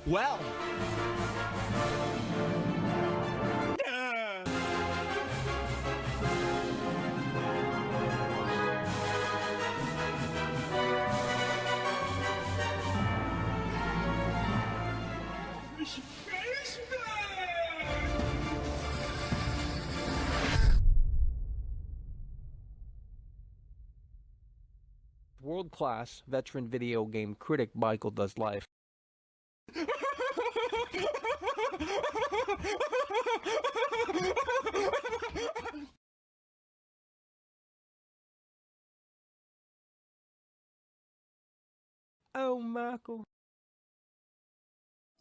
Well. World-class veteran video game critic Michael Does Life. Oh, Michael.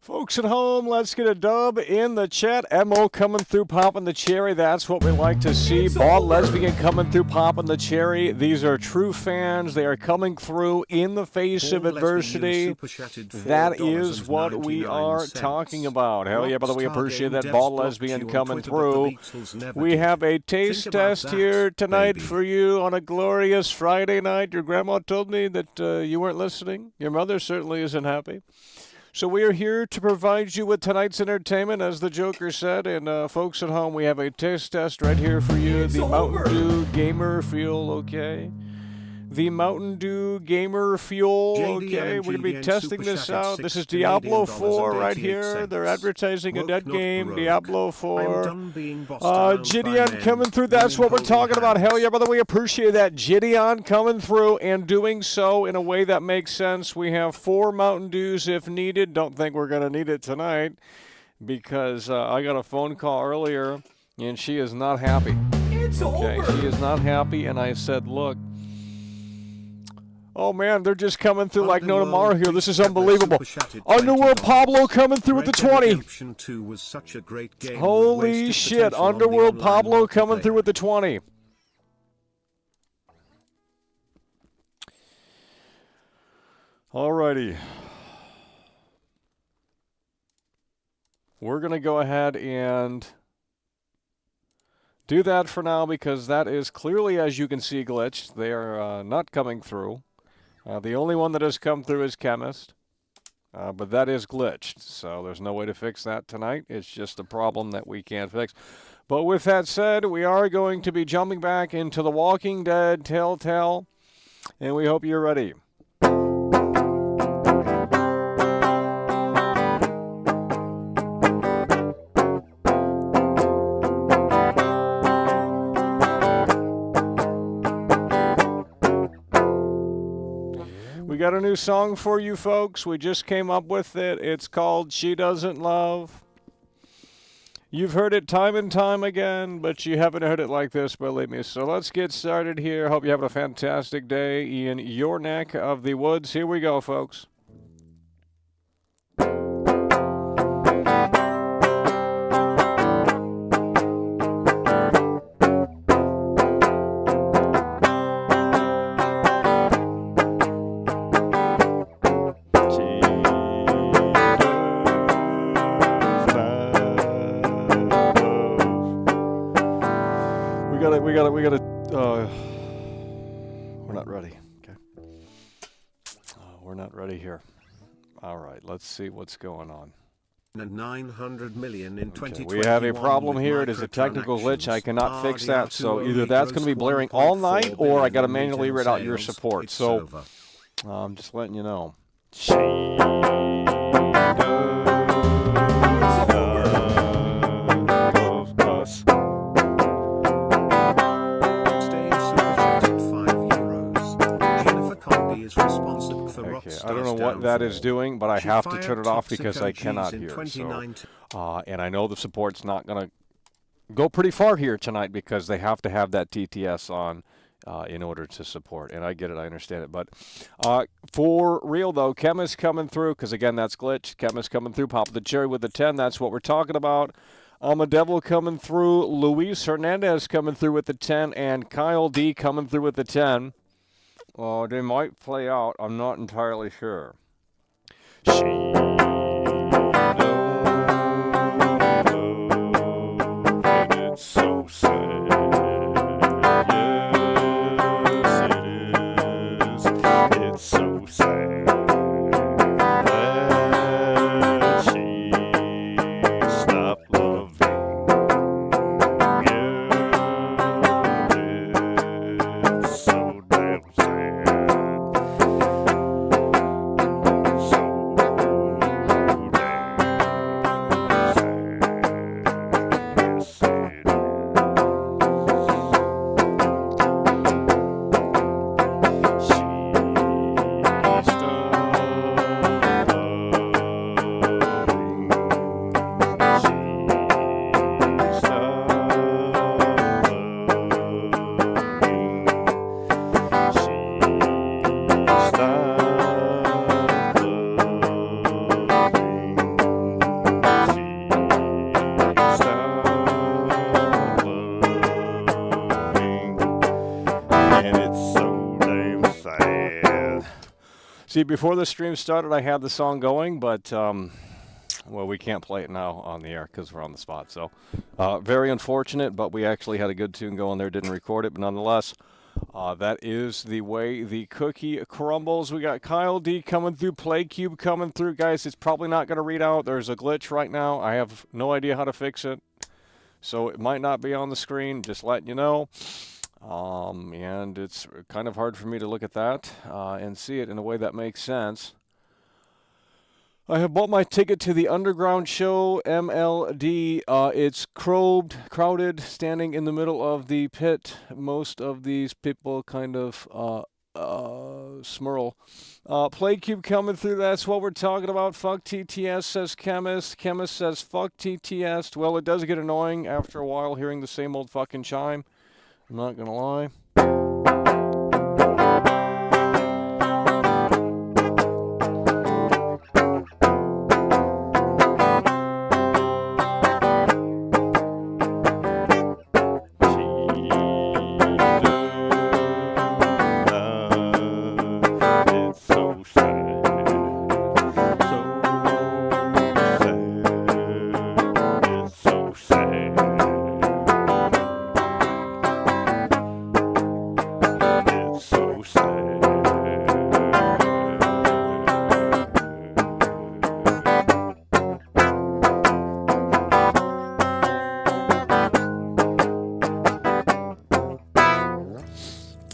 Folks at home, let's get a dub in the chat. Mo coming through, popping the cherry. That's what we like to see. Bald lesbian coming through, popping the cherry. These are true fans. They are coming through in the face of adversity. That is what we are talking about. Hell yeah, by the way, appreciate that bald lesbian coming through. We have a taste test here tonight for you on a glorious Friday night. Your grandma told me that you weren't listening. Your mother certainly isn't happy. So we are here to provide you with tonight's entertainment, as the Joker said. And folks at home, we have a taste test right here for you. The Mountain Dew Gamer Fuel, okay? The Mountain Dew Gamer Fuel, okay? We're going to be testing this out. This is Diablo 4 right here. They're advertising a dead game, Diablo 4. Gideon coming through, that's what we're talking about. Hell yeah, by the way, appreciate that. Gideon coming through and doing so in a way that makes sense. We have 4 Mountain Dews if needed. Don't think we're going to need it tonight because I got a phone call earlier and she is not happy. It's okay, over. She is not happy, and I said, look, oh man, they're just coming through like no tomorrow here. This is unbelievable. Underworld Pablo coming through with the 20. Holy shit, Underworld Pablo coming through with the 20. Alrighty. We're going to go ahead and do that for now because that is clearly, as you can see, glitched. They are not coming through. The only one that has come through is Chemist, but that is glitched, so there's no way to fix that tonight. It's just a problem that we can't fix. But with that said, we are going to be jumping back into The Walking Dead Telltale, and we hope you're ready. We got a new song for you folks. We just came up with it. It's called She Doesn't Love. You've heard it time and time again, but you haven't heard it like this, believe me. So let's get started here. Hope you have a fantastic day in your neck of the woods. Here we go, folks. we're not ready. Okay. We're not ready here. All right, let's see what's going on. And 900 million in 2021. We have a problem here. It is a technical glitch. I cannot fix that. So either that's going to be blaring all night, or I got to manually read out your support. So I'm just letting you know. She I don't know what that is doing, but I have to turn it off because I cannot hear. So, and I know the support's not going to go pretty far here tonight because they have to have that TTS on in order to support. And I get it, I understand it. But for real, though, Chemist coming through, because, again, that's glitch. Chemist coming through, pop the cherry with the 10. That's what we're talking about. I'm a Devil coming through. Luis Hernandez coming through with the 10. And Kyle D coming through with the 10. They might play out. I'm not entirely sure. She and it's so sad. Yes, it is. It's so sad that she stopped loving. Yeah, it's so damn sad. See, before the stream started, I had the song going, but, well, we can't play it now on the air because we're on the spot. So, very unfortunate, but we actually had a good tune going there, didn't record it. But nonetheless, that is the way the cookie crumbles. We got Kyle D coming through, PlayCube coming through. Guys, it's probably not going to read out. There's a glitch right now. I have no idea how to fix it. So, it might not be on the screen, just letting you know. And it's kind of hard for me to look at that and see it in a way that makes sense. I have bought my ticket to the Underground Show, MLD. It's crowded, standing in the middle of the pit. Most of these people kind of smurl. PlayCube coming through, that's what we're talking about. Fuck TTS, says Chemist. Chemist says fuck TTS. Well, it does get annoying after a while hearing the same old fucking chime. I'm not going to lie. It's so sad. It's so sad. So sad.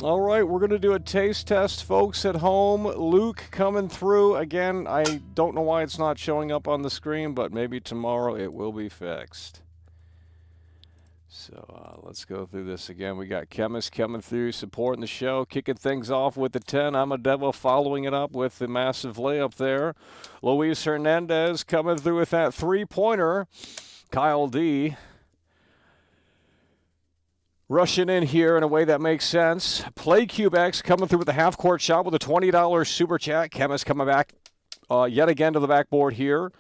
All right, we're going to do a taste test, folks at home. Luke coming through. Again, I don't know why it's not showing up on the screen, but maybe tomorrow it will be fixed. So let's go through this again. We got Chemist coming through, supporting the show, kicking things off with the 10. I'm a Devil following it up with the massive layup there. Luis Hernandez coming through with that three-pointer. Kyle D rushing in here in a way that makes sense. PlayCube X coming through with a half-court shot with a $20 super chat. Chemist coming back yet again to the backboard here.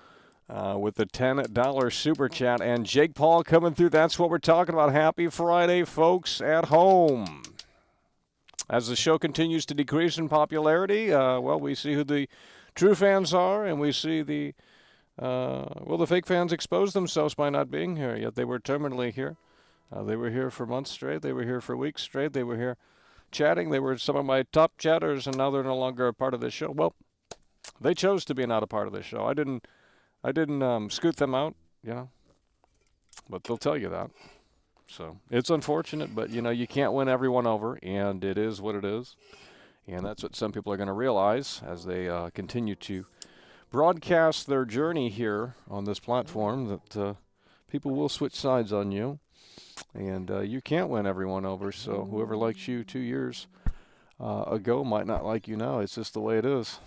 With the $10 super chat. And Jake Paul coming through. That's what we're talking about. Happy Friday, folks at home. As the show continues to decrease in popularity, well, we see who the true fans are, and we see the fake fans expose themselves by not being here, yet they were terminally here. They were here for months straight. They were here for weeks straight. They were here chatting. They were some of my top chatters, and now they're no longer a part of this show. Well, they chose to be not a part of this show. I didn't scoot them out, you know. But they'll tell you that. So it's unfortunate, but you know, you can't win everyone over, and it is what it is. And that's what some people are going to realize as they continue to broadcast their journey here on this platform, that people will switch sides on you. And you can't win everyone over, so whoever likes you 2 years ago might not like you now. It's just the way it is.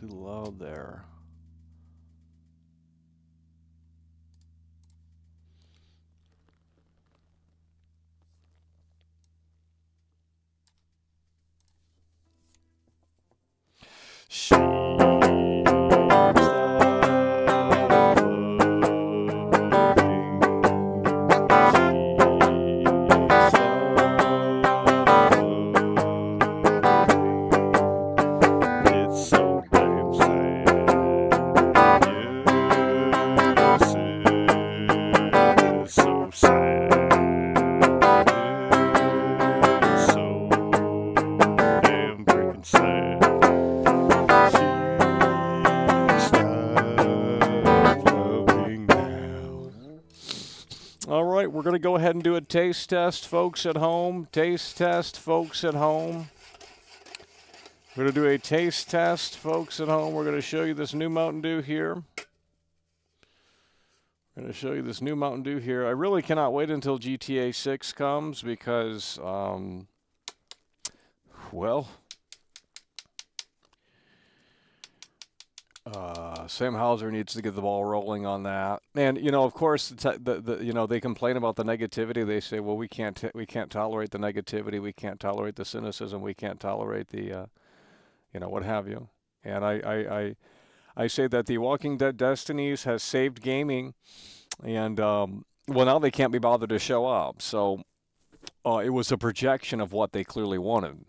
Too loud there. We're going to go ahead and do a taste test, folks at home. Taste test, folks at home. We're going to do a taste test, folks at home. We're going to show you this new Mountain Dew here. We're going to show you this new Mountain Dew here. I really cannot wait until GTA 6 comes because, well, Sam Hauser needs to get the ball rolling on that. And you know, of course, you know, they complain about the negativity. They say, well, we can't tolerate the negativity. We can't tolerate the cynicism. We can't tolerate the, you know, what have you. And I say that the Walking Dead Destinies has saved gaming, and well, now they can't be bothered to show up. So it was a projection of what they clearly wanted.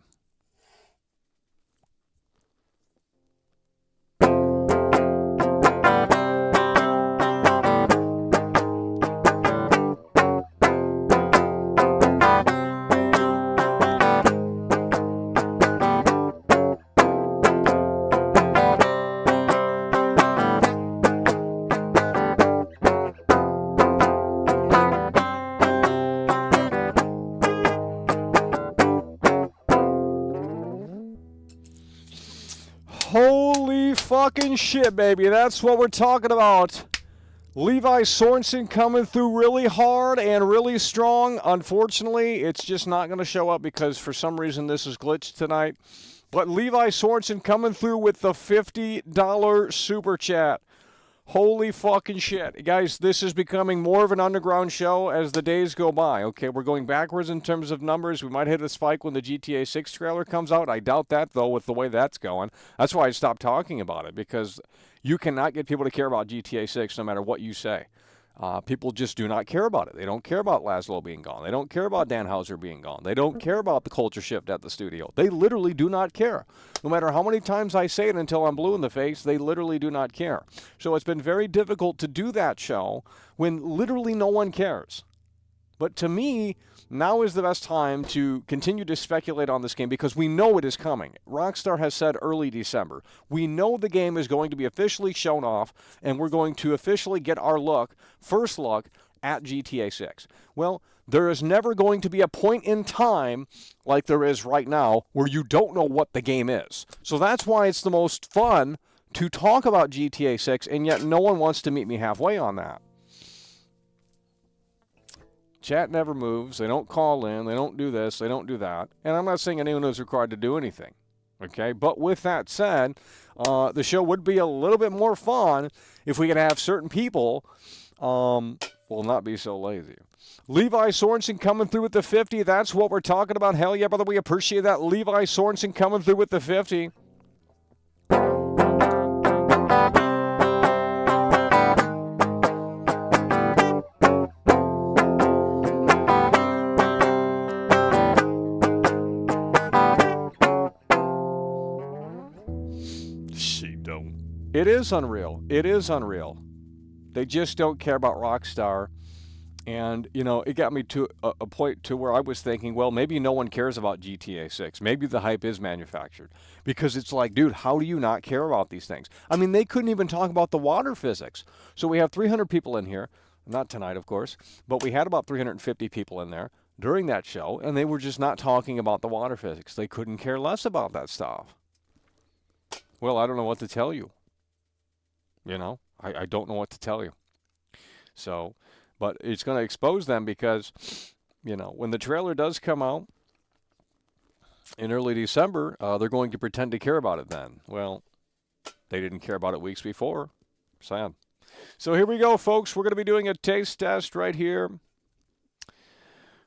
Holy fucking shit, baby. That's what we're talking about. Levi Sorensen coming through really hard and really strong. Unfortunately, it's just not going to show up because for some reason this is glitched tonight. But Levi Sorensen coming through with the $50 super chat. Holy fucking shit. Guys, this is becoming more of an underground show as the days go by. Okay, we're going backwards in terms of numbers. We might hit a spike when the GTA 6 trailer comes out. I doubt that, though, with the way that's going. That's why I stopped talking about it, because you cannot get people to care about GTA 6 no matter what you say. People just do not care about it. They don't care about Laszlo being gone. They don't care about Dan Houser being gone. They don't care about the culture shift at the studio. They literally do not care. No matter how many times I say it until I'm blue in the face, they literally do not care. So it's been very difficult to do that show when literally no one cares. But to me, now is the best time to continue to speculate on this game because we know it is coming. Rockstar has said early December. We know the game is going to be officially shown off, and we're going to officially get our first look at GTA 6. Well, there is never going to be a point in time like there is right now where you don't know what the game is. So that's why it's the most fun to talk about GTA 6, and yet no one wants to meet me halfway on that. Chat never moves. They don't call in. They don't do this. They don't do that. And I'm not saying anyone is required to do anything. Okay? But with that said, the show would be a little bit more fun if we could have certain people not be so lazy. Levi Sorensen coming through with the 50. That's what we're talking about. Hell yeah, brother. We appreciate that. Levi Sorensen coming through with the 50. don't. It is unreal. It is unreal. They just don't care about Rockstar. And, you know, it got me to a point to where I was thinking, well, maybe no one cares about GTA 6. Maybe the hype is manufactured. Because it's like, dude, how do you not care about these things? I mean, they couldn't even talk about the water physics. So we have 300 people in here. Not tonight, of course. But we had about 350 people in there during that show. And they were just not talking about the water physics. They couldn't care less about that stuff. Well, I don't know what to tell you. You know, I don't know what to tell you. So... But it's going to expose them because, you know, when the trailer does come out in early December, they're going to pretend to care about it then. Well, they didn't care about it weeks before. Sad. So here we go, folks. We're going to be doing a taste test right here.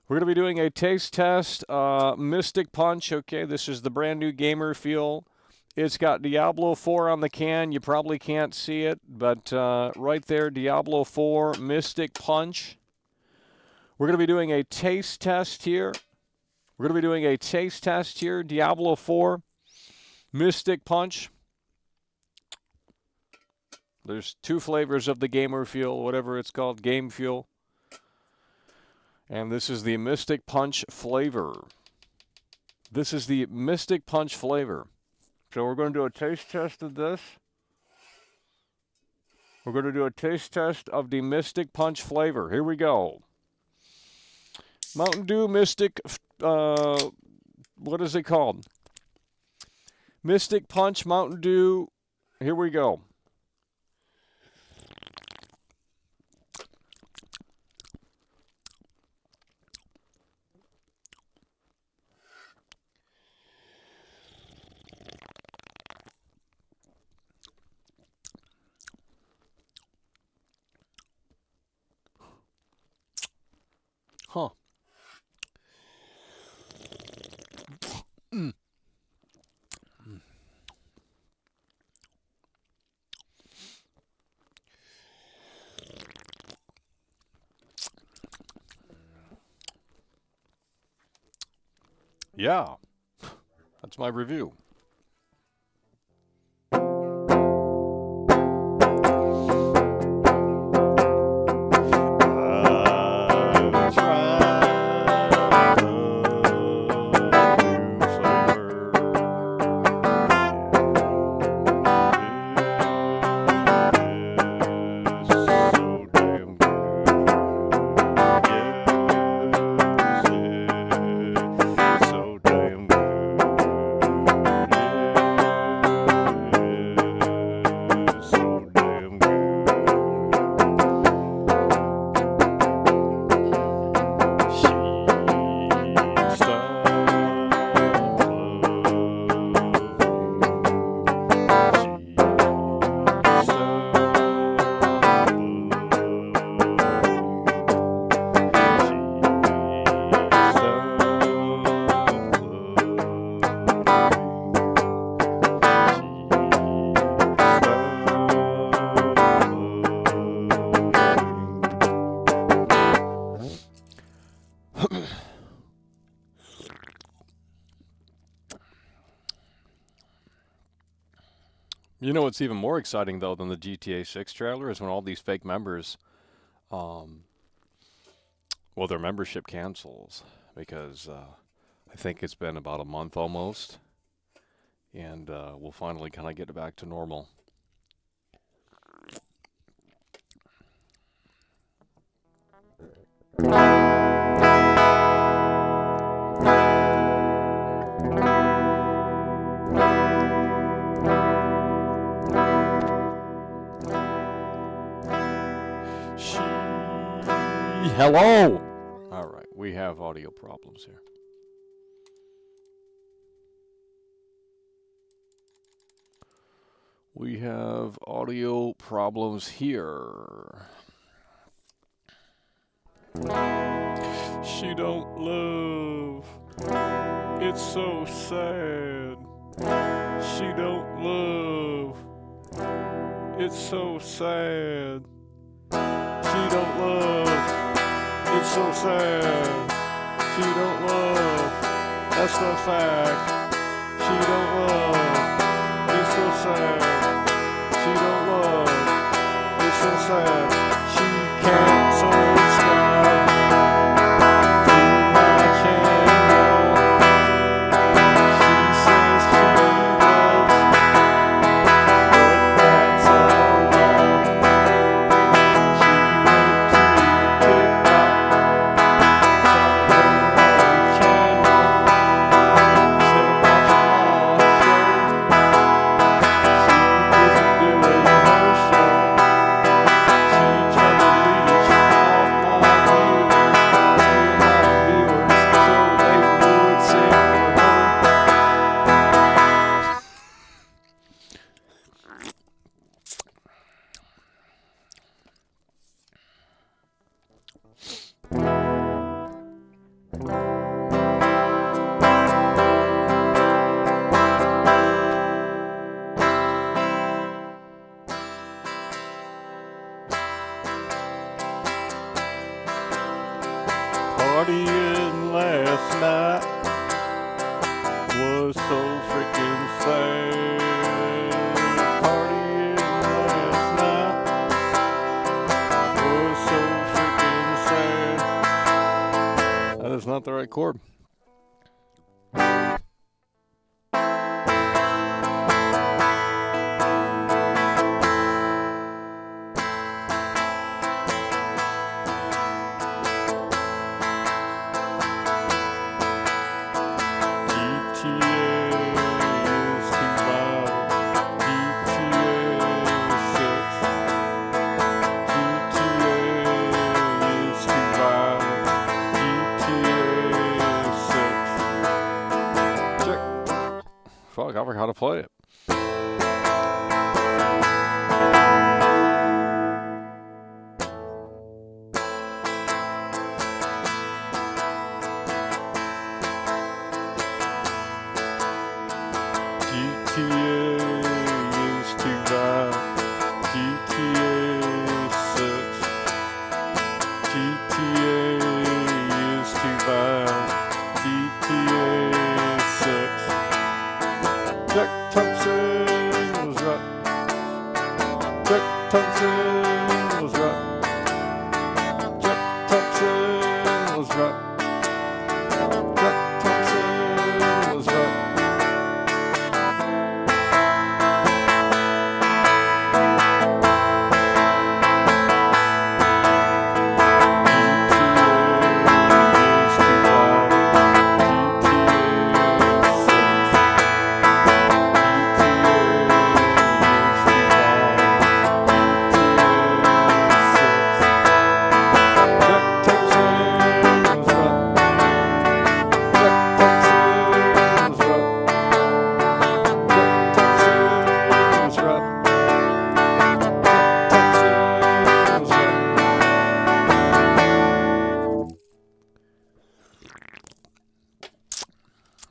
We're going to be doing a taste test. Mystic Punch. Okay, this is the brand new Gamer Fuel. It's got Diablo 4 on the can. You probably can't see it, but right there, Diablo 4 Mystic Punch. We're going to be doing a taste test here. We're going to be doing a taste test here. Diablo 4 Mystic Punch. There's 2 flavors of the Gamer Fuel, whatever it's called, Game Fuel. And this is the Mystic Punch flavor. This is the Mystic Punch flavor. So we're going to do a taste test of this. We're going to do a taste test of the Mystic Punch flavor. Here we go. Mountain Dew Mystic, what is it called? Mystic Punch Mountain Dew. Here we go. Huh. Mm. Yeah, that's my review. You know what's even more exciting, though, than the GTA 6 trailer is when all these fake members, well, their membership cancels because I think it's been about a month almost, and we'll finally kind of get back to normal. Hello! All right, we have audio problems here. We have audio problems here. She don't love. It's so sad. She don't love. It's so sad. She don't love. It's so sad. She don't love. That's the fact. She don't love. It's so sad. record. Fuck, I forgot how to play it.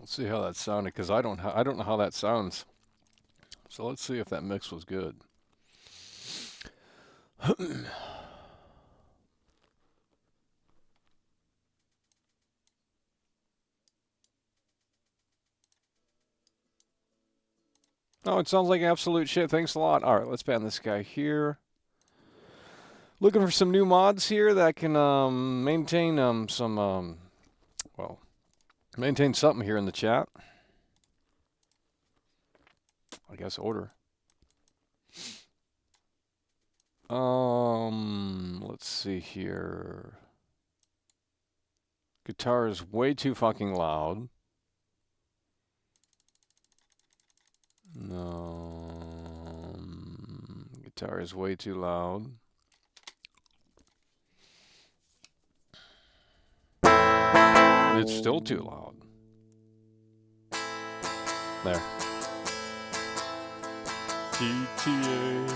See how that sounded, because I don't know how that sounds. So let's see if that mix was good. Oh, it sounds like absolute shit. Thanks a lot. All right, let's ban this guy here. Looking for some new mods here that can maintain maintain something here in the chat. I guess order. Let's see here. Guitar is way too fucking loud. No. Guitar is way too loud. It's still too loud. There. GTA.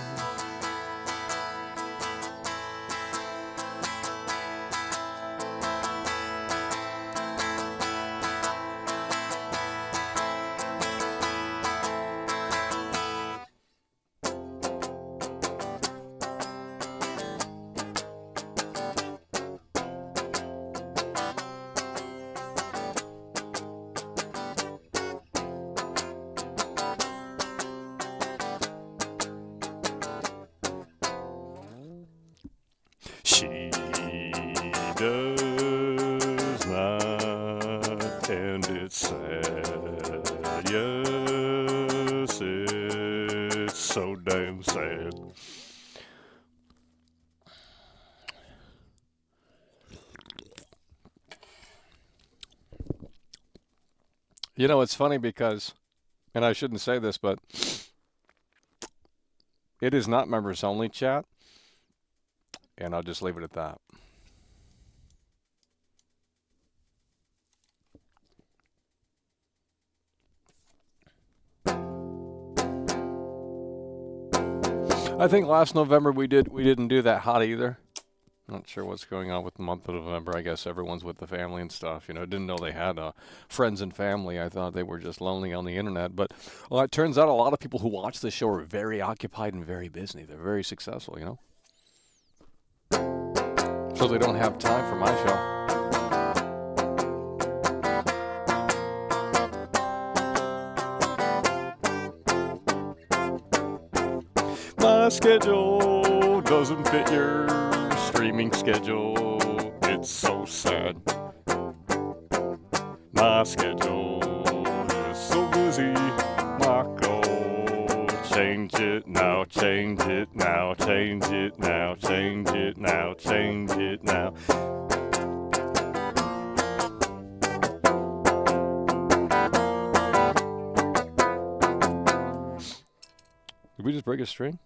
She does not, and it's sad. Yes, it's so damn sad. You know, it's funny because, and I shouldn't say this, but it is not members only chat. And I'll just leave it at that. I think last November we didn't do that hot either. Not sure what's going on with the month of November. I guess everyone's with the family and stuff. You know, didn't know they had friends and family. I thought they were just lonely on the internet. But well, it turns out a lot of people who watch this show are very occupied and very busy. They're very successful, you know. So they don't have time for my show. My schedule doesn't fit your streaming schedule. It's so sad. My schedule is so busy, Marco. Change it now, change it now, change it now, change it now, change it now. Did we just break a string?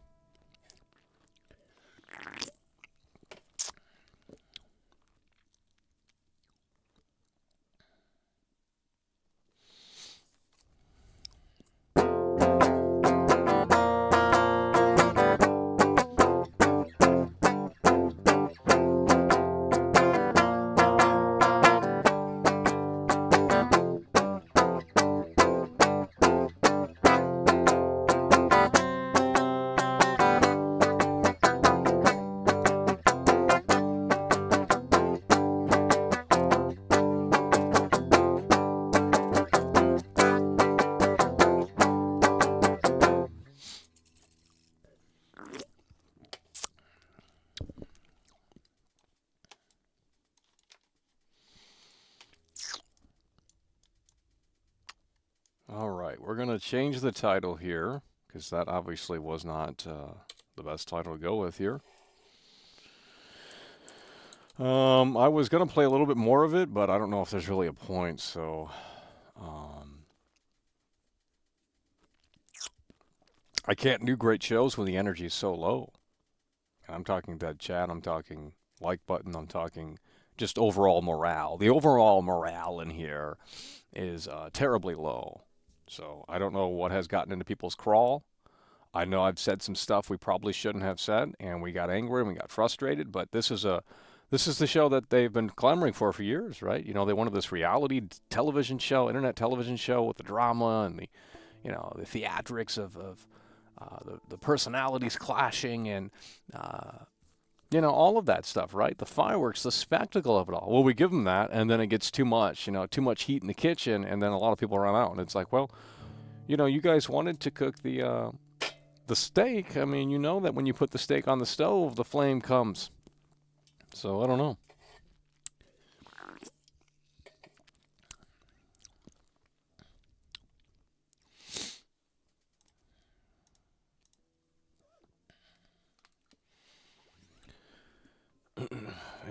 All right, we're going to change the title here because that obviously was not the best title to go with here. I was going to play a little bit more of it, but I don't know if there's really a point, so I can't do great shows when the energy is so low. And I'm talking dead chat, I'm talking like button, I'm talking just overall morale. The overall morale in here is terribly low. So I don't know what has gotten into people's crawl. I know I've said some stuff we probably shouldn't have said, and we got angry and we got frustrated, but this is the show that they've been clamoring for years, right? You know, they wanted this reality television show, internet television show with the drama and the, you know, the theatrics of the personalities clashing and, you know, all of that stuff, right? The fireworks, the spectacle of it all. Well, we give them that, and then it gets too much, you know, too much heat in the kitchen, and then a lot of people run out. And it's like, well, you know, you guys wanted to cook the steak. I mean, you know that when you put the steak on the stove, the flame comes. So I don't know.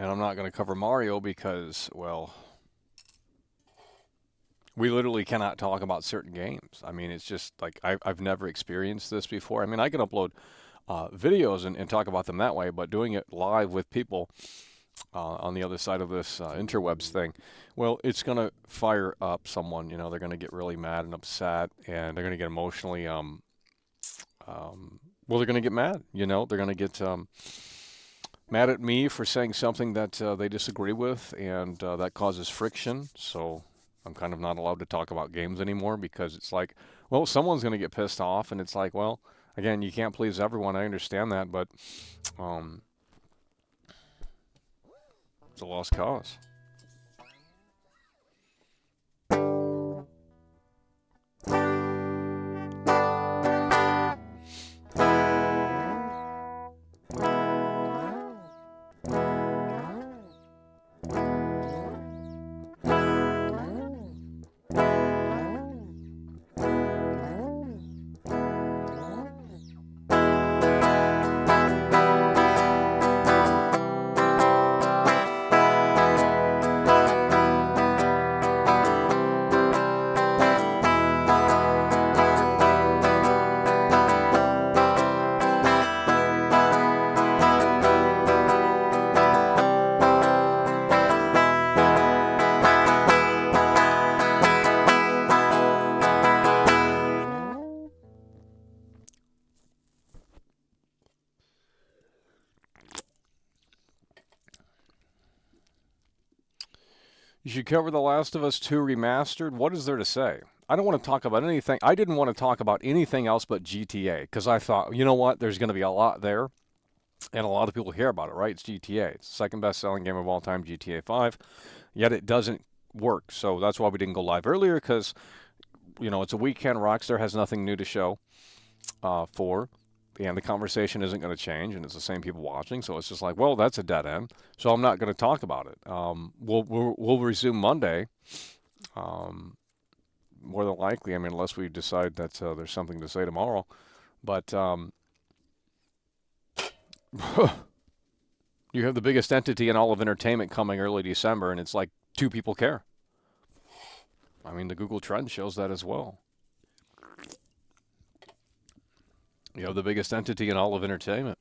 And I'm not going to cover Mario because, well, we literally cannot talk about certain games. I mean, it's just like I've never experienced this before. I mean, I can upload videos and talk about them that way, but doing it live with people on the other side of this interwebs thing, well, it's going to fire up someone. You know, they're going to get really mad and upset, and they're going to get emotionally, well, they're going to get mad. You know, they're going to get mad at me for saying something that they disagree with, and that causes friction. So I'm kind of not allowed to talk about games anymore because it's like, well, someone's going to get pissed off, and it's like, well, again, you can't please everyone. I understand that, but it's a lost cause. You should cover The Last of Us 2 Remastered. What is there to say? I don't want to talk about anything. I didn't want to talk about anything else but GTA because I thought, you know what, there's going to be a lot there, and a lot of people hear about it, right? It's GTA. It's the second best-selling game of all time, GTA 5, yet it doesn't work. So that's why we didn't go live earlier because, you know, it's a weekend. Rockstar has nothing new to show for. And the conversation isn't going to change, and it's the same people watching, so it's just like, well, that's a dead end. So I'm not going to talk about it. We'll resume Monday More than likely, I mean, unless we decide that there's something to say tomorrow. But you have the biggest entity in all of entertainment coming early December, and it's like 2 people care. I mean, the Google Trend shows that as well. You have the biggest entity in all of entertainment.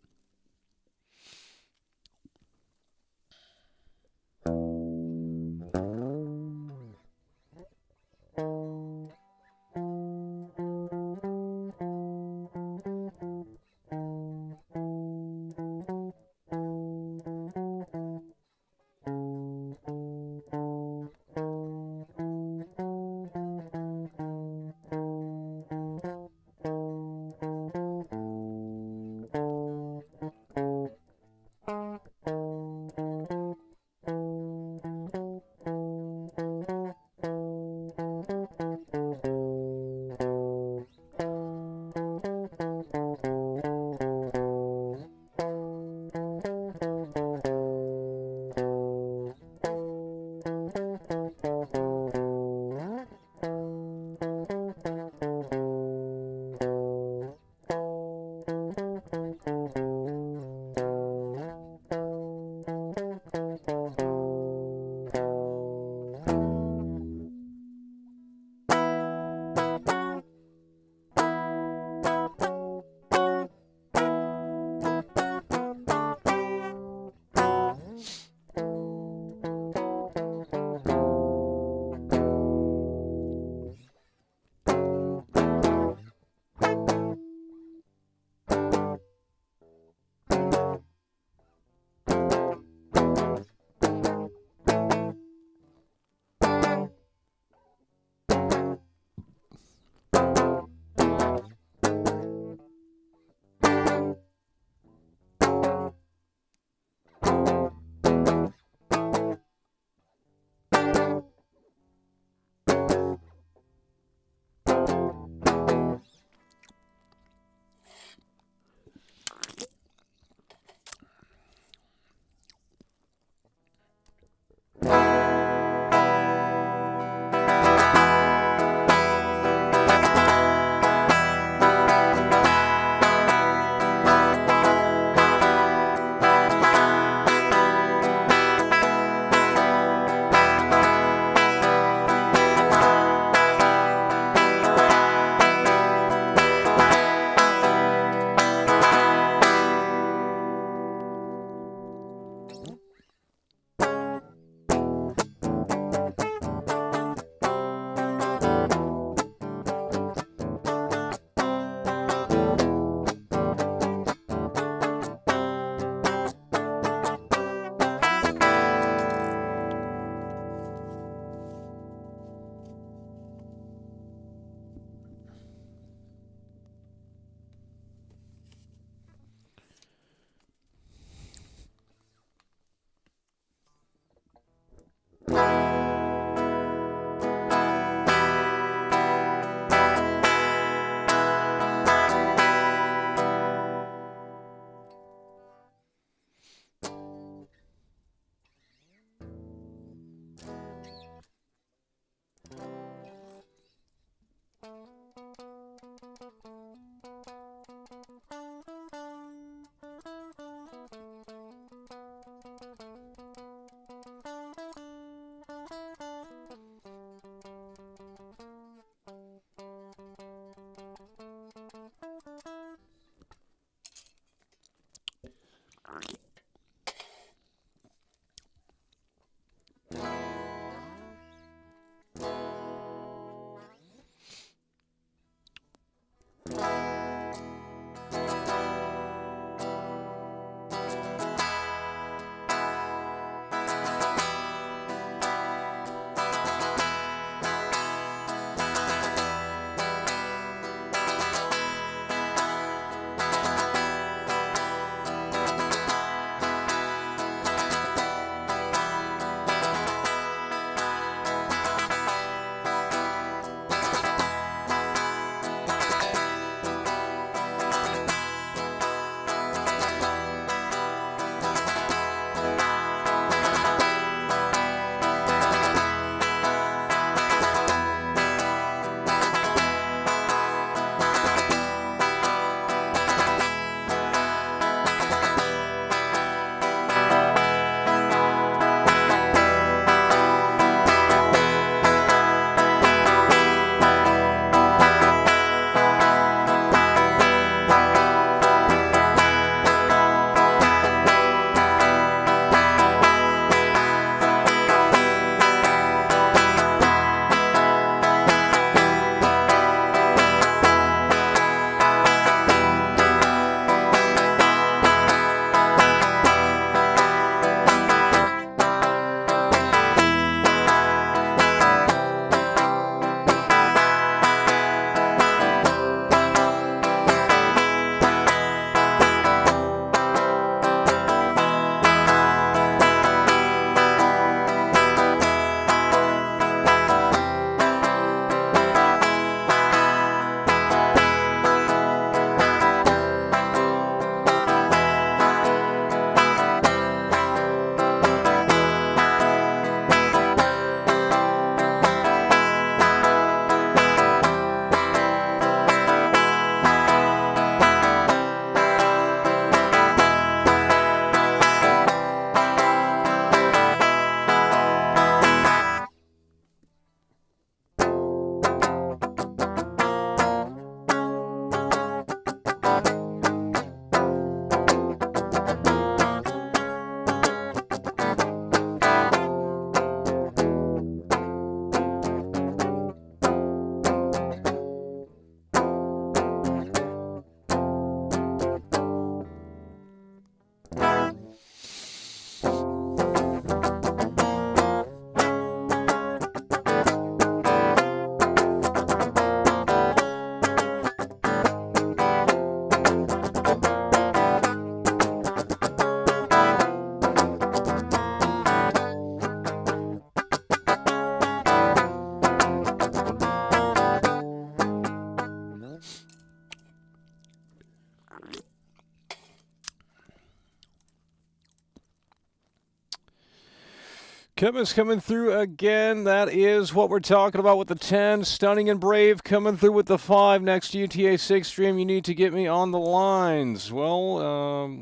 Kevin's coming through again. That is what we're talking about with the 10. Stunning and Brave coming through with the 5. Next GTA 6 stream, you need to get me on the lines. Well,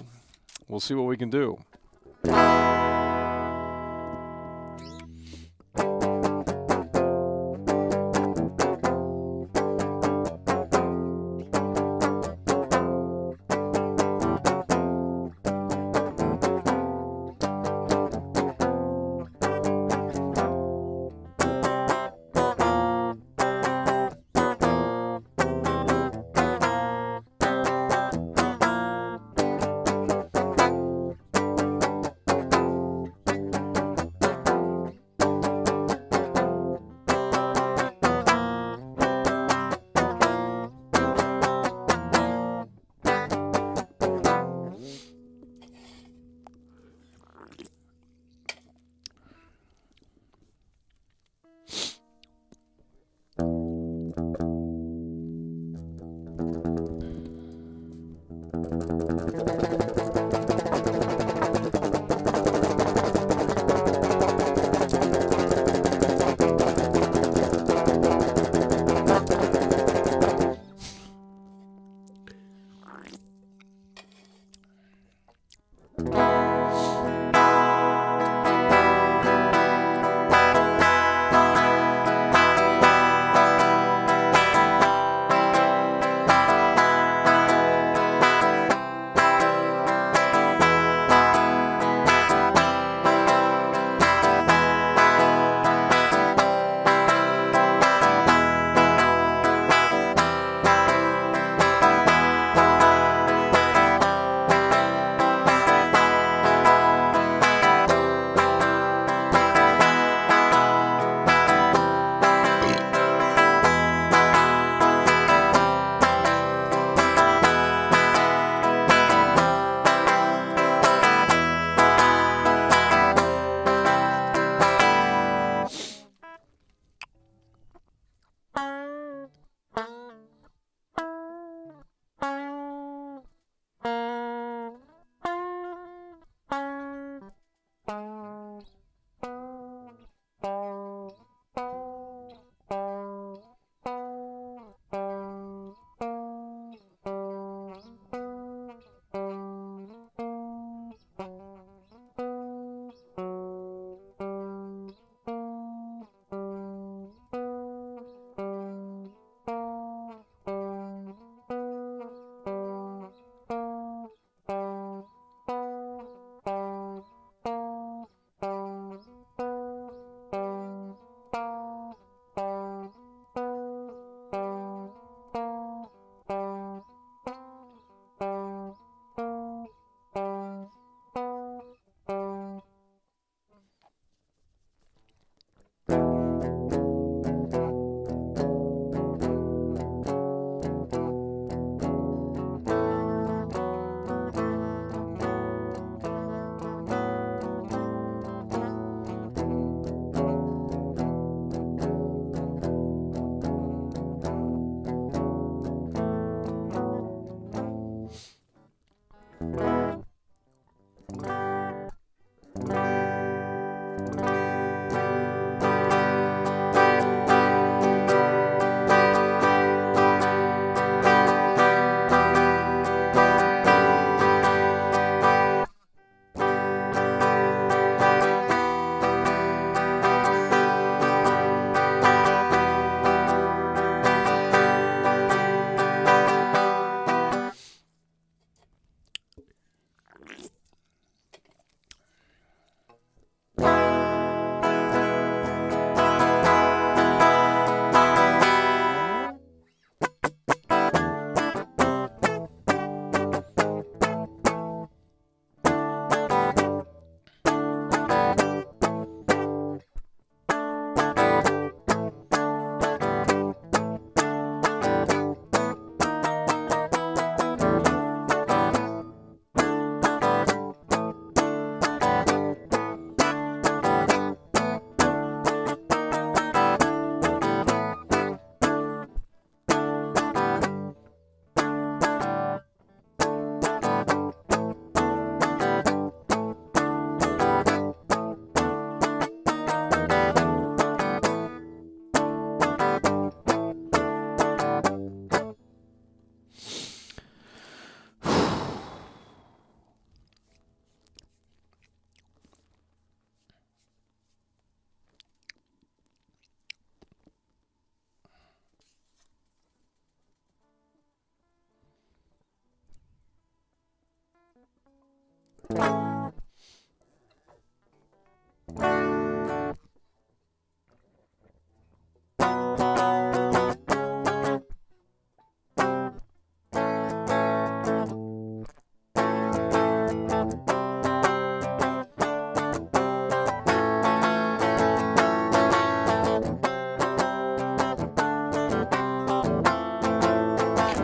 we'll see what we can do.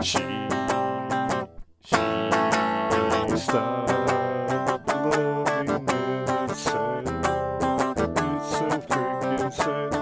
She stopped loving me and said, it's so freaking sad.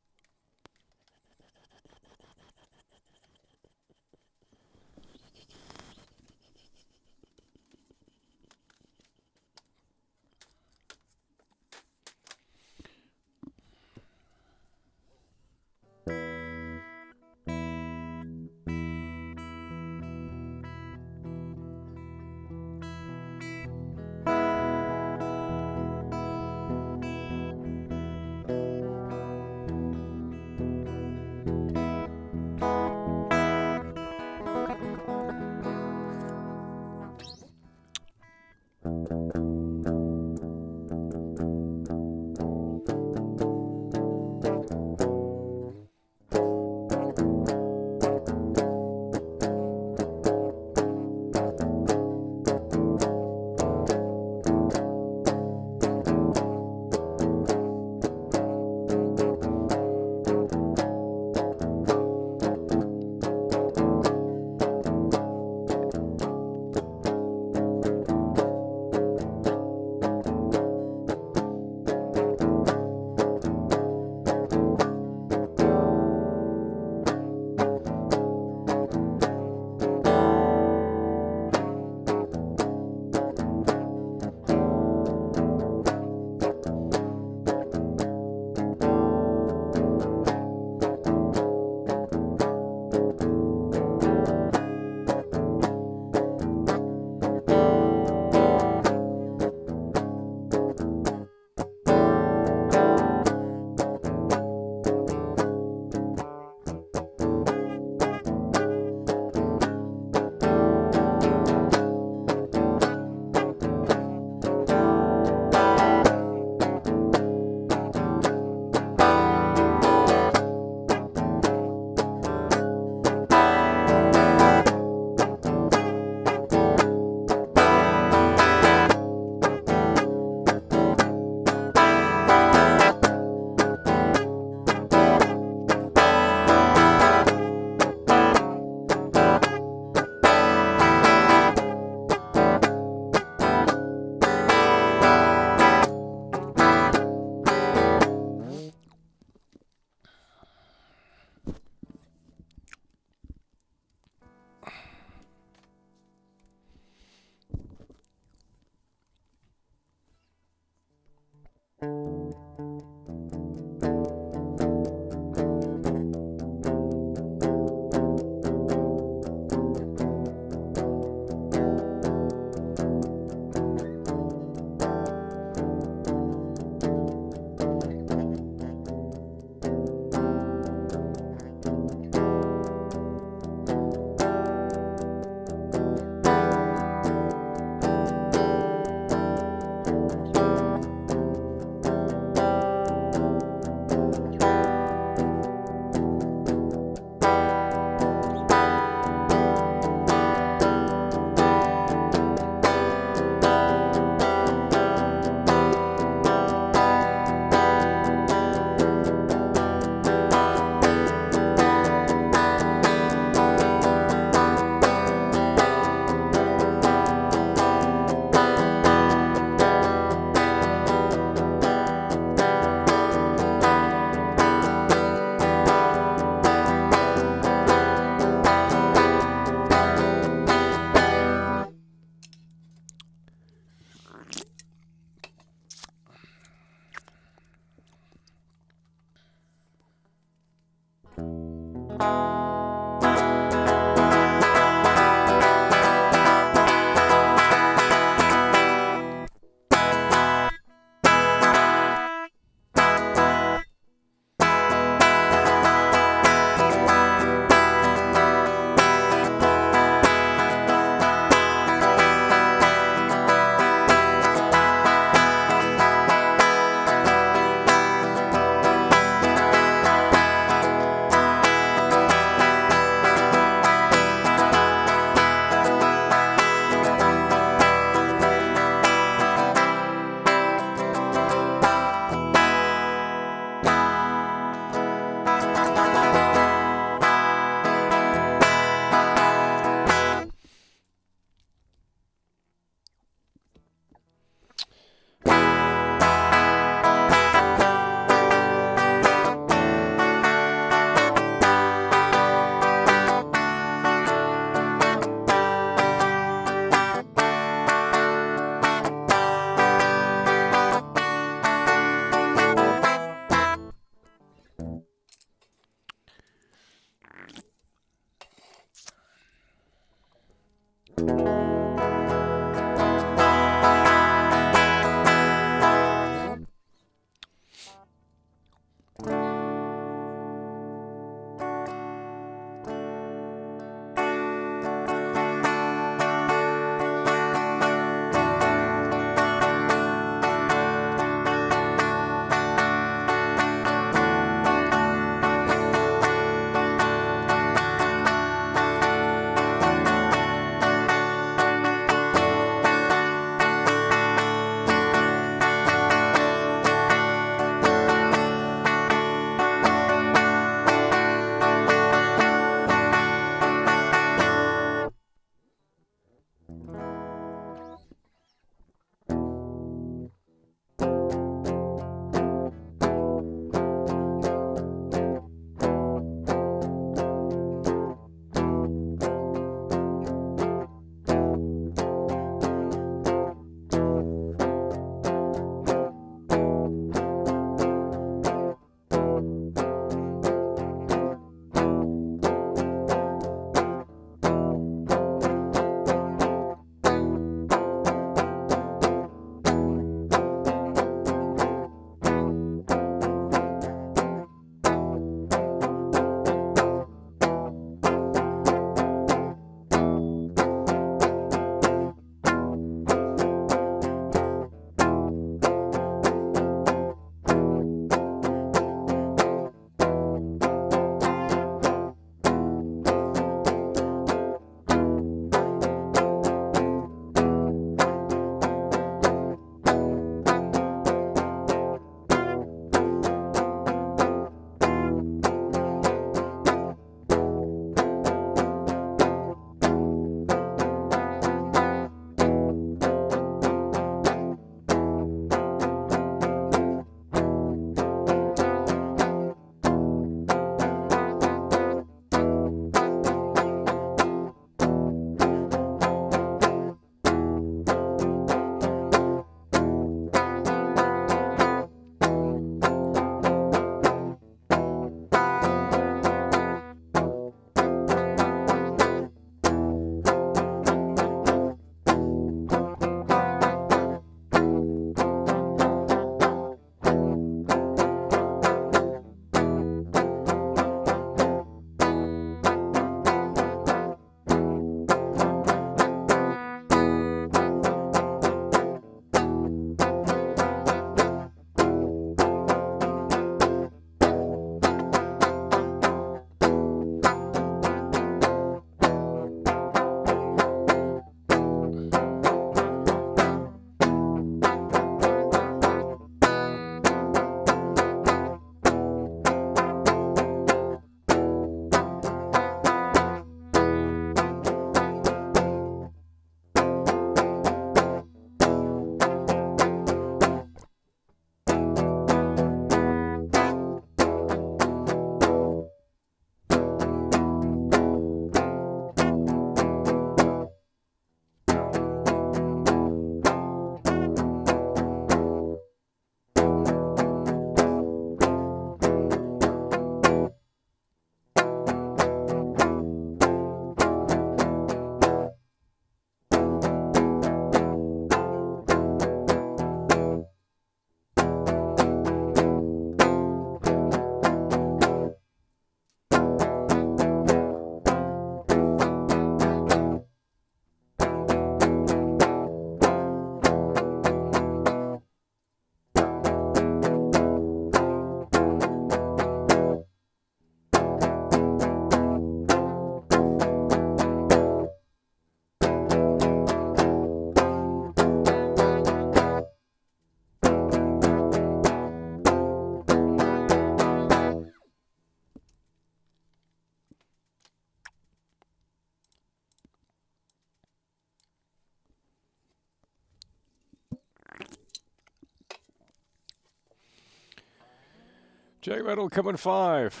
J Red will come in 5.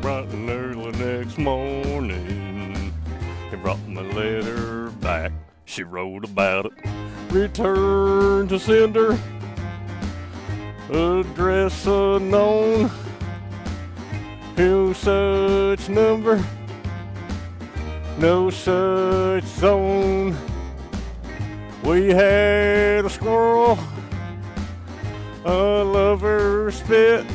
bright and early next morning. He brought my letter back. She wrote about it. Return to sender. Address unknown. No such number. No such zone. We had a squirrel. A lover's fit.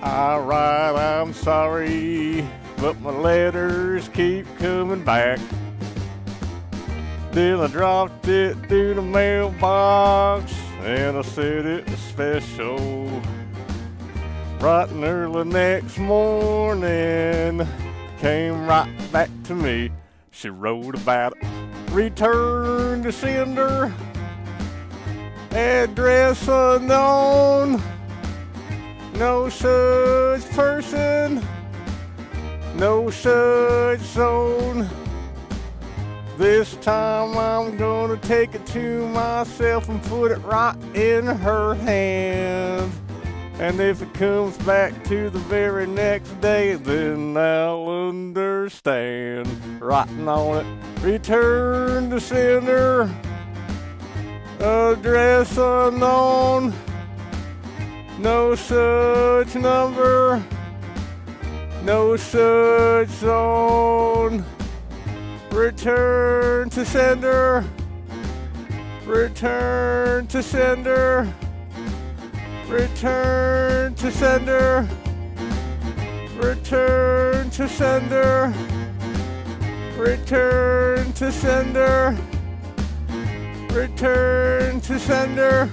I write, I'm sorry, but my letters keep coming back. Then I dropped it through the mailbox, and I said it was special. Bright and early next morning, came right back to me. She wrote about it. Return to sender. Address unknown. No such person, no such zone. This time I'm gonna take it to myself and put it right in her hand. And if it comes back to the very next day, then I'll understand. Writing on it, return to sender, address unknown. No such number, no such zone. Return to sender, return to sender, return to sender, return to sender, return to sender, return to sender.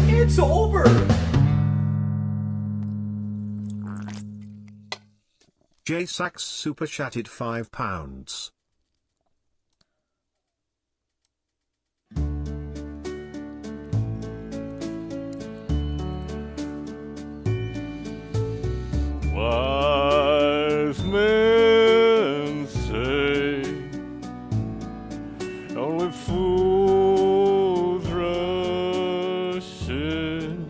It's over! J Sachs super chatted £5. Wise men say only fools rush in,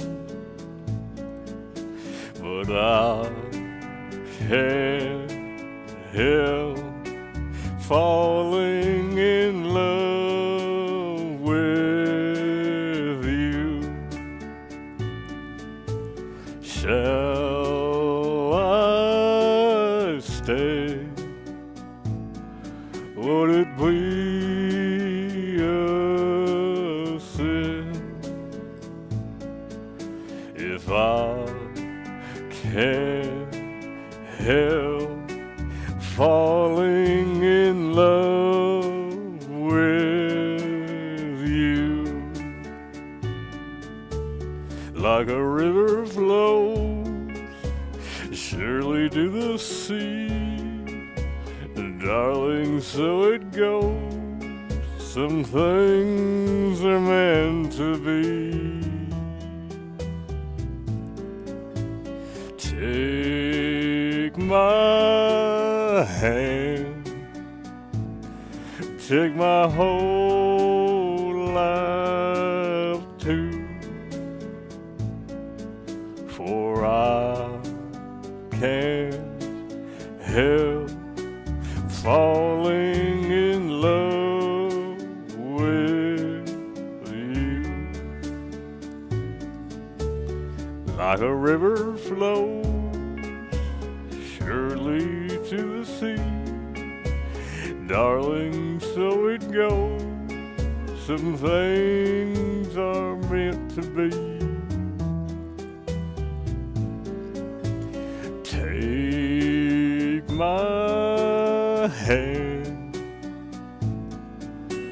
but I can't help falling in love with you. Shall I stay? Would it be a sin if I can't help falling in love with you? Like a river flows surely to the sea, darling, so it goes. Some things are meant to be. Take my hand, take my whole life too, for I can't help falling in love with you. Like a river flows surely to the sea, darling, so it goes. Some things are meant to be. Take my hand,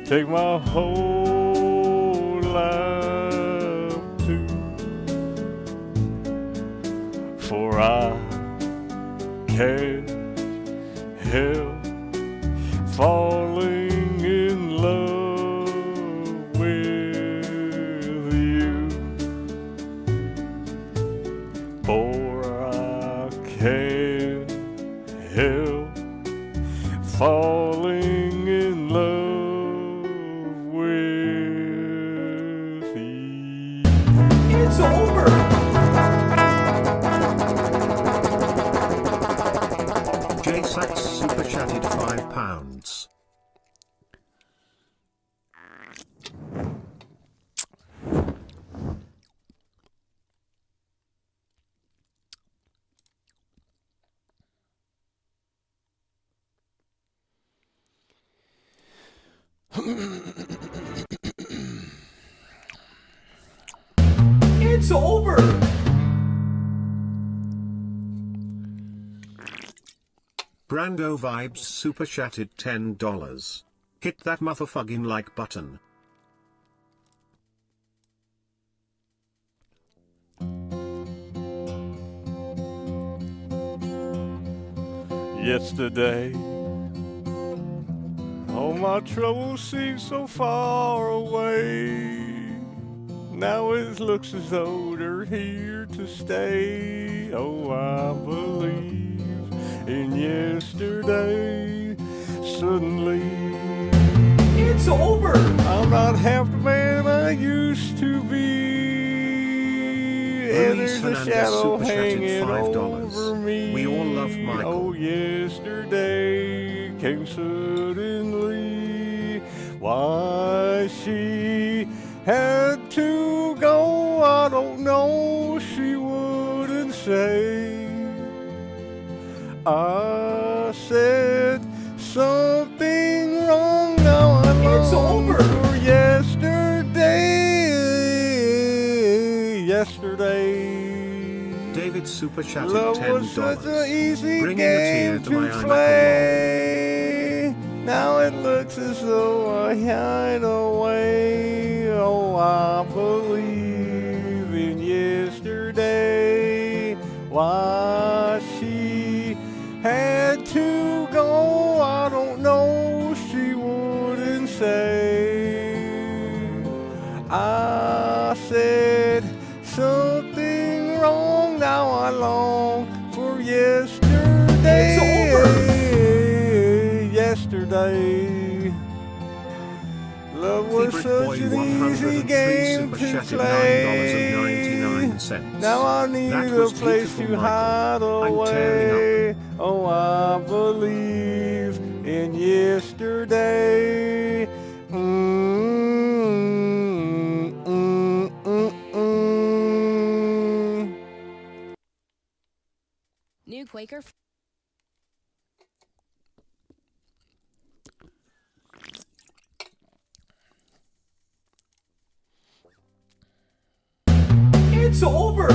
take my whole life too, for I can't help falling in love with you, for I can't falling in love with you. It's over! J Sachs super chatted £5. It's over! Brando Vibes super chatted $10. Hit that motherfucking like button. Yesterday, all my troubles seem so far away. Now it looks as though they're here to stay. Oh, I believe in yesterday. Suddenly, It's over! I'm not half the man I used to be. And Luis there's a Fernandez shadow super chatted hanging $5. over me. We all love Michael. Oh, yesterday came suddenly. Why she had to go, I don't know. She wouldn't say. I said something wrong. Now I It's long over. for yesterday. Yesterday. David super chatted Love was such an $10. easy Bringing a tear game to to my eye, Michael play. Now it looks as though I hide away. Oh, I believe in yesterday. Why she had to go, I don't know. She wouldn't say. I said something wrong. Now I long for yesterday. It's over. Yesterday, love was Secret such Boy an 103 easy game super to chatted play. $9.99. Now I need That a was place beautiful, to Michael. hide I'm tearing away. Oh, I believe in yesterday. New Quaker. It's over!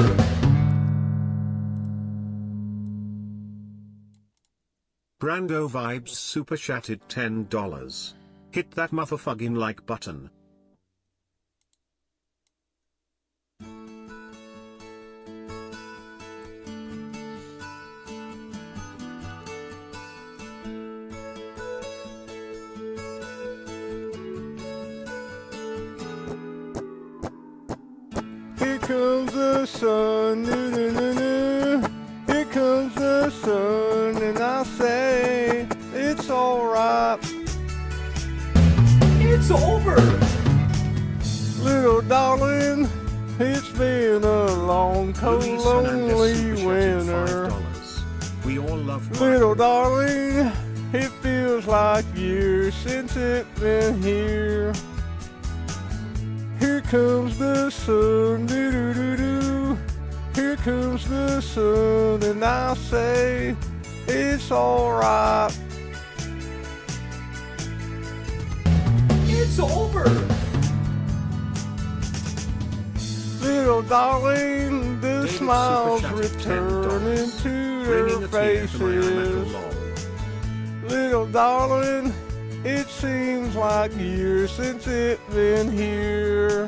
Brando Vibes super chatted $10. Hit that motherfucking like button. Here comes the sun, here comes the sun, and I say it's alright. It's over! Little darling, it's been a long, cold, Luis Fernandez lonely super chatted winter. $5. We all love Little Michael. darling, it feels like years since it's been here. Here comes the sun, doo-doo-doo-doo. Here comes the sun, and I say it's alright. It's over! Little darling, the David smiles super chatted returning $10. to Bringing their a tear to my eye, Michael. faces. Lol. Little darling, it seems like years since it's been here.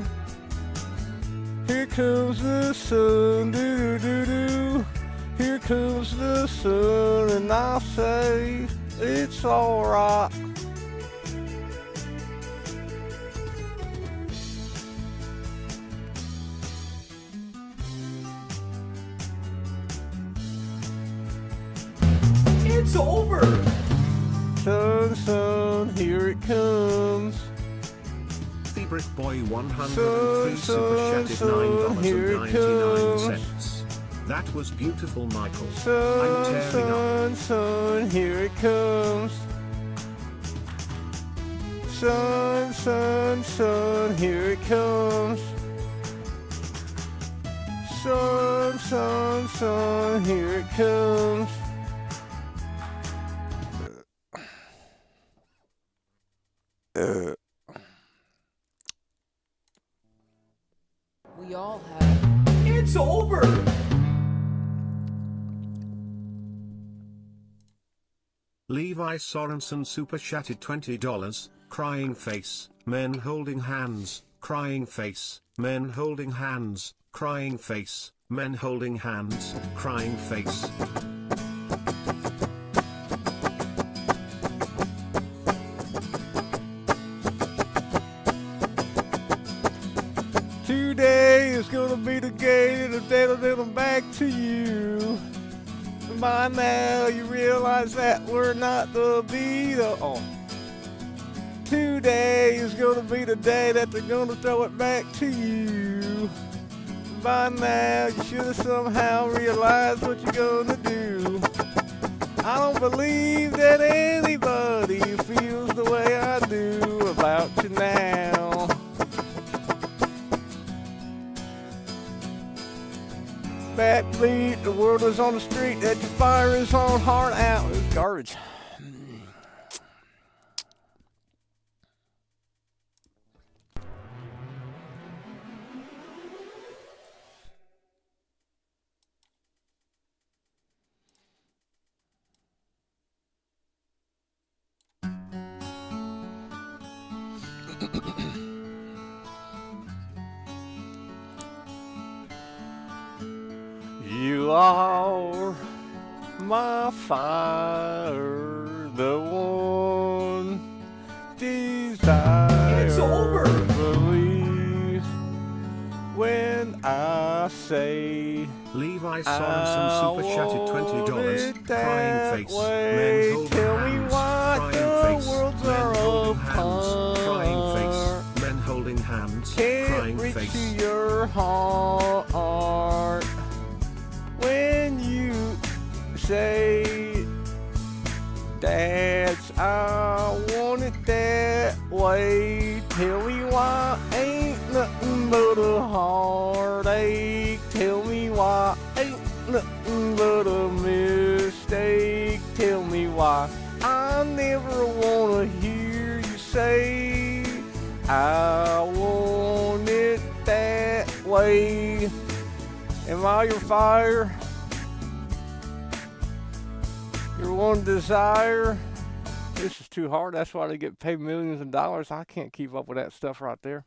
Here comes the sun, doo-doo-doo-doo. Here comes the sun, and I say it's alright. It's over! So sun, here it comes. The Brick Boy 103 super chatted $9.99. That was beautiful, Michael. I'm tearing up. Sun, here it comes. Sun, here it comes. Sun, here it comes. We all have. It's over! Levi Sorensen super chatted $20. Crying face, men holding hands, crying face, men holding hands, crying face, men holding hands, crying face. Today is gonna be the day that'll them back to you. By now you realize that we're not the Beatles. Today is gonna be the day that they're gonna throw it back to you. By now you should have somehow realized what you're gonna do. I don't believe that anybody feels the way I do about you now. Backbeat, the world is on the street, that your fire is on hard out. It's garbage. You are my fire, the one desire. It's over. Believe when I say Levi Sorensen super chatted $20. Crying face, men holding tell me hands, what crying the face, world's men are holding hands, apart. crying face, men holding hands, Can't crying reach face. to your heart when you say that's I want it that way. Tell me why ain't nothing but a heartache. Tell me why ain't nothing but a mistake. Tell me why I never wanna hear you say I want it that way. Am I your fire? Your one desire? This is too hard. That's why they get paid millions of dollars. I can't keep up with that stuff right there.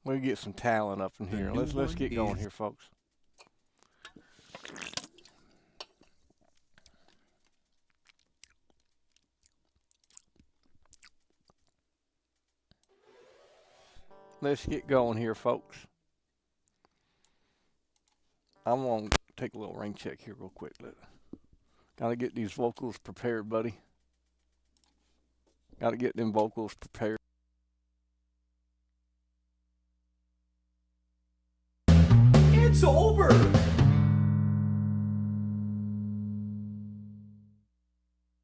We'll get some talent up in here. Let's get going here, folks. Let's get going here, folks. I'm going to take a little rain check here real quick. Got to get these vocals prepared, buddy. Got to get them vocals prepared. It's over!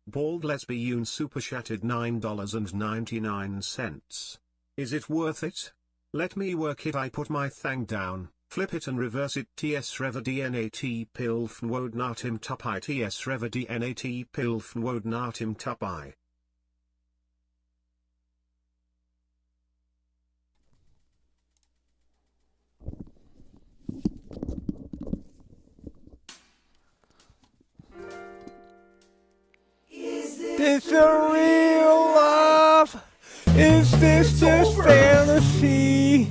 Bald Lesbian super chatted $9.99. Is it worth it? Let me work it. I put my thang down, flip it and reverse it. Ts reva dnat pilfen wodnatim tupai. Ts reva dnat pilfen wodnatim tupai. Is this a real life? Is this just fantasy?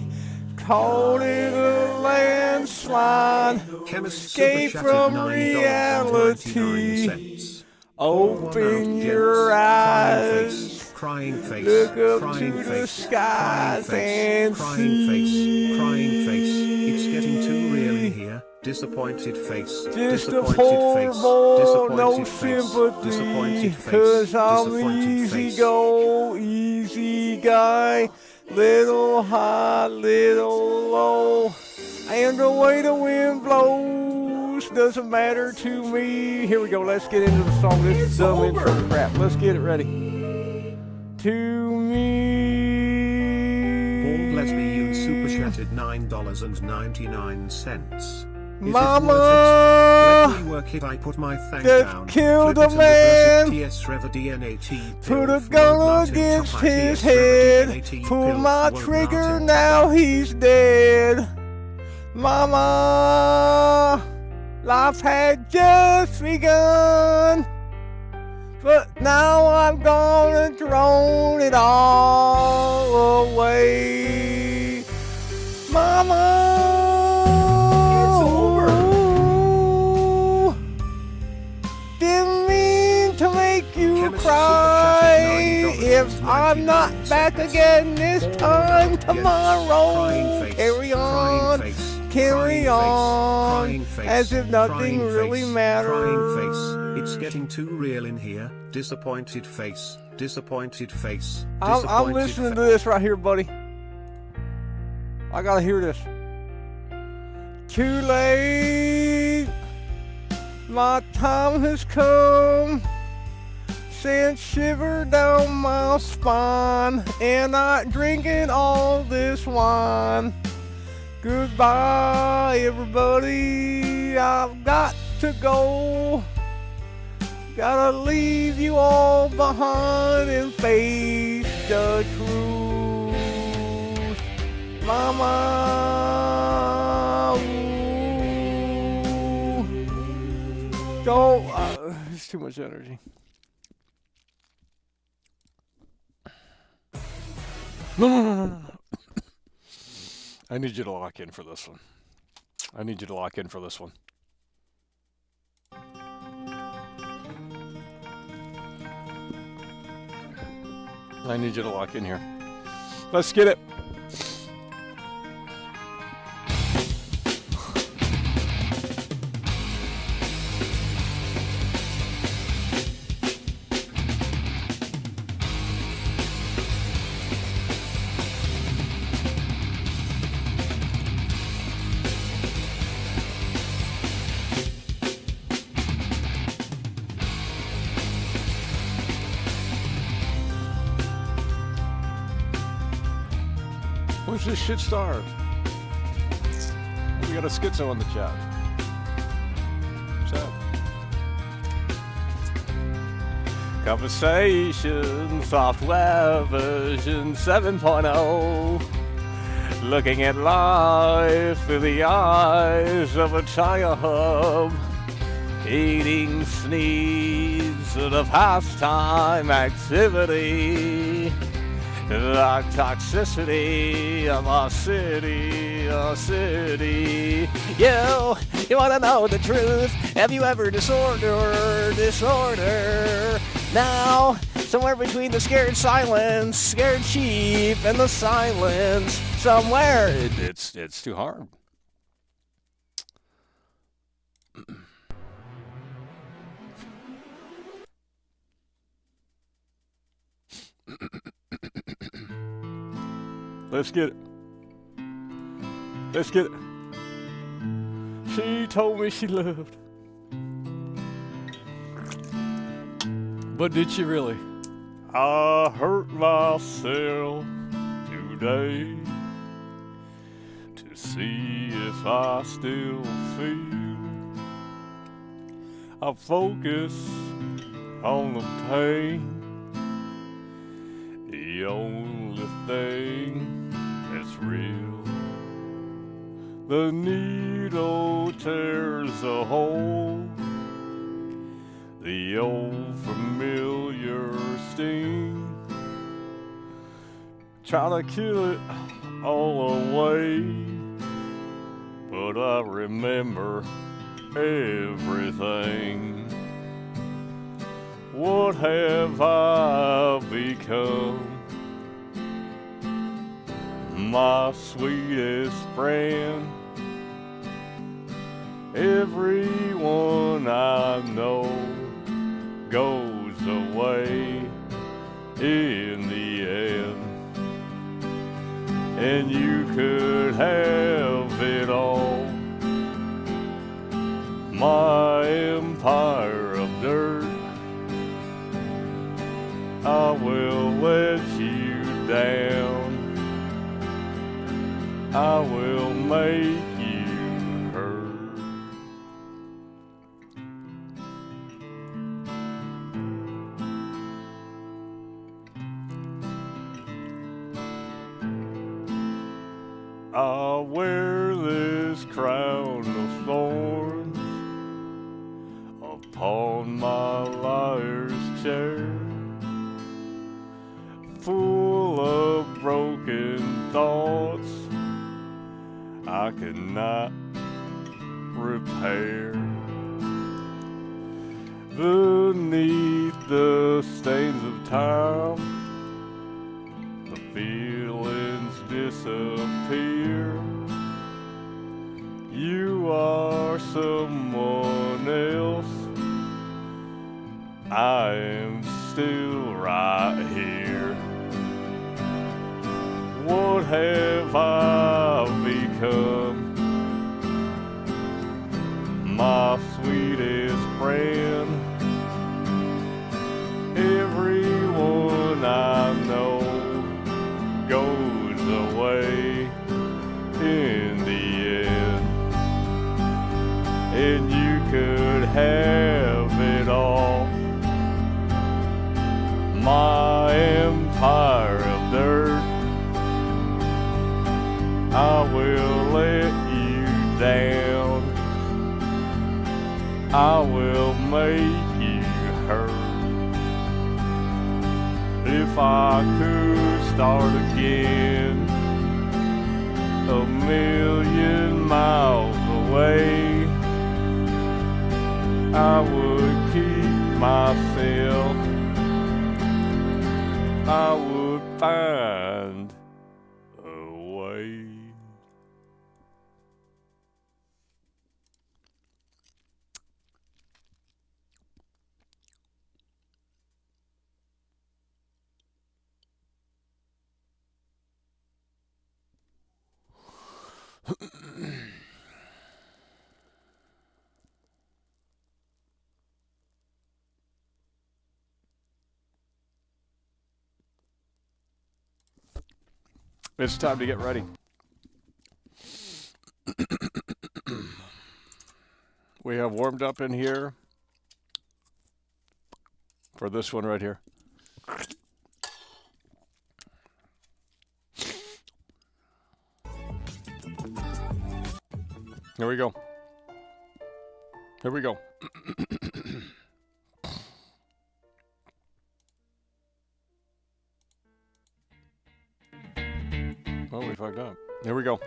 Caught in a landslide. Chemist Escape super chatted from reality. $9.99. Open your eyes. Crying face, Look up crying to the face, skies crying face, and crying face, see. crying face. It's getting too real in here. disappointed face, Just a disappointed poor face, boy, no disappointed face, sympathy, disappointed face, 'cause I'm disappointed easy face. go, easy guy, little high, little low, and the way the wind blows doesn't matter to me. Here we go, let's get into the song. This is dumb intro crap. Let's get it ready. To me. Bald lesbian super chatted $9.99. Mama! Let me work it. I put my thing Just down. killed Flip a it and man. reverse it. TS Rever DNAT. Put a Pills, gun Nut and against Top his ITS Rever head. DNAT. Pull Pills, my Nut trigger, and now he's dead. Mama, life had just begun. But now I'm gone and thrown it all away. Mama, It's over. didn't mean to make you Chemist cry. Super Chat If I'm not 99 back cents. again this time Yes. tomorrow, Crying face, carry on, crying face, carry crying on, face, crying as face, if nothing crying really face, matters. Crying face, it's getting too real in here. Disappointed face, disappointed face. I'm listening to this right here, buddy. I gotta hear this. Too late, my time has come. Sent shiver down my spine, and not drinking all this wine. Goodbye, everybody. I've got to go. Gotta leave you all behind and face the truth. Mama, ooh. Don't, it's too much energy. No. I need you to lock in for this one. I need you to lock in for this one. I need you to lock in here. Let's get it. Where's this shit star? We got a schizo in the chat. What's up? Conversation software version 7.0. Looking at life through the eyes of a child. Eating sneeze of the pastime activity. The toxicity of our city, You wanna know the truth? Have you ever disorder? Now, somewhere between the scared silence, scared sheep, and the silence, somewhere. It's too hard. Let's get it. Let's get it. She told me she loved. But did she really? I hurt myself today to see if I still feel. I focus on the pain. The only thing that's real. The needle tears a hole. The old familiar sting. Try to kill it all away. But I remember everything. What have I become? My sweetest friend. Everyone I know goes away in the end. And you could have it all. My empire of dirt, I will let you down. I will make you hurt. I wear this crown of thorns upon my liar's chair, full of broken thoughts I cannot repair. Beneath the stains of time, the feelings disappear. You are someone else, I am still right here. What have I become? My sweetest friend. Everyone I know goes away in the end. And you could have it all. My empire of dirt, I will let you down. I will make you hurt. If I could start again, a million miles away, I would keep myself. I would find a way. It's time to get ready. We have warmed up in here for this one right here. Here we go. Here we go. Oh, we fucked up. Here we go.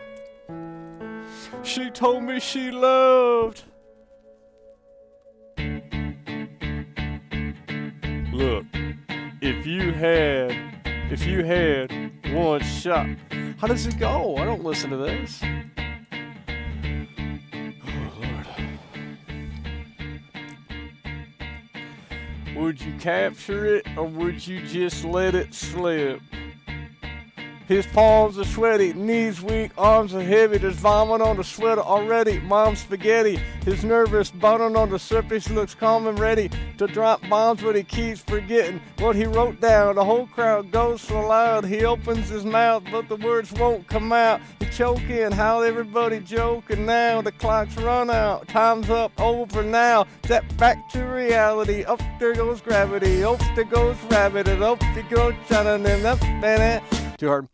She told me she loved. Look, if you had one shot. How does it go? I don't listen to this. Oh, Lord. Would you capture it or would you just let it slip? His palms are sweaty, knees weak, arms are heavy. There's vomit on the sweater already. Mom's spaghetti. His nervous, burning on the surface, looks calm and ready to drop bombs, but he keeps forgetting what he wrote down. The whole crowd goes so loud. He opens his mouth, but the words won't come out. He choking, how everybody joking now. The clock's run out, time's up, over now. Step back to reality. Up there goes gravity. Up there goes rabbit, and up there goes shining, and up and too hard.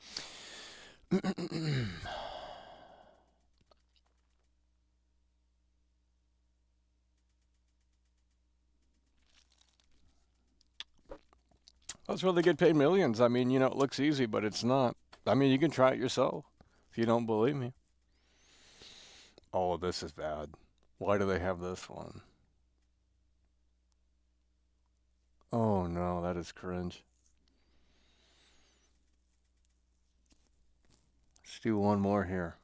Those really get paid millions. I mean, you know, it looks easy, but it's not. I mean, you can try it yourself if you don't believe me. Oh, this is bad. Why do they have this one? Oh, no, that is cringe. Let's do one more here.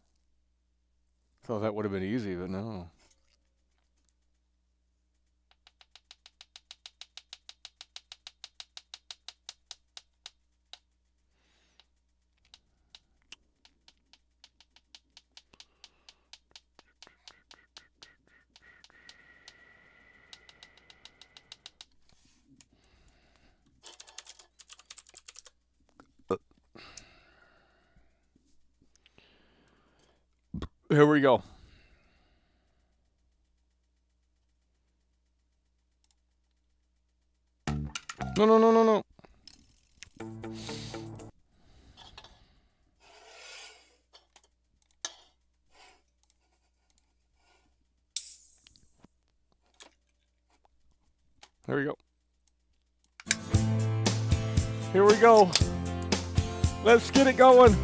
Thought that would have been easy, but no. Here we go. No, no, no, no, no. There we go. Here we go. Let's get it going.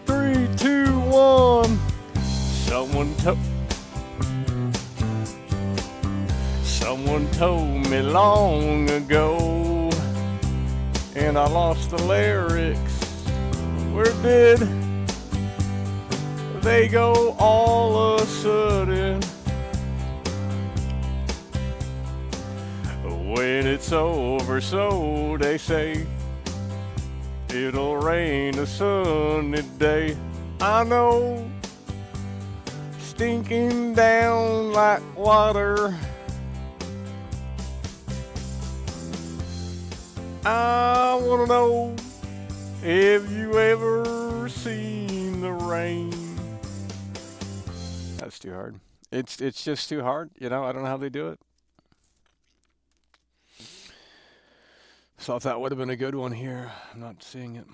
3, 2, 1. Someone told me long ago, and I lost the lyrics. Where did they go all of a sudden? When it's over, so they say, it'll rain a sunny day. I know, stinking down like water. I wanna know, have you ever seen the rain? That's too hard. It's just too hard, you know. I don't know how they do it. Thought that would have been a good one here. I'm not seeing it.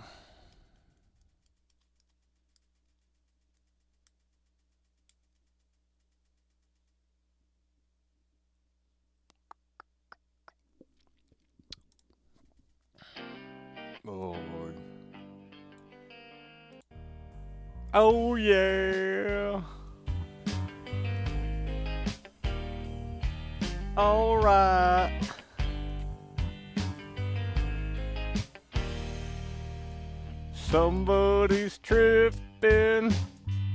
Oh, Lord. Oh, yeah. All right. Somebody's tripping,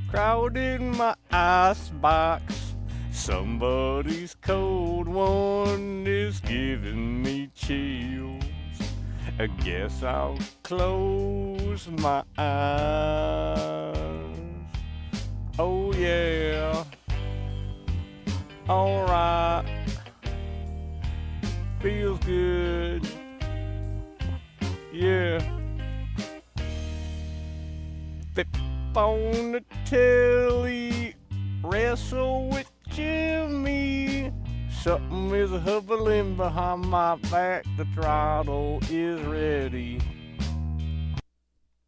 crowding my icebox. Somebody's cold one is giving me chills. I guess I'll close my eyes. Oh yeah. All right. Feels good. Yeah. Flip on the telly, wrestle with Jimmy. Something is hovering behind my back. The throttle is ready.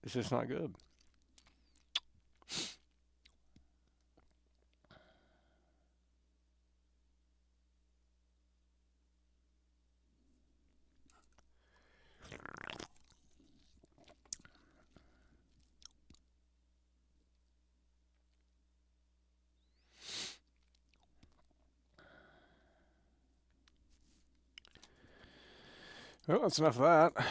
It's just not good. Well, that's enough of that.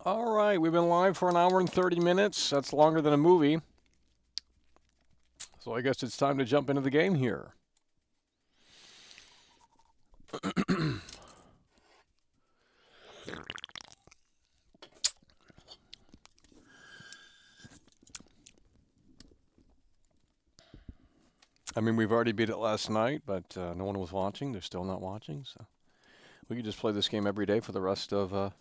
All right, we've been live for an hour and 30 minutes. That's longer than a movie. So I guess it's time to jump into the game here. I mean, we've already beat it last night, but no one was watching. They're still not watching, so we could just play this game every day for the rest of...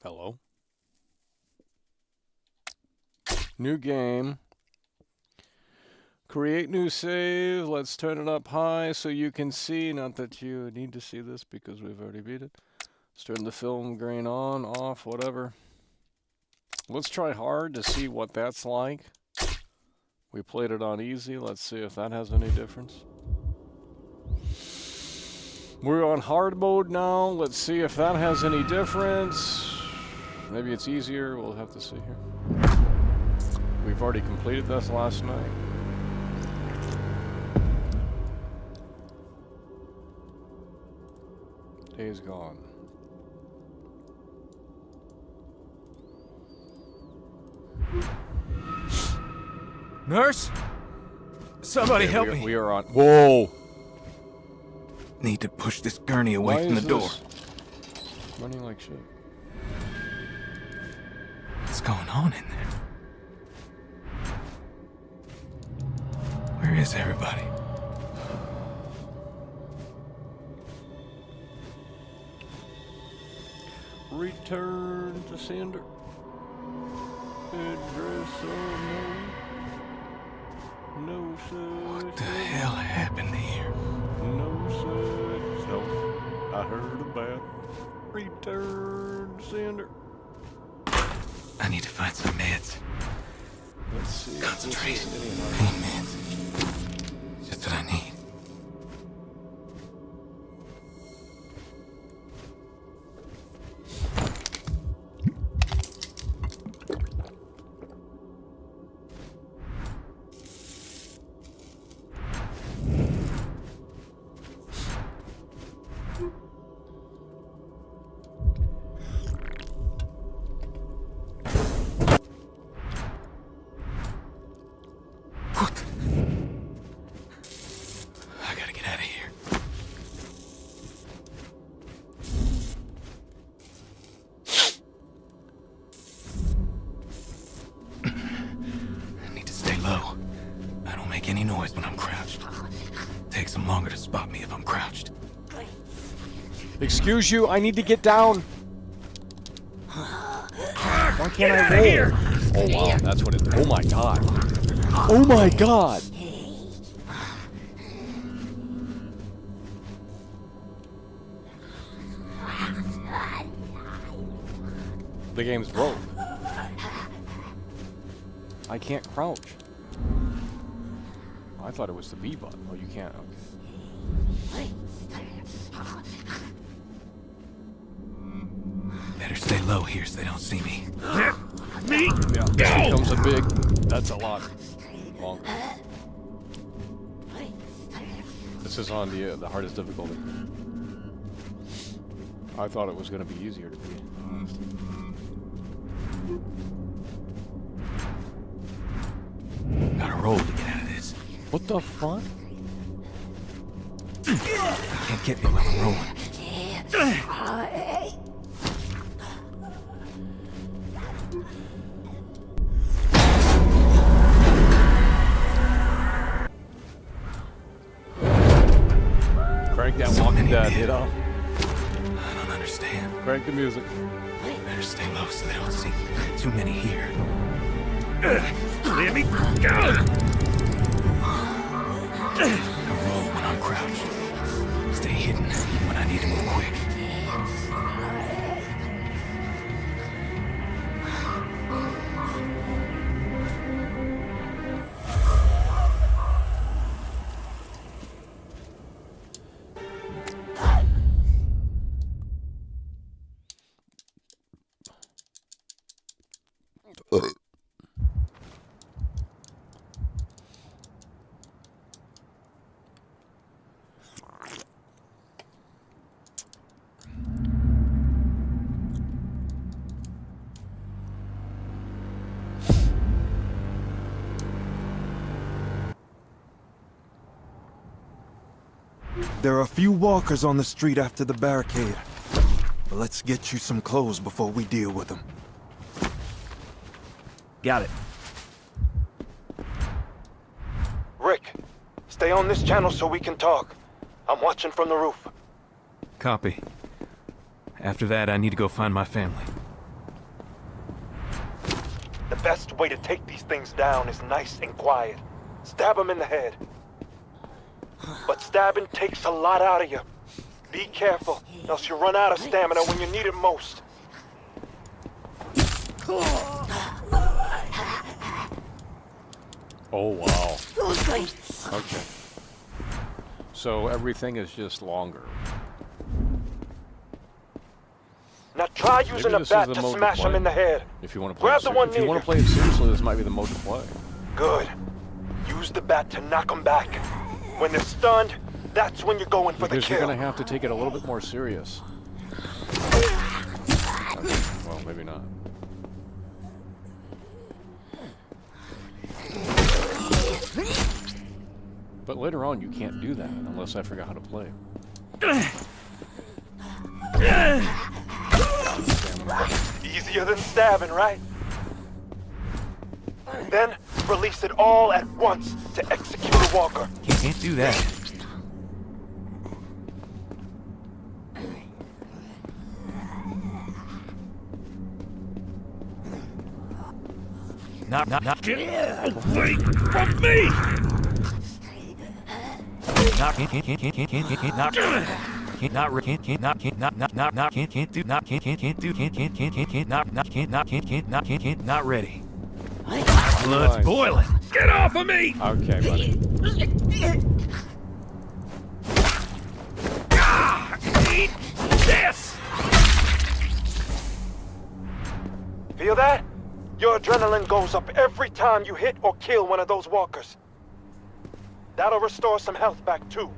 Hello. New game. Create new save. Let's turn it up high so you can see. Not that you need to see this because we've already beat it. Let's turn the film grain on, off, whatever. Let's try hard to see what that's like. We played it on easy. Let's see if that has any difference. We're on hard mode now. Let's see if that has any difference. Maybe it's easier. We'll have to see here. We've already completed this last night. Day is gone. Nurse? Somebody help me. We are on. Whoa! Need to push this gurney away Why from the is door. this running like shit? What's going on in there? Where is everybody? Return to sender. Address unknown. No such. What the hell happened here? No such. No. I heard about. Return to sender. I need to find some meds. Let's see. Concentrate. Pain meds. Just what I need. What? I gotta get out of here. I need to stay low. I don't make any noise when I'm crouched. Takes them longer to spot me if I'm crouched. Excuse you, I need to get down. Why can't I roll? Oh wow, that's what it. Oh my god. Oh my god. The game's broke. I can't crouch. I thought it was the B button. Oh, you can't. Okay. Better stay low here so they don't see me. Yeah, this becomes a big. That's a lot longer. This is on the hardest difficulty. I thought it was going to be easier to beat. Gotta roll to get out of this. What the fuck? Can't get me while I'm rolling. Crank that Walking Dead, you know? I don't understand. Crank the music. Better stay low so they don't see me. Too many here. Let me go! I roll when I'm crouched. Stay hidden when I need to move quick. There are a few walkers on the street after the barricade. But let's get you some clothes before we deal with them. Got it. Rick, stay on this channel so we can talk. I'm watching from the roof. Copy. After that, I need to go find my family. The best way to take these things down is nice and quiet. Stab them in the head. But stabbing takes a lot out of you. Be careful, else you run out of stamina when you need it most. Oh wow. Okay. So everything is just longer. Now try using Maybe a this bat is the to mode to smash play. them in the head. If you want to play Grab it the one if you near want to you. play it seriously, this might be the mode to play. Good. Use the bat to knock them back. When they're stunned, that's when you're going for Because the you're kill. going to have to take it a little bit more serious. Okay. Well, maybe not. But later on, you can't do that unless I forgot how to play. Easier than stabbing, right? Then release it all at once to execute a walker. Can't do that. Not. Get away from me! Not ready. Blood's boiling. Get off of me! Okay, buddy. Eat this! Feel that? Your adrenaline goes up every time you hit or kill one of those walkers. That'll restore some health back too.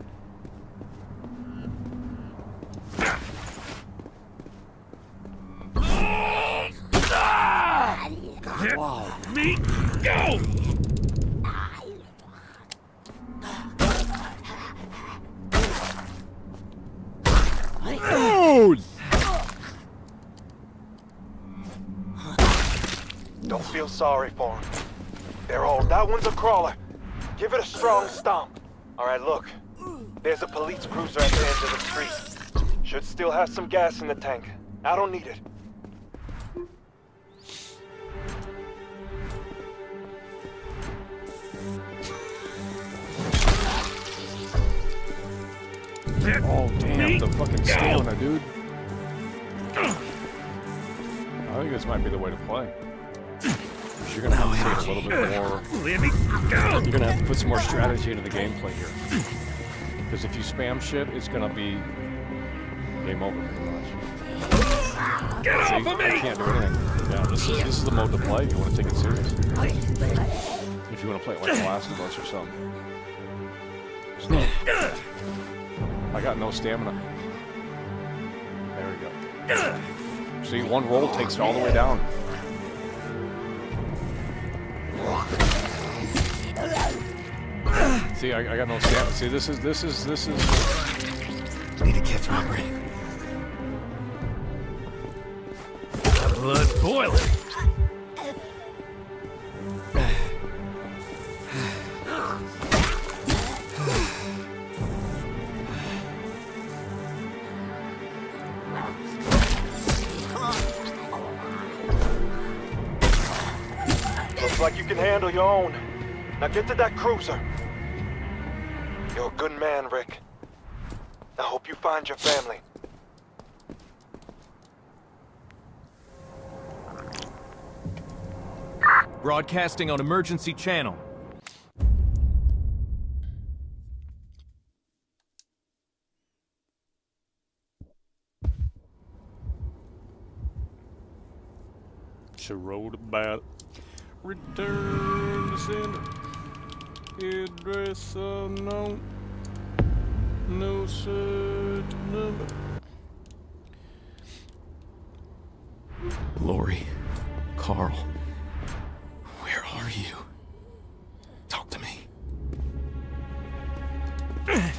Let me go! Dude! Don't feel sorry for him. That one's a crawler. Give it a strong stomp. All right, look. There's a police cruiser at the end of the street. Should still have some gas in the tank. I don't need it. Oh, damn, the fucking stamina, dude. I think this might be the way to play. You're gonna have to take a little bit more. Let me go! You're gonna have to put some more strategy into the gameplay here. Because if you spam shit, it's gonna be game over pretty much. Get See, off of me! I can't do anything. Yeah, this is the mode to play if you want to take it serious. If you want to play it like The Last of Us or something. So, I got no stamina. There we go. See, one roll takes it all the way down. See, I got no stamina. See, this is. Need to catch my breath. Blood's boiling. Looks like you can handle your own. Now get to that cruiser. You're a good man, Rick. I hope you find your family. Broadcasting on emergency channel. She wrote about return to sender. Address unknown. No search number. Lori, Carl, where are you? Talk to me. Damn.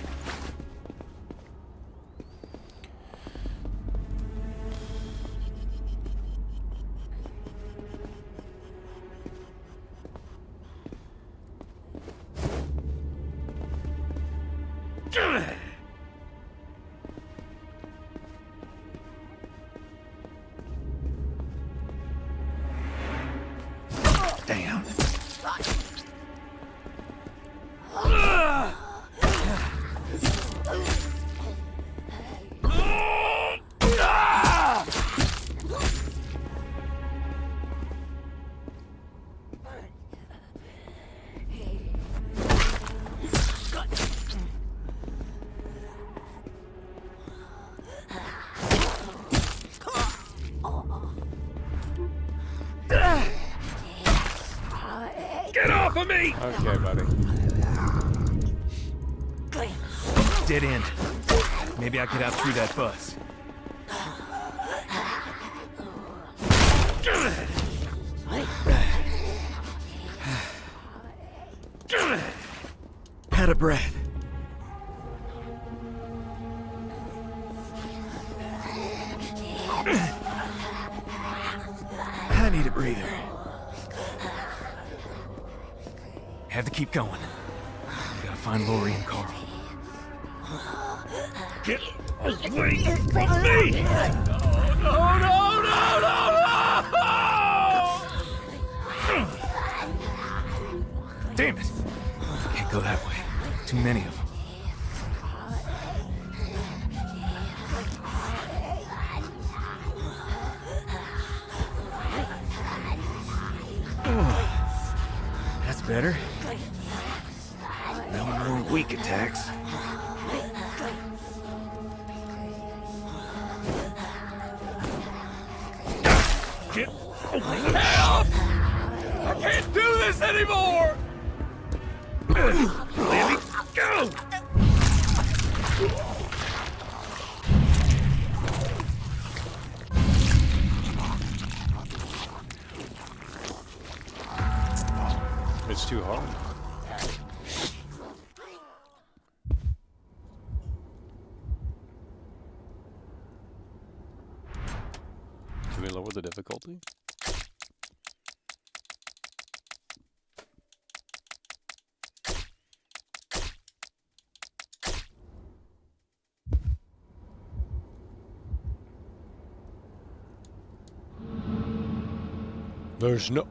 Get off of me! Okay, buddy. Dead end. Maybe I could out through that bus. out of breath. I need a breather. Have to keep going. Gotta find Lori and Carl. Get away from me! Damn it! Can't go that way. Too many of them. That's better. No more weak attacks. Get help! I can't do this anymore! Let me go! It's too hard. Can we lower the difficulty? There's no...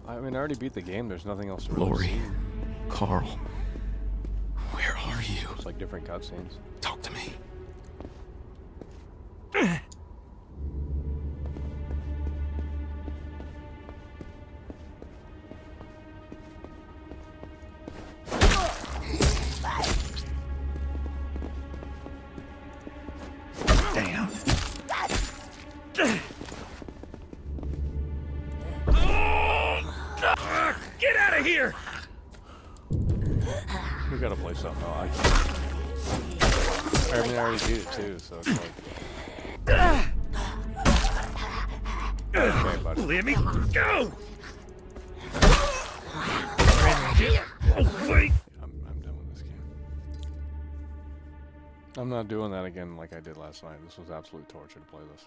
I mean, I already beat the game. There's nothing else to really Lori, see. Carl, where are you? It's like different cutscenes. Talk to me. Damn. Get out of here! We gotta play something. No, I can't. I mean, I already beat it too, so it's like... Okay, buddy. Let me go! Wait! I'm done with this game. I'm not doing that again like I did last night. This was absolute torture to play this.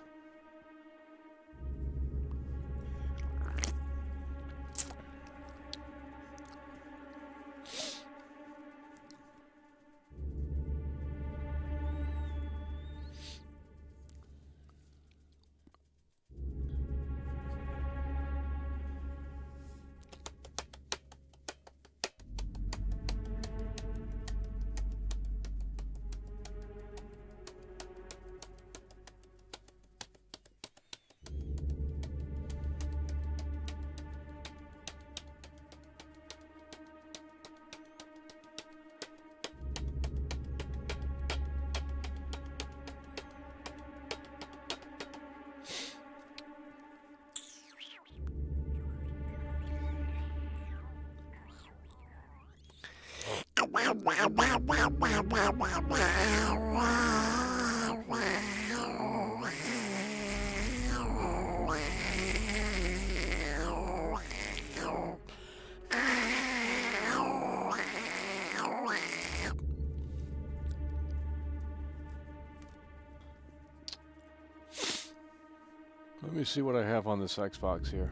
Let me see what I have on this Xbox here.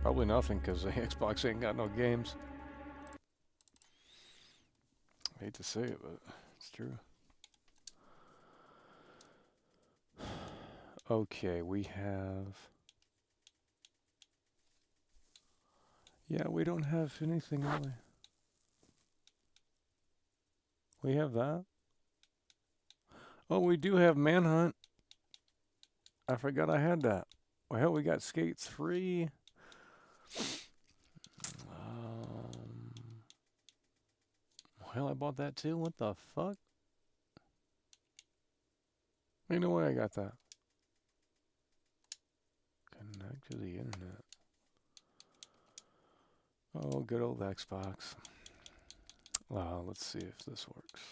Probably nothing, because the Xbox ain't got no games. I hate to say it, but it's true. Okay, we have... Yeah, we don't have anything really. We have that. Oh, we do have Manhunt. I forgot I had that. Well, hell, we got Skate 3. Well, I bought that too. What the fuck? Ain't no way I got that. Connect to the internet. Oh, good old Xbox. Let's see if this works.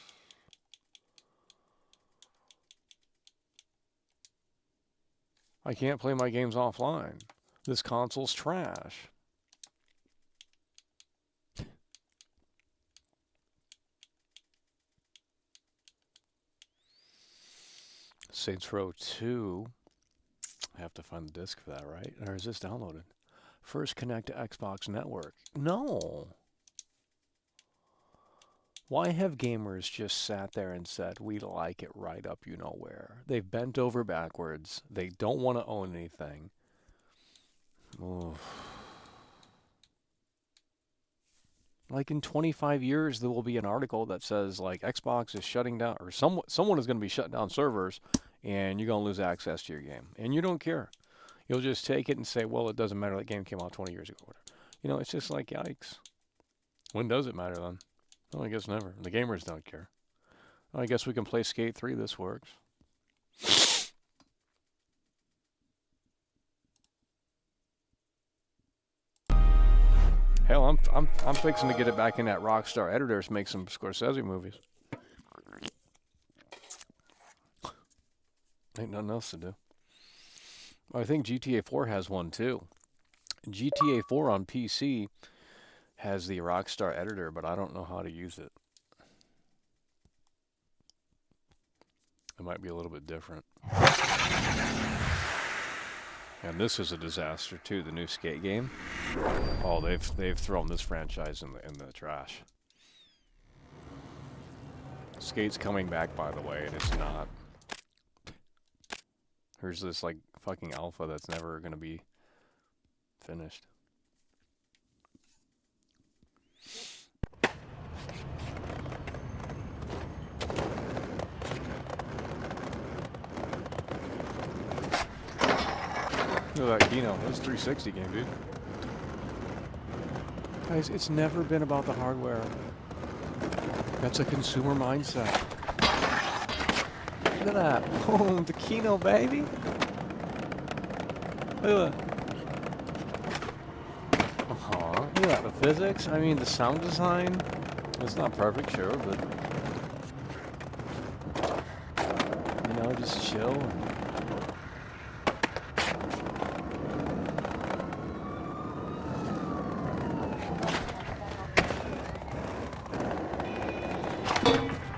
I can't play my games offline. This console's trash. Saints Row 2. I have to find the disc for that, right? Or is this downloaded? First connect to Xbox Network. No. Why have gamers just sat there and said, we like it right up you know where? They've bent over backwards. They don't want to own anything. Oof. Like in 25 years, there will be an article that says, like, Xbox is shutting down, or someone is going to be shutting down servers, and you're going to lose access to your game. And you don't care. You'll just take it and say, well, it doesn't matter. That game came out 20 years ago. You know, it's just like, yikes. When does it matter then? Well, I guess never. The gamers don't care. Well, I guess we can play Skate 3. This works. Hell, I'm fixing to get it back in that Rockstar Editors, make some Scorsese movies. Ain't nothing else to do. I think GTA 4 has one too. GTA 4 on PC has the Rockstar Editor, but I don't know how to use it. It might be a little bit different. And this is a disaster too, the new Skate game. Oh, they've thrown this franchise in the trash. Skate's coming back, by the way, and it's not. Here's this like fucking alpha that's never gonna be finished. Look at that kino. That's a 360 game, dude. Guys, it's never been about the hardware. That's a consumer mindset. Look at that. Boom, the kino, baby. Look at that. Look at that. The physics. I mean, the sound design. It's not perfect, sure, but you know, just chill.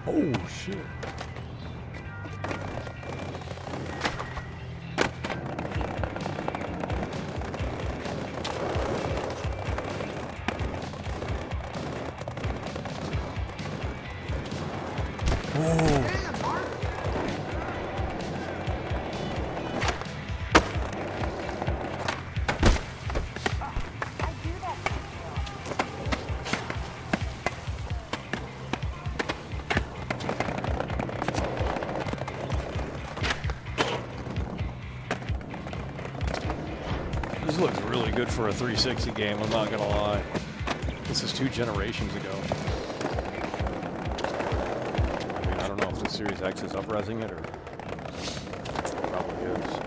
Oh, shit. This looks really good for a 360 game, I'm not gonna lie. This is 2 generations ago. I mean, I don't know if the Series X is up-resing it or probably is.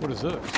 What is this?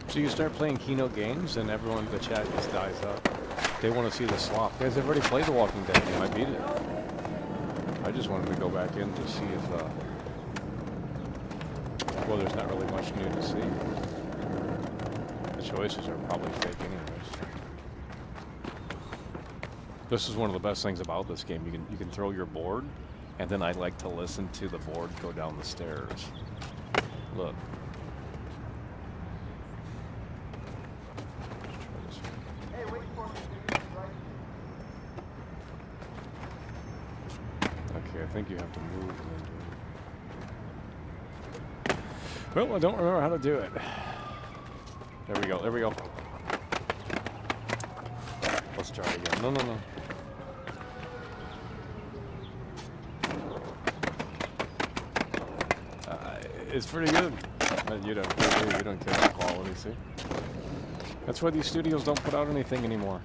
So you start playing kino games, and everyone in the chat just dies up. They want to see the slop. Guys, I've already played the Walking Dead game. I beat it. I just wanted to go back in to see if, well, there's not really much new to see. The choices are probably fake anyways. This is one of the best things about this game. You can throw your board, and then I like to listen to the board go down the stairs. Look. Okay, I think you have to move and then do it. Well, I don't remember how to do it. There we go, there we go. Let's try it again. No, no, no. It's pretty good. You don't care about quality, see? That's why these studios don't put out anything anymore.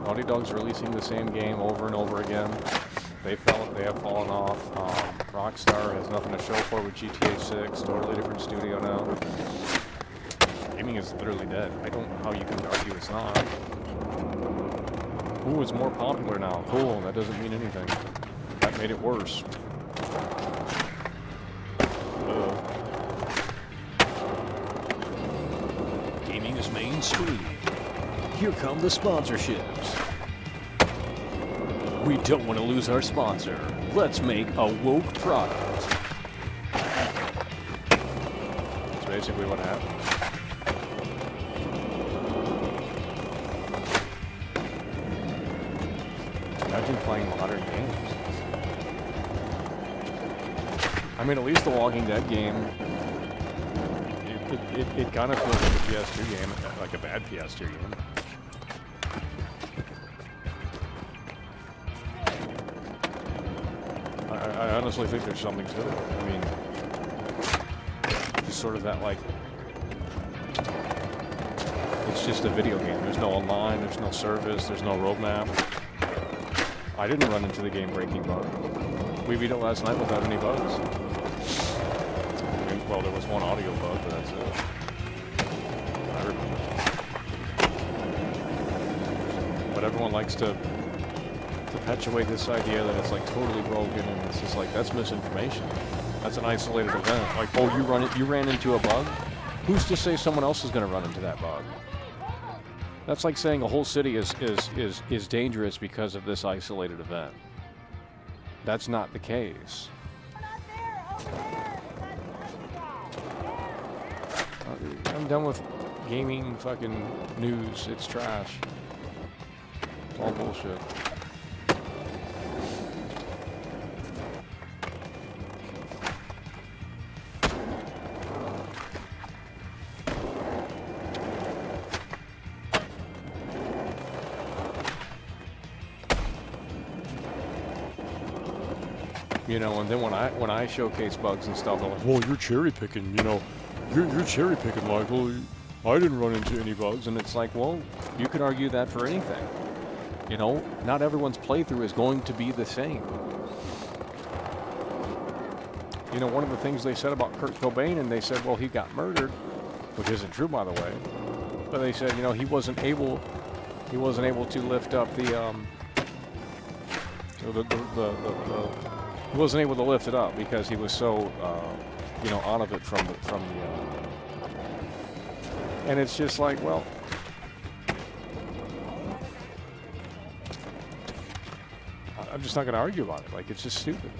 Naughty Dog's releasing the same game over and over again. They have fallen off. Rockstar has nothing to show for with GTA 6. Totally different studio now. Gaming is literally dead. I don't know how you can argue it's not. Ooh, it's more popular now. Cool, that doesn't mean anything. That made it worse. Gaming is mainstream. Here come the sponsorships. We don't want to lose our sponsor. Let's make a woke product. That's basically what happened. Imagine playing modern games. I mean, at least the Walking Dead game, it kind of feels like a PS2 game, like a bad PS2 game. I honestly think there's something to it. I mean, just sort of that, like, it's just a video game. There's no online, there's no service, there's no roadmap. I didn't run into the game-breaking bug. We beat it last night without any bugs. I mean, well, there was one audio bug, but that's it. I remember. But everyone likes to perpetuate this idea that it's like totally broken, and it's just like, that's misinformation. That's an isolated event. Like, oh, you ran into a bug? Who's to say someone else is going to run into that bug? That's like saying a whole city is dangerous because of this isolated event. That's not the case. I'm done with gaming fucking news. It's trash. It's all bullshit. You know, and then when I showcase bugs and stuff, they're like, "Well, you're cherry picking. You know, you're cherry picking, Michael. I didn't run into any bugs." And it's like, well, you could argue that for anything. You know, not everyone's playthrough is going to be the same. You know, one of the things they said about Kurt Cobain, and they said, well, he got murdered, which isn't true, by the way. But they said, you know, he wasn't able to lift up the he wasn't able to lift it up because he was so, you know, out of it from the, and it's just like, well, I'm just not going to argue about it. Like, it's just stupid.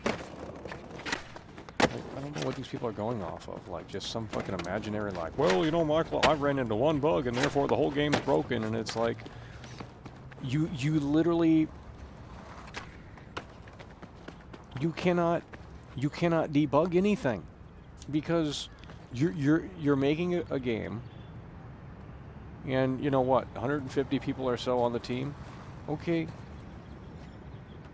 Like, I don't know what these people are going off of. Like, just some fucking imaginary, like, well, you know, Michael, I ran into one bug and therefore the whole game's broken. And it's like, you literally, you cannot debug anything because you're making a game, and you know what, 150 people or so on the team. Okay,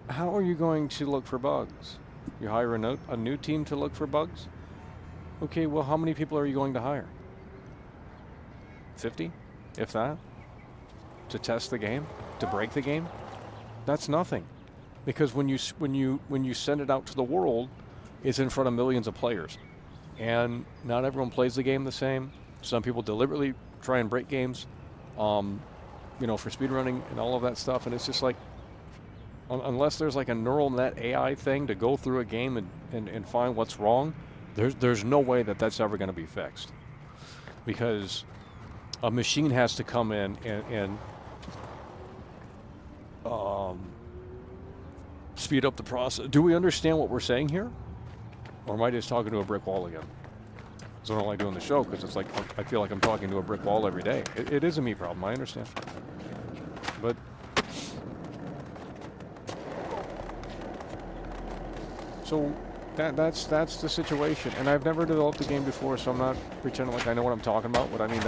how are you going to look for bugs? You hire a new team to look for bugs? Okay, well, how many people are you going to hire? 50, if that, to test the game, to break the game? That's nothing. Because when you send it out to the world, it's in front of millions of players. And not everyone plays the game the same. Some people deliberately try and break games, you know, for speedrunning and all of that stuff. And it's just like, unless there's like a neural net AI thing to go through a game and find what's wrong, there's no way that that's ever going to be fixed. Because a machine has to come in and speed up the process. Do we understand what we're saying here? Or am I just talking to a brick wall again? So I don't like doing the show because it's like I feel like I'm talking to a brick wall every day. It is a me problem, I understand. But so that's the situation. And I've never developed a game before, so I'm not pretending like I know what I'm talking about. But I mean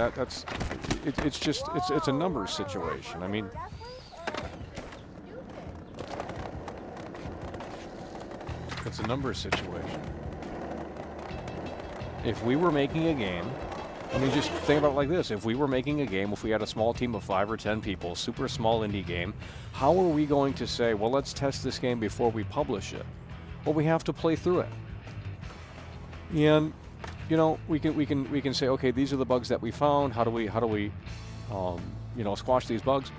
it's just a numbers situation. I mean, it's a numbers situation. If we were making a game, I mean, just think about it like this. If we were making a game, if we had a small team of 5 or 10 people, super small indie game, how are we going to say, well, let's test this game before we publish it? Well, we have to play through it. And, you know, we can say, okay, these are the bugs that we found. How do we you know, squash these bugs?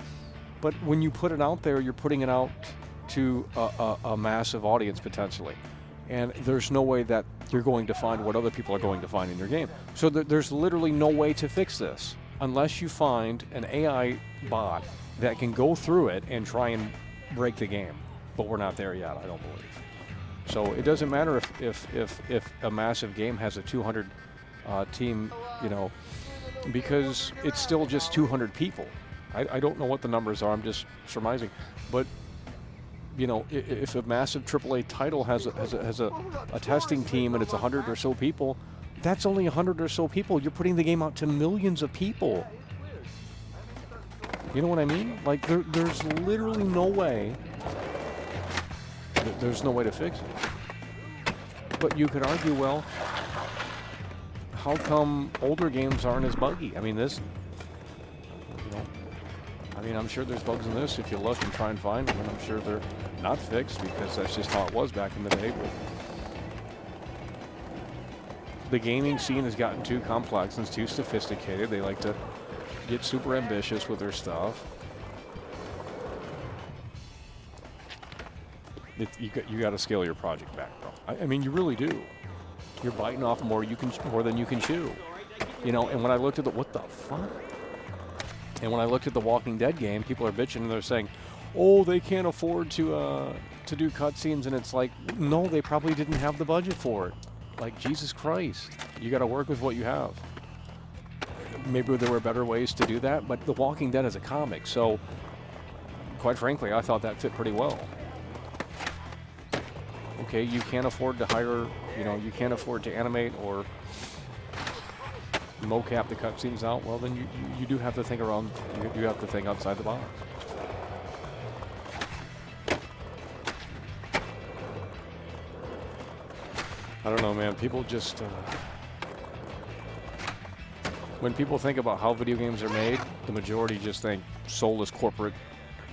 But when you put it out there, you're putting it out to a massive audience potentially. And there's no way that you're going to find what other people are going to find in your game. So there's literally no way to fix this unless you find an AI bot that can go through it and try and break the game. But we're not there yet, I don't believe. So it doesn't matter if a massive game has a 200 team, you know, because it's still just 200 people. I don't know what the numbers are, I'm just surmising. But you know, if a massive AAA title has a testing team and it's 100 or so people, that's only 100 or so people. You're putting the game out to millions of people. You know what I mean? Like, there's literally no way. There's no way to fix it. But you could argue, well, how come older games aren't as buggy? I mean, this, you know, I mean, I'm sure there's bugs in this if you look and try and find them, and I'm sure they're not fixed because that's just how it was back in the day. But the gaming scene has gotten too complex and it's too sophisticated. They like to get super ambitious with their stuff. You got to scale your project back, bro. I mean, you really do. You're biting off more than you can chew. You know, and when I looked at what the fuck? And when I looked at the Walking Dead game, people are bitching and they're saying, oh, they can't afford to do cutscenes, and it's like, no, they probably didn't have the budget for it. Like, Jesus Christ, you got to work with what you have. Maybe there were better ways to do that, but The Walking Dead is a comic, so quite frankly, I thought that fit pretty well. Okay, you can't afford to hire, you know, you can't afford to animate or mocap the cutscenes out. Well, then you do have to think around. You do have to think outside the box. I don't know, man. People just when people think about how video games are made, the majority just think soulless corporate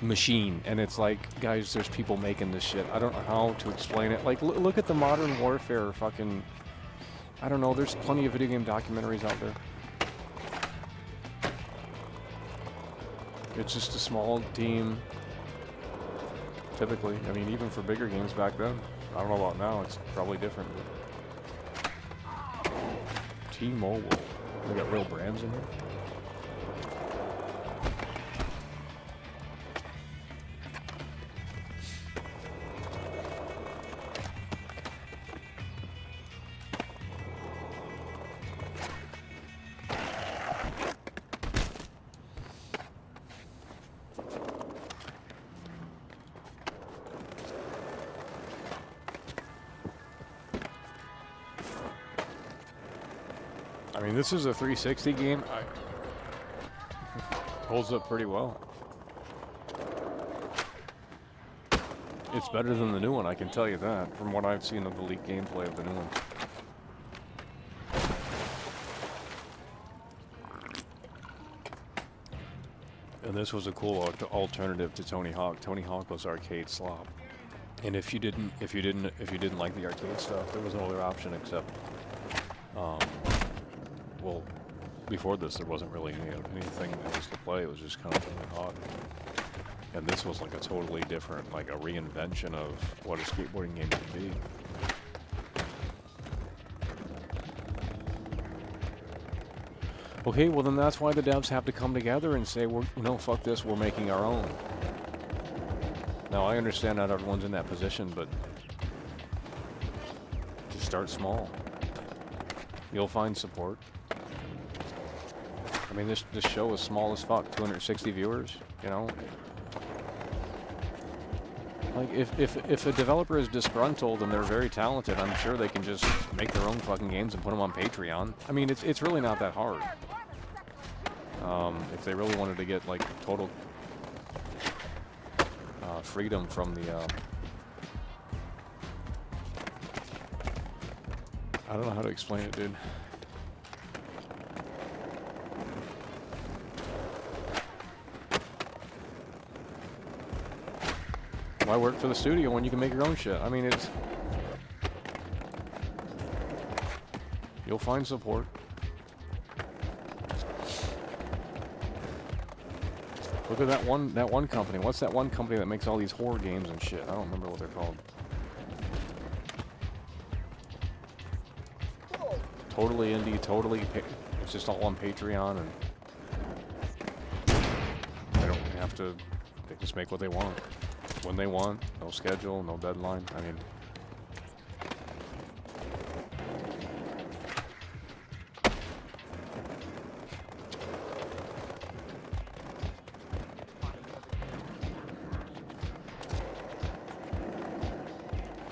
machine, and it's like, guys, there's people making this shit. I don't know how to explain it. Like, look at the Modern Warfare fucking, I don't know, there's plenty of video game documentaries out there. It's just a small team, typically. I mean, even for bigger games back then. I don't know about now, it's probably different. T-Mobile, they got real brands in here. I mean, this is a 360 game. Holds up pretty well. It's better than the new one, I can tell you that, from what I've seen of the leaked gameplay of the new one. And this was a cool alternative to Tony Hawk. Tony Hawk was arcade slop. And if you didn't like the arcade stuff, there was no other option except, well, before this there wasn't really anything else to play. It was just kind of hot. And this was like a totally different, like a reinvention of what a skateboarding game could be. Okay, well then that's why the devs have to come together and say, no, fuck this, we're making our own. Now I understand not everyone's in that position, but just start small. You'll find support. I mean, this show is small as fuck, 260 viewers, you know? Like, if a developer is disgruntled and they're very talented, I'm sure they can just make their own fucking games and put them on Patreon. I mean, it's really not that hard. If they really wanted to get, like, total freedom from the, I don't know how to explain it, dude. Why work for the studio when you can make your own shit? I mean, it's... You'll find support. Look at that one company. What's that one company that makes all these horror games and shit? I don't remember what they're called. Totally indie, totally... It's just all on Patreon, and... They don't have to... They just make what they want. When they want, no schedule, no deadline. I mean,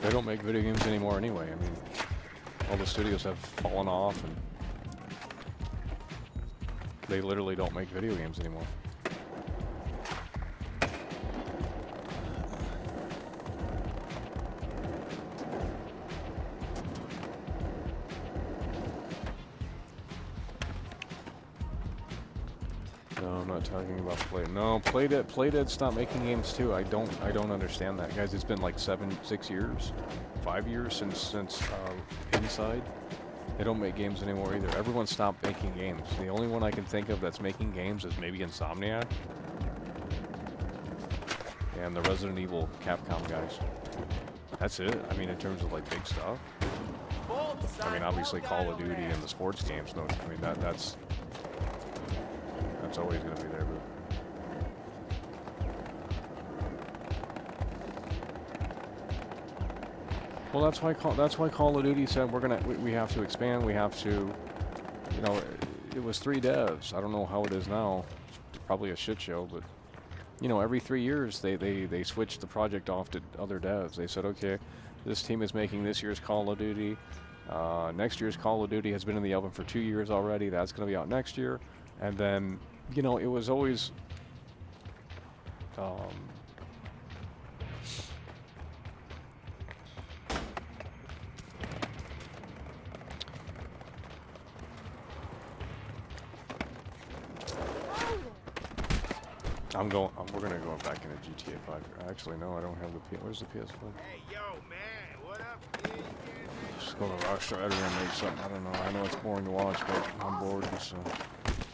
they don't make video games anymore anyway. I mean, all the studios have fallen off, and they literally don't make video games anymore. Talking about Playdead stopped making games too. I don't understand that, guys. It's been like 6 years, 5 years since Inside. They don't make games anymore either. Everyone stopped making games. The only one I can think of that's making games is maybe Insomniac and the Resident Evil Capcom guys. That's it. I mean, in terms of like big stuff. I mean, obviously Call of Duty and the sports games. No, I mean that's always going to be there, but well, that's why Call of Duty said we have to expand. We have to, you know, it was 3 devs. I don't know how it is now. It's probably a shit show, but you know, every 3 years they switched the project off to other devs. They said, okay, this team is making this year's Call of Duty. Next year's Call of Duty has been in the oven for 2 years already. That's going to be out next year, and then. You know, it was always we're gonna go back into GTA 5. Actually, no, I don't have the where's the PS5? Hey, yo, man, what up, kid? Just go to Rockstar Editor and make something. I don't know. I know it's boring to watch, but I'm bored, so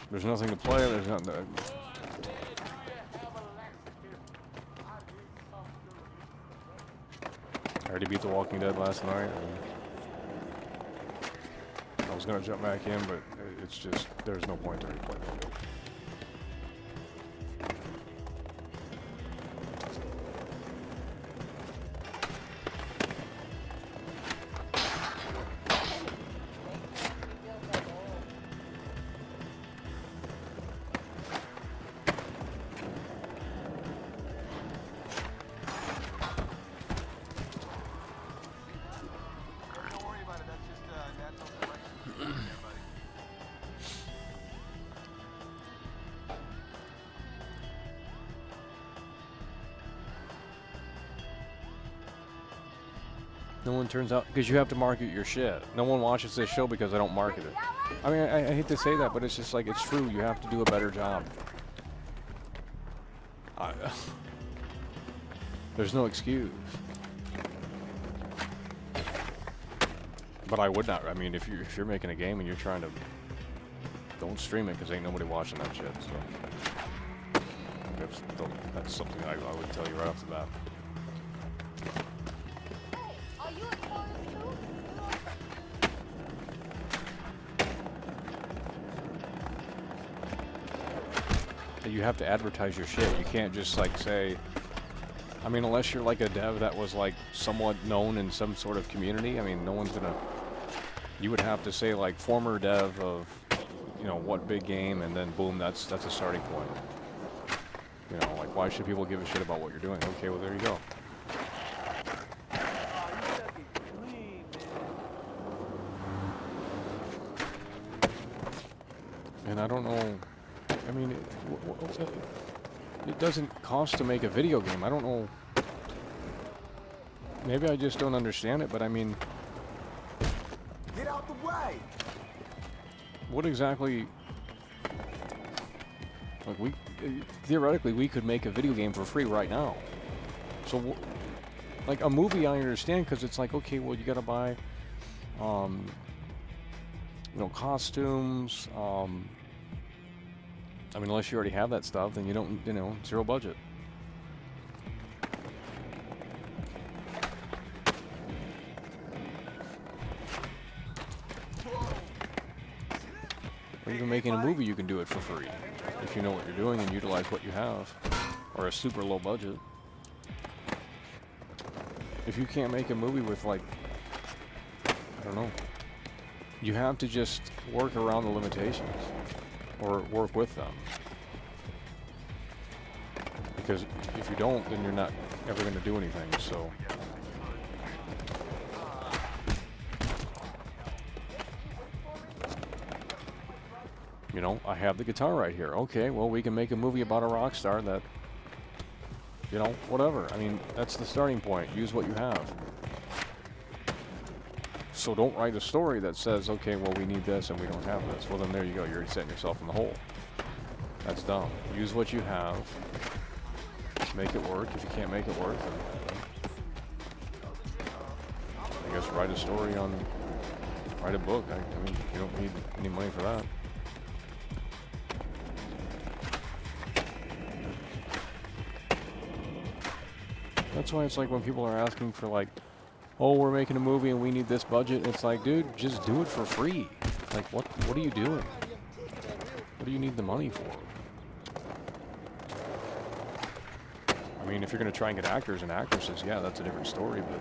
there's nothing to play. There's nothing to... I already beat The Walking Dead last night. And I was gonna jump back in, but it's just there's no point to replay that. No one turns out, because you have to market your shit. No one watches this show because I don't market it. I mean, I hate to say that, but it's just like, it's true. You have to do a better job. There's no excuse. But I would not. I mean, if you're making a game and you're trying to, don't stream it because ain't nobody watching that shit. So that's something I would tell you right off the bat. Are you a tourist too? You have to advertise your shit. You can't just like say, I mean, unless you're like a dev that was like somewhat known in some sort of community. I mean, no one's gonna. You would have to say like former dev of, you know, what big game, and then boom, that's a starting point. You know, like why should people give a shit about what you're doing? Okay, well there you go. And I don't know. I mean, it doesn't cost to make a video game. I don't know. Maybe I just don't understand it, but I mean, Get out the way! what exactly? Like theoretically, we could make a video game for free right now. So, like a movie, I understand because it's like, okay, well, you got to buy, you know, costumes. I mean, unless you already have that stuff, then you don't, you know, zero budget. Or even making a movie, you can do it for free if you know what you're doing and utilize what you have, or a super low budget. If you can't make a movie with like, I don't know, you have to just work around the limitations or work with them. Because if you don't, then you're not ever going to do anything. So. You know, I have the guitar right here. Okay, well, we can make a movie about a rock star that, you know, whatever. I mean, that's the starting point. Use what you have. So don't write a story that says, okay, well, we need this and we don't have this. Well, then there you go. You're setting yourself in the hole. That's dumb. Use what you have. Make it work. If you can't make it work, then I guess write a story on, write a book. I mean, you don't need any money for that. That's why it's like when people are asking for like, oh, we're making a movie and we need this budget. It's like, dude, just do it for free. Like, what are you doing? What do you need the money for? I mean, if you're going to try and get actors and actresses, yeah, that's a different story. But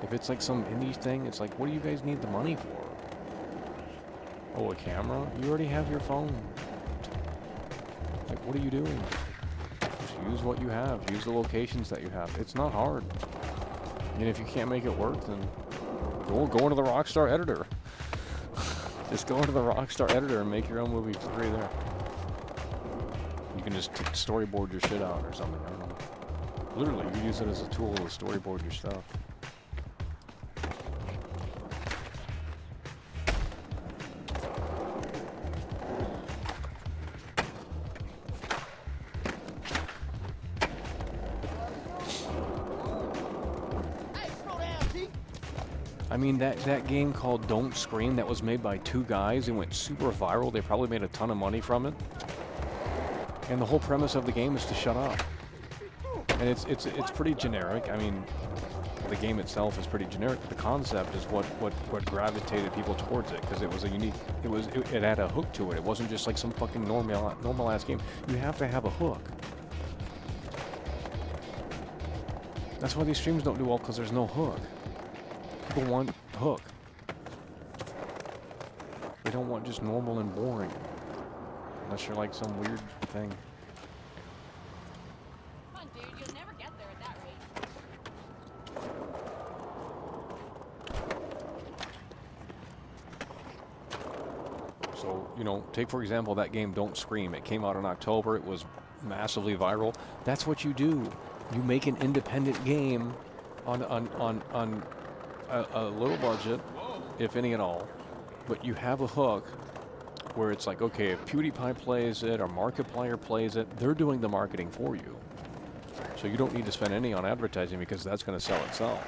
if it's like some indie thing, it's like, what do you guys need the money for? Oh, a camera? You already have your phone. Like, what are you doing? Just use what you have. Use the locations that you have. It's not hard. And if you can't make it work, then go into the Rockstar editor. Just go into the Rockstar editor and make your own movie for free there. You can just storyboard your shit out or something. I don't know. Literally, you use it as a tool to storyboard your stuff. I mean, that game called Don't Scream, that was made by two guys. It went super viral. They probably made a ton of money from it. And the whole premise of the game is to shut up. And it's pretty generic. I mean, the game itself is pretty generic. But the concept is what gravitated people towards it, because it was a unique. It had a hook to it. It wasn't just like some fucking normal ass game. You have to have a hook. That's why these streams don't do well, because there's no hook. People want hook. They don't want just normal and boring. Unless you're like some weird thing. Come on, dude, you'll never get there at that rate. So, you know, take for example that game Don't Scream. It came out in October. It was massively viral. That's what you do. You make an independent game on a little budget, if any at all, but you have a hook where it's like, okay, if PewDiePie plays it or Markiplier plays it, they're doing the marketing for you. So you don't need to spend any on advertising because that's going to sell itself.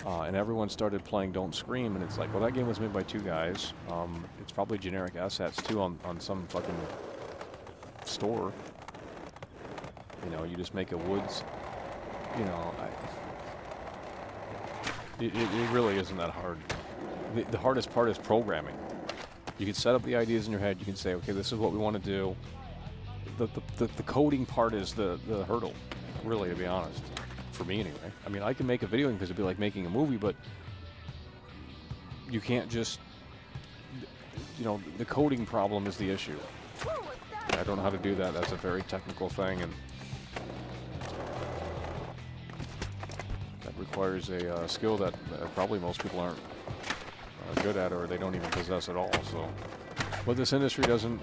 and everyone started playing Don't Scream, and it's like, well, that game was made by 2 guys. It's probably generic assets too on some fucking store. You know, you just make a woods. You know, it really isn't that hard. The hardest part is programming. You can set up the ideas in your head. You can say, okay, this is what we want to do. The coding part is the hurdle, really, to be honest. For me, anyway. I mean, I can make a video because it'd be like making a movie, but you can't just, you know, the coding problem is the issue. I don't know how to do that. That's a very technical thing, and that requires a skill that probably most people aren't good at, or they don't even possess at all. So, but this industry doesn't.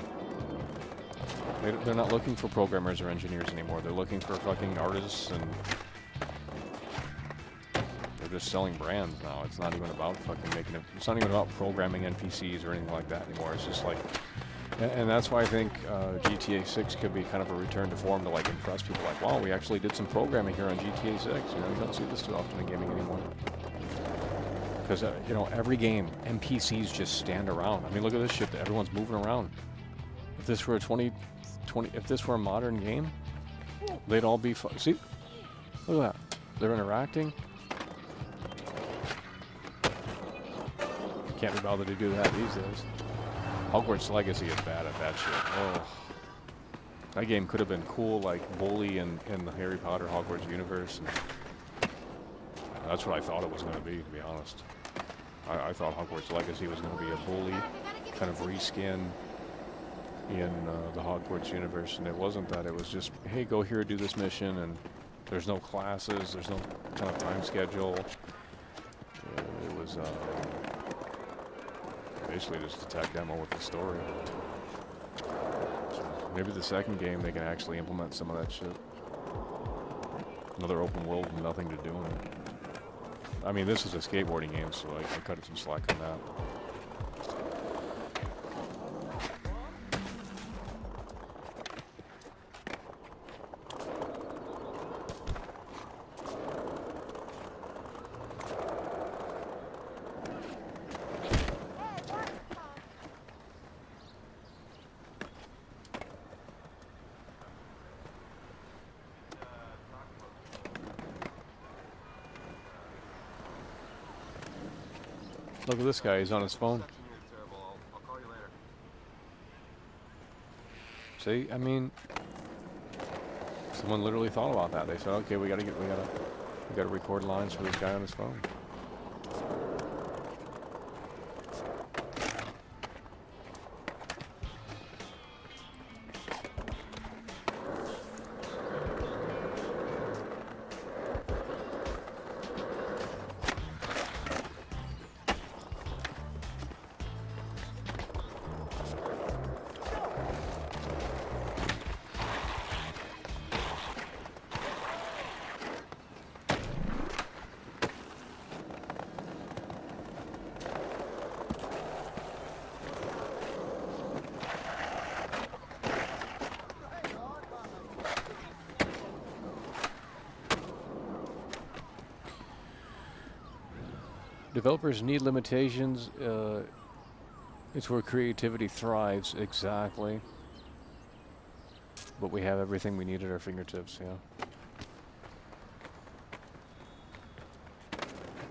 They're not looking for programmers or engineers anymore. They're looking for fucking artists, and they're just selling brands now. It's not even about fucking making it. It's not even about programming NPCs or anything like that anymore. It's just like, and that's why I think GTA 6 could be kind of a return to form to like impress people. Like, wow, we actually did some programming here on GTA 6. You know, you don't see this too often in gaming anymore. Because you know, every game, NPCs just stand around. I mean, look at this shit. Everyone's moving around. If this were a if this were a modern game, they'd all be. See, look at that. They're interacting. Can't be bothered to do that these days. Hogwarts Legacy is bad at that shit. Oh, that game could have been cool, like Bully in the Harry Potter Hogwarts universe. And that's what I thought it was going to be to be honest. I thought Hogwarts Legacy was going to be a Bully kind of reskin in the Hogwarts universe, and it wasn't that. It was just, hey, go here, do this mission, and there's no classes, there's no kind of time schedule. It was basically just a tech demo with the story. So maybe the second game they can actually implement some of that shit. Another open world with nothing to do in it. I mean, this is a skateboarding game, so I cut it some slack on that. Look at this guy, he's on his phone. See, I mean, someone literally thought about that. They said, okay, we gotta record lines for this guy on his phone. Developers need limitations. It's where creativity thrives, exactly. But we have everything we need at our fingertips, yeah.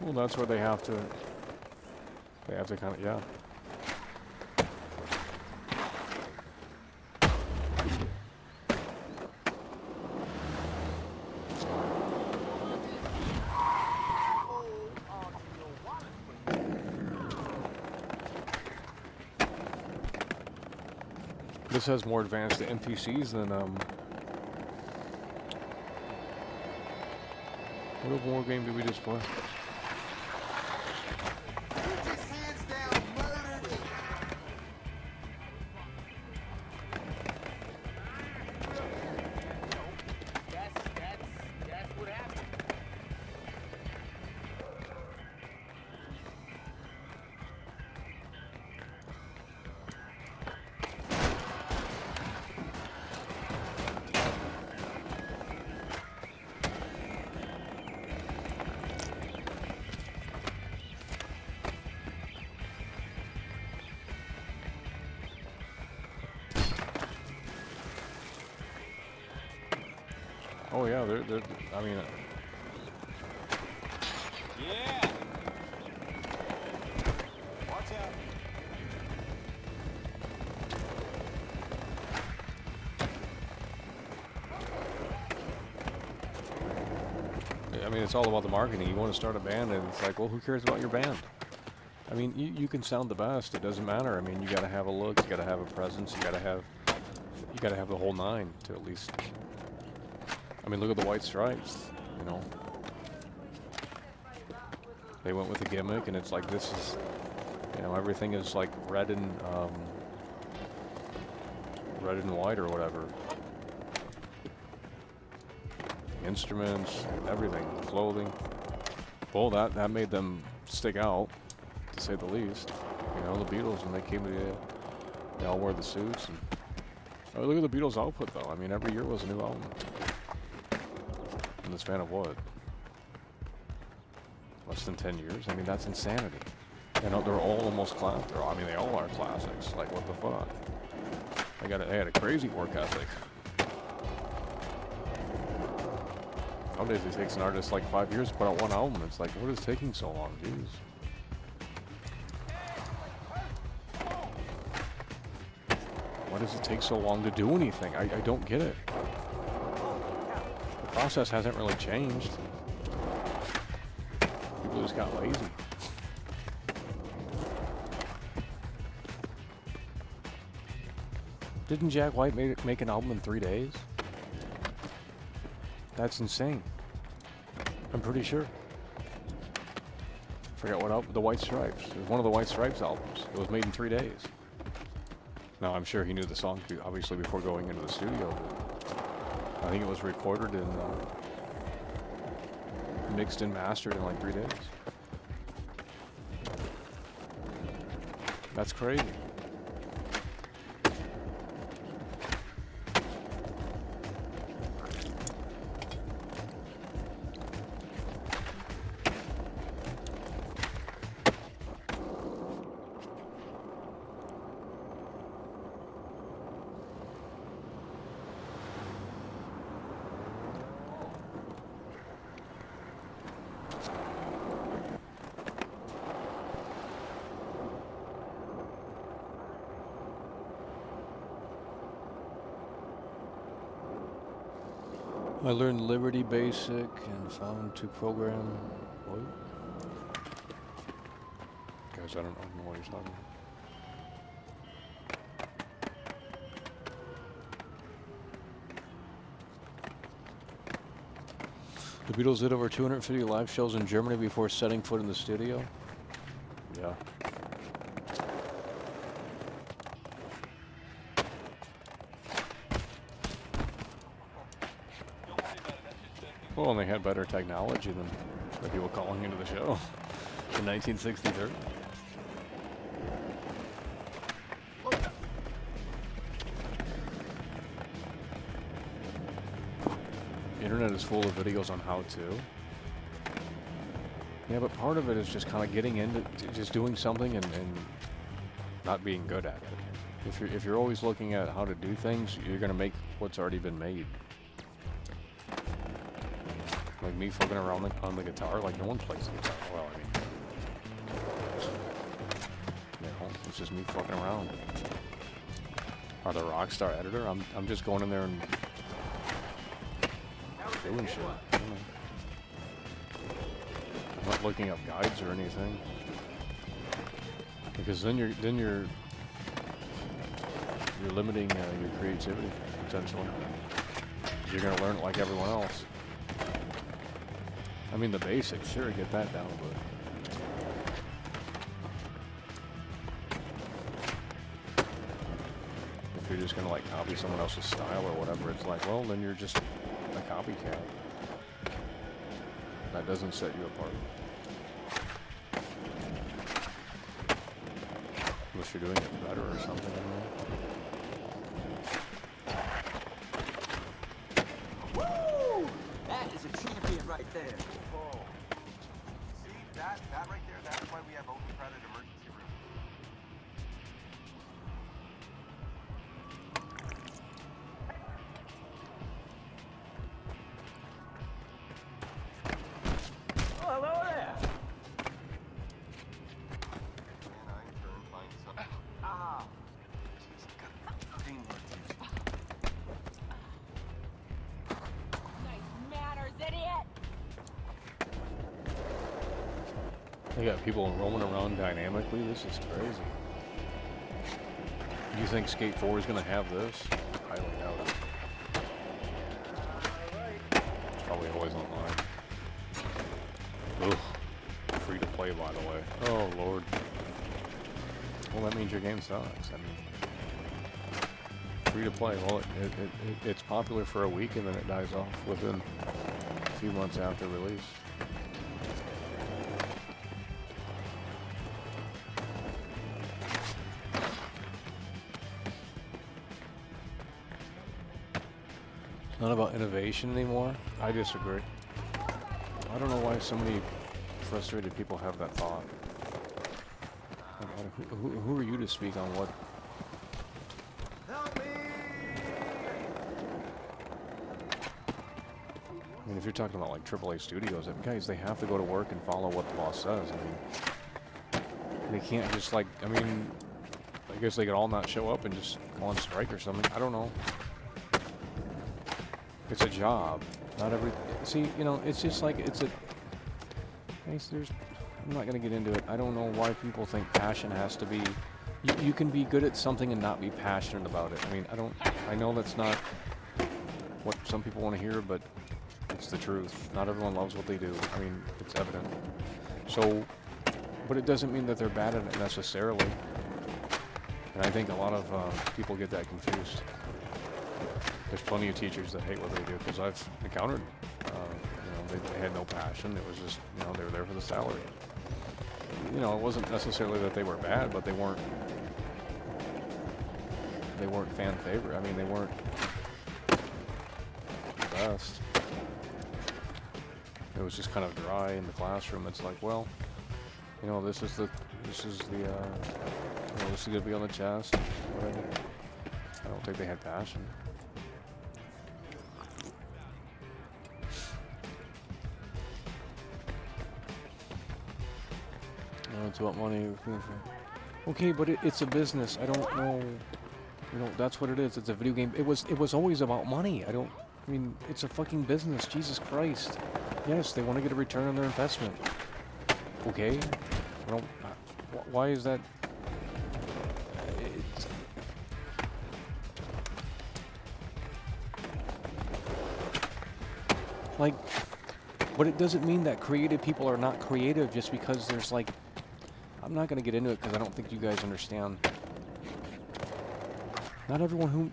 Well, that's where they have to kind of, yeah. This has more advanced NPCs than what more game did we just play? Oh yeah, they're I mean. Yeah. Watch out. I mean, it's all about the marketing. You want to start a band, and it's like, well, who cares about your band? I mean, you can sound the best. It doesn't matter. I mean, you got to have a look. You got to have a presence. You got to have the whole nine to at least. I mean, look at the White Stripes. You know, they went with a gimmick, and it's like this is, you know, everything is like red and white or whatever. Instruments, everything, clothing. Well, that made them stick out, to say the least. You know, the Beatles, when they came to they all wore the suits. And oh, look at the Beatles' output, though. I mean, every year was a new album. In the span of what? Less than 10 years? I mean, that's insanity. You know, they're all almost classics. I mean, they all are classics. Like, what the fuck? They had a crazy work ethic. Nowadays, it takes an artist like 5 years to put out one album. It's like, what is taking so long? Jeez. Why does it take so long to do anything? I don't get it. The process hasn't really changed. People just got lazy. Didn't Jack White make an album in 3 days? That's insane. I'm pretty sure. Forgot what album. The White Stripes. It was one of the White Stripes albums. It was made in 3 days. Now, I'm sure he knew the song, obviously, before going into the studio. I think it was recorded and mixed and mastered in like 3 days. That's crazy. I learned Liberty Basic and found to program. What? Guys, I don't know what he's talking about. The Beatles did over 250 live shows in Germany before setting foot in the studio. Yeah. Well, and they had better technology than the people calling into the show in 1963. The internet is full of videos on how to. Yeah, but part of it is just kind of getting into just doing something and not being good at it. If you're always looking at how to do things, you're gonna make what's already been made. Like me fucking around on the guitar, like no one plays the guitar. Well, I mean, you know, it's just me fucking around. Or the Rockstar editor, I'm just going in there and doing shit. You know. I'm not looking up guides or anything, because then you're limiting your creativity potentially. You're gonna learn it like everyone else. I mean, the basics, sure, get that down, but if you're just gonna like copy someone else's style or whatever, it's like, well, then you're just a copycat. That doesn't set you apart. Unless you're doing it better or something, I don't know. Woo! That is a champion right there. See that right there? That's why we have open credit emergency room. They got people roaming around dynamically. This is crazy. You think Skate 4 is going to have this? Highly doubt it. It's probably always online. Ugh. Free to play, by the way. Oh, Lord. Well, that means your game sucks. I mean, free to play. Well, it's popular for a week and then it dies off within a few months after release. Not about innovation anymore? I disagree. I don't know why so many frustrated people have that thought. Who are you to speak on what? I mean, if you're talking about like AAA studios, I mean, guys, they have to go to work and follow what the boss says. I mean, they can't just like, I mean, I guess they could all not show up and just go on strike or something. I don't know. It's a job. Not every... See, you know, it's just like, it's a... There's... I'm not going to get into it. I don't know why people think passion has to be... You can be good at something and not be passionate about it. I mean, I know that's not what some people want to hear, but it's the truth. Not everyone loves what they do. I mean, it's evident. So... But it doesn't mean that they're bad at it necessarily. And I think a lot of people get that confused. There's plenty of teachers that hate what they do because I've encountered, you know, they had no passion. It was just, you know, they were there for the salary. You know, it wasn't necessarily that they were bad, but they weren't fan favorite. I mean, they weren't the best. It was just kind of dry in the classroom. It's like, well, you know, this is gonna be on the chest. Whatever. I don't think they had passion. It's about money. Okay, but it's a business. I don't know. You know, that's what it is. It's a video game. It was always about money. I mean, it's a fucking business. Jesus Christ. Yes, they want to get a return on their investment. Okay. I don't. Why is that? It's, like, but it doesn't mean that creative people are not creative just because there's like. I'm not going to get into it because I don't think you guys understand. Not everyone who...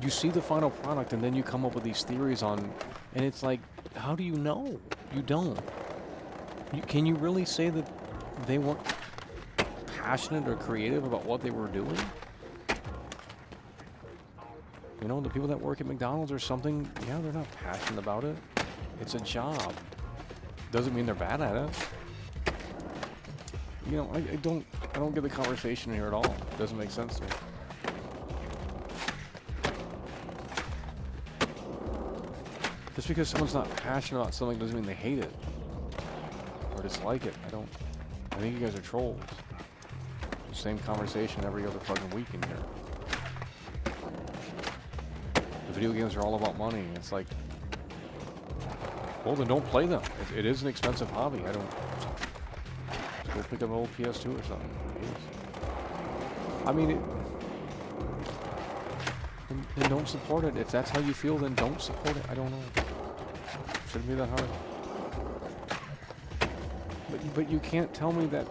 You see the final product and then you come up with these theories on... And it's like, how do you know? You don't. Can you really say that they weren't passionate or creative about what they were doing? You know, the people that work at McDonald's or something, yeah, they're not passionate about it. It's a job. Doesn't mean they're bad at it. You know, I don't get the conversation here at all. It doesn't make sense to me. Just because someone's not passionate about something doesn't mean they hate it or dislike it. I think you guys are trolls. Same conversation every other fucking week in here. The video games are all about money. It's like, well, then don't play them. It is an expensive hobby. Go pick up an old PS2 or something. Jeez. I mean, then don't support it. If that's how you feel, then don't support it. I don't know. Shouldn't be that hard. But you can't tell me that.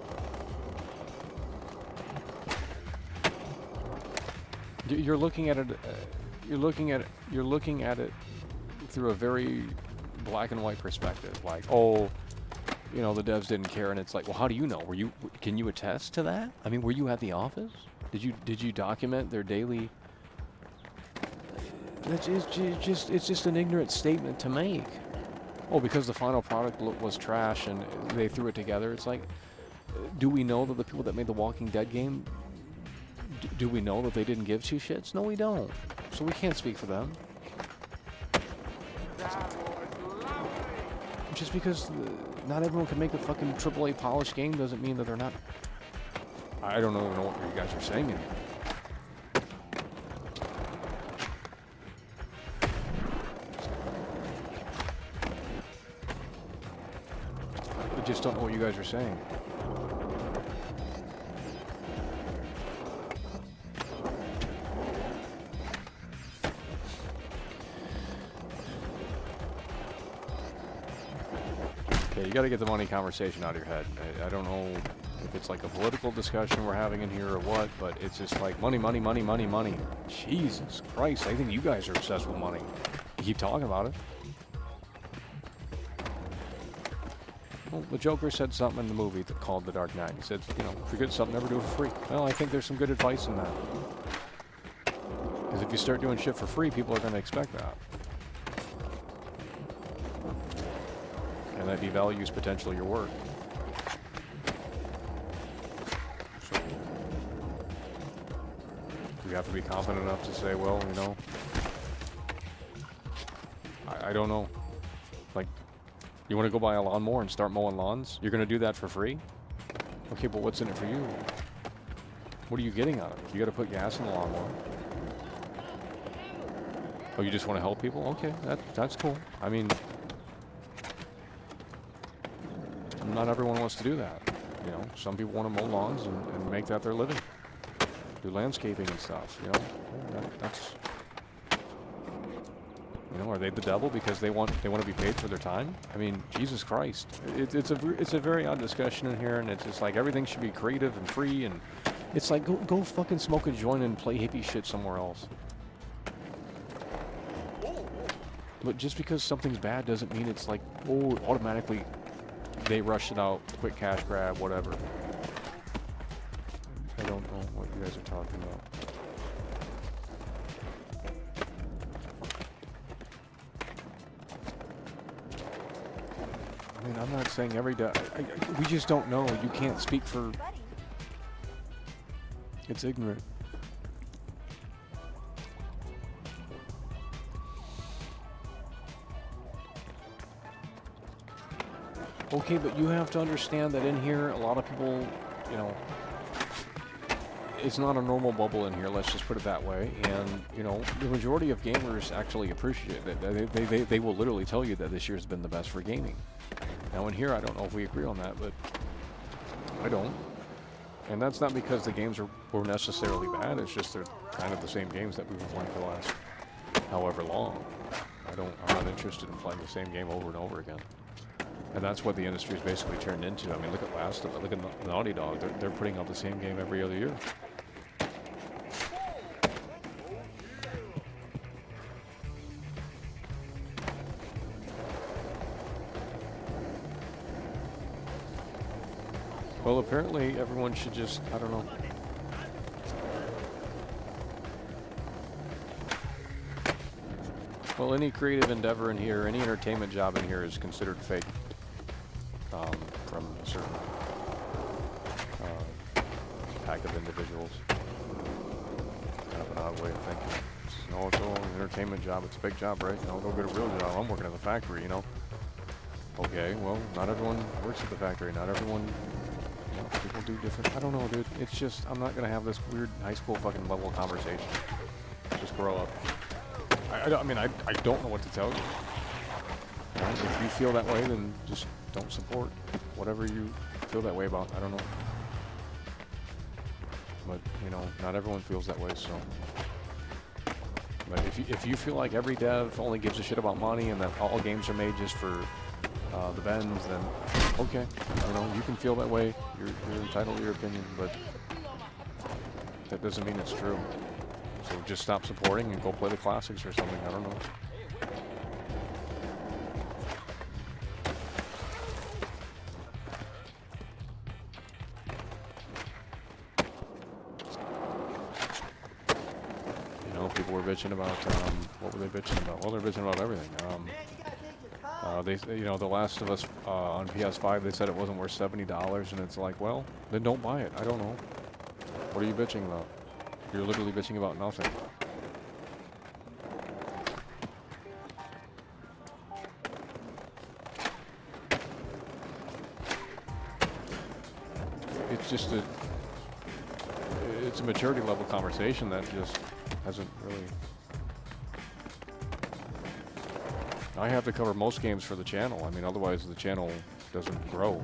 You're looking at it. You're looking at it through a very black and white perspective. Like, oh. You know, the devs didn't care, and it's like, well, how do you know? Can you attest to that? I mean, were you at the office? Did you document their daily? It's just an ignorant statement to make. Oh, because the final product was trash and they threw it together. It's like, do we know that the people that made the Walking Dead game, do we know that they didn't give two shits? No, we don't. So we can't speak for them. Just because not everyone can make a fucking AAA polished game doesn't mean that they're not. I don't know what you guys are saying anymore. just don't know what you guys are saying. Okay, you got to get the money conversation out of your head. I don't know if it's like a political discussion we're having in here or what, but it's just like money, money, money, money, money. Jesus Christ, I think you guys are obsessed with money. You keep talking about it. Well, the Joker said something in the movie that called The Dark Knight. He said, you know, if you're good at something, never do it for free. Well, I think there's some good advice in that. Because if you start doing shit for free, people are going to expect that. And that devalues potentially your work. So you have to be confident enough to say, well, you know, I don't know. Like, you want to go buy a lawnmower and start mowing lawns? You're going to do that for free? Okay, but what's in it for you? What are you getting out of it? You got to put gas in the lawnmower. Oh, you just want to help people? Okay, that's cool. I mean, not everyone wants to do that. You know, some people want to mow lawns and make that their living. Do landscaping and stuff, you know. That's, you know, are they the devil because they want to be paid for their time? I mean, Jesus Christ. It's a very odd discussion in here, and it's just like everything should be creative and free, and it's like go fucking smoke a joint and play hippie shit somewhere else. But just because something's bad doesn't mean it's like, oh, automatically they rush it out, quick cash grab, whatever. I don't know what you guys are talking about. I mean, I'm not saying every day. We just don't know. You can't speak for... It's ignorant. Okay, but you have to understand that in here, a lot of people, you know, it's not a normal bubble in here, let's just put it that way. And, you know, the majority of gamers actually appreciate it. They will literally tell you that this year's been the best for gaming. Now in here, I don't know if we agree on that, but I don't. And that's not because the games were necessarily bad, it's just they're kind of the same games that we've been playing for the last however long. I'm not interested in playing the same game over and over again. And that's what the industry is basically turned into. I mean, look at Naughty Dog. They're putting out the same game every other year. Well, apparently everyone should just, I don't know. Well, any creative endeavor in here, any entertainment job in here is considered fake. From a certain pack of individuals. Kind of an odd way of thinking. No, it's all an entertainment job. It's a big job, right? No, go get a real job. I'm working at the factory, you know. Okay, well, not everyone works at the factory. Not everyone, you know, people do different. I don't know, dude. It's just, I'm not going to have this weird high school fucking level conversation. Just grow up. I mean, I don't know what to tell you. You know, if you feel that way, then just don't support whatever you feel that way about. I don't know. But, you know, not everyone feels that way, so. But if you feel like every dev only gives a shit about money and that all games are made just for the bends, then okay. You know, you can feel that way. You're entitled to your opinion, but that doesn't mean it's true. So just stop supporting and go play the classics or something. I don't know. People were bitching about, what were they bitching about? Well, they're bitching about everything. You know, The Last of Us on PS5, they said it wasn't worth $70, and it's like, well, then don't buy it. I don't know. What are you bitching about? You're literally bitching about nothing. It's just it's a maturity level conversation that just hasn't really, I have to cover most games for the channel. I mean, otherwise the channel doesn't grow.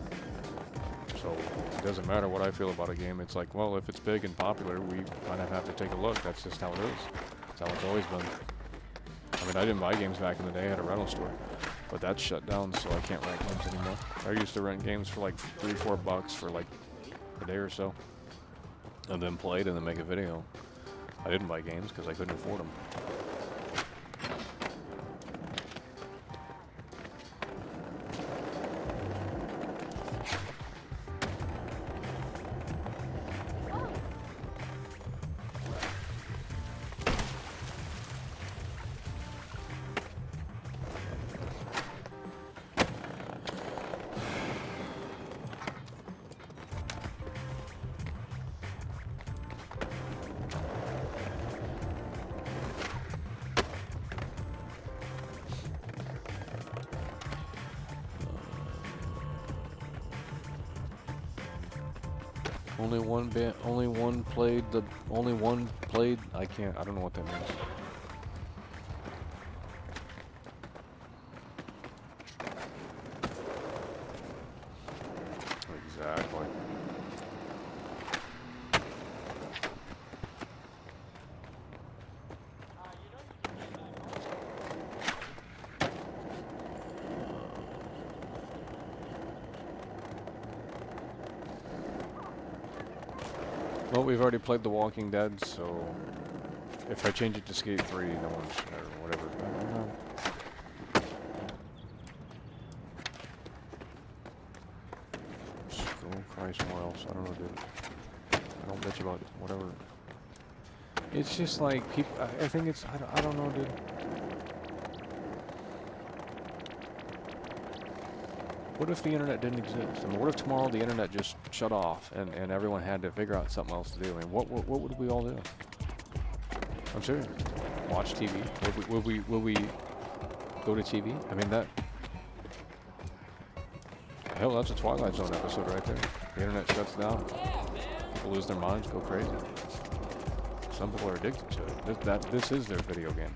So it doesn't matter what I feel about a game. It's like, well, if it's big and popular, we kind of have to take a look. That's just how it is. That's how it's always been. I mean, I didn't buy games back in the day. I had a rental store. But that's shut down, so I can't rent games anymore. I used to rent games for like $3-4 for like a day or so. And then play it and then make a video. I didn't buy games because I couldn't afford them. Only one played, I don't know what that means. Exactly. Well, we've already played The Walking Dead, so if I change it to Skate 3, no one's, or whatever. I don't know. Just go cry somewhere else. I don't know, dude. I don't bitch about it. Whatever. It's just like, people, I think it's, I don't know, dude. What if the internet didn't exist? I mean, what if tomorrow the internet just shut off and everyone had to figure out something else to do? I mean, what would we all do? I'm serious. Watch TV? Will we go to TV? I mean, that... Hell, that's a Twilight Zone episode right there. The internet shuts down. People lose their minds, go crazy. Some people are addicted to it. This is their video game.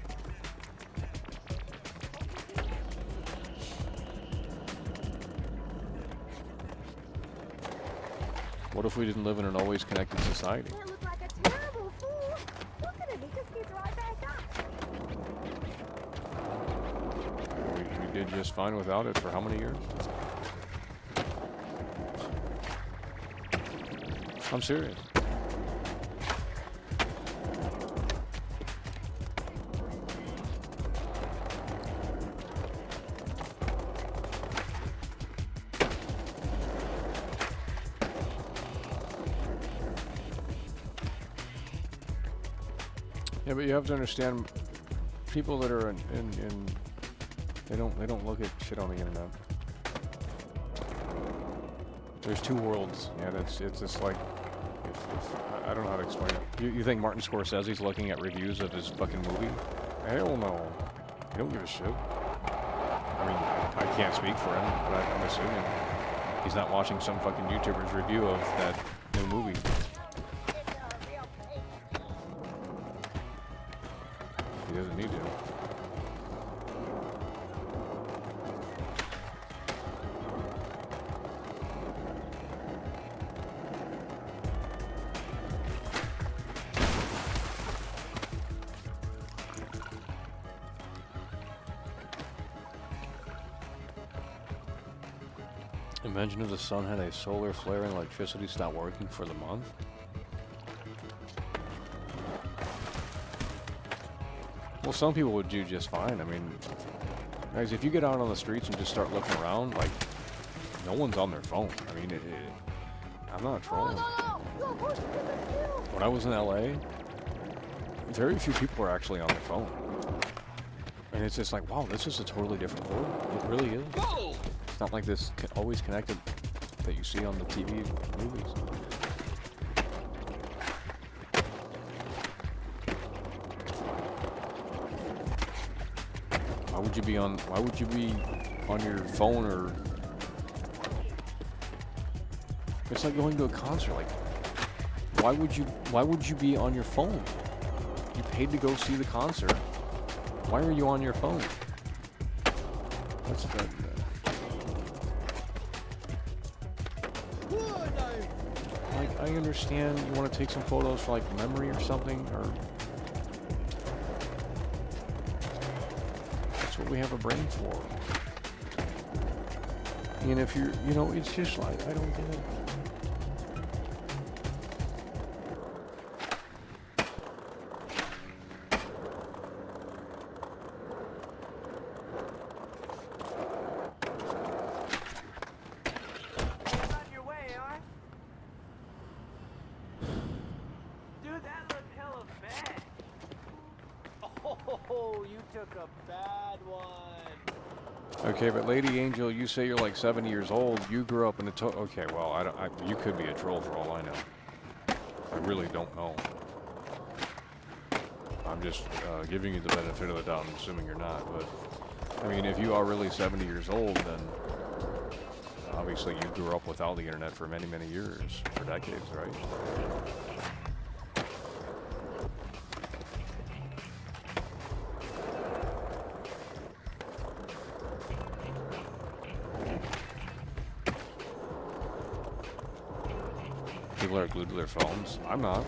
What if we didn't live in an always connected society? I look like a terrible fool. Look at him, he just gets right back up. We did just fine without it for how many years? I'm serious. Yeah, but you have to understand, people that are in they don't look at shit on the internet. There's two worlds. Yeah, it's just like, I don't know how to explain it. You think Martin Scorsese's looking at reviews of his fucking movie? Hell no. He don't give a shit. I mean, I can't speak for him, but I'm assuming he's not watching some fucking YouTuber's review of that new movie. He doesn't need to. Imagine if the sun had a solar flare and electricity stopped working for the month. Well, some people would do just fine. I mean, guys, if you get out on the streets and just start looking around, like, no one's on their phone. I mean, I'm not trolling. When I was in LA, very few people were actually on their phone. And it's just like, wow, this is a totally different world. It really is. It's not like this always connected that you see on the TV movies. Why would you be on your phone? Or it's like going to a concert. Like, why would you be on your phone? You paid to go see the concert. Why are you on your phone? What's that? Like, I understand you want to take some photos for like memory or something, or that's what we have a brain for. And if you're, you know, it's just like, I don't get it. Oh, you took a bad one. Okay, but Lady Angel, you say you're like 70 years old. You grew up in a okay, well, you could be a troll for all I know. I really don't know. I'm just giving you the benefit of the doubt. I'm assuming you're not, but I mean, if you are really 70 years old, then obviously you grew up without the internet for many, many years, for decades, right? People are glued to their phones. I'm not.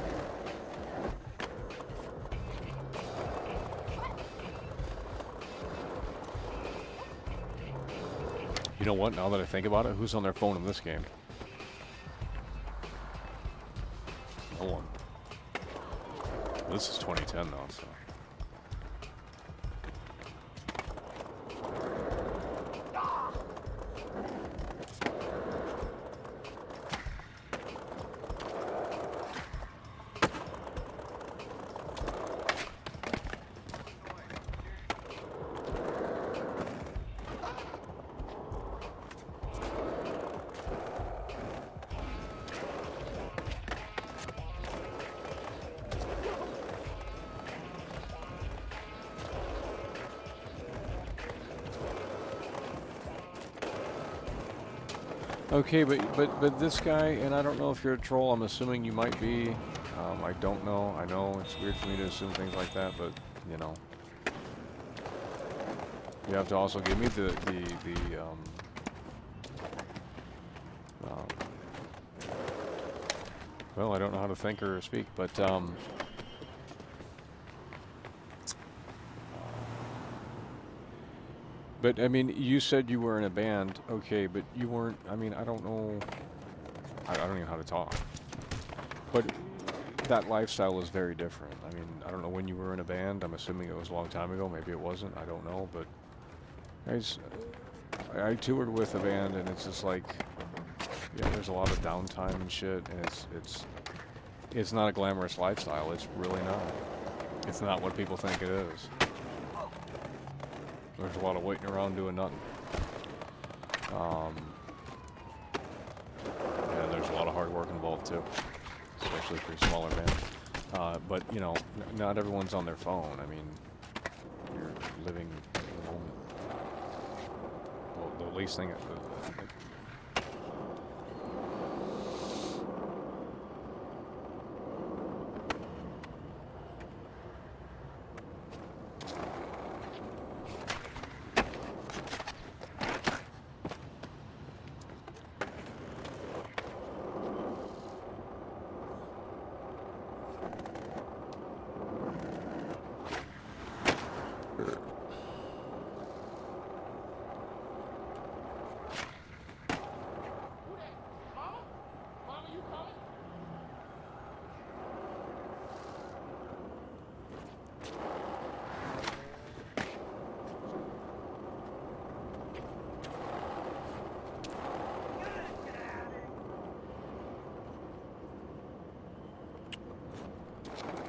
You know what? Now that I think about it, who's on their phone in this game? No one. This is 2010 though, so. Okay, but this guy, and I don't know if you're a troll. I'm assuming you might be. I don't know. I know it's weird for me to assume things like that, but you know, you have to also give me the well, I don't know how to think or speak, but but I mean, you said you were in a band, okay, but you weren't. I mean, I don't know. I don't even know how to talk. But that lifestyle is very different. I mean, I don't know when you were in a band. I'm assuming it was a long time ago. Maybe it wasn't. I don't know. But I toured with a band, and it's just like, yeah, there's a lot of downtime and shit, and it's not a glamorous lifestyle. It's really not. It's not what people think it is. There's a lot of waiting around doing nothing. Yeah, there's a lot of hard work involved too, especially for smaller bands. But you know, not everyone's on their phone. I mean, you're living in the moment. Well, the least thing.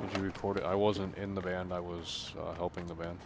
Did you record it? I wasn't in the band. I was helping the band.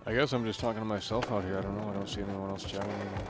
I guess I'm just talking to myself out here. I don't know. I don't see anyone else chatting anymore.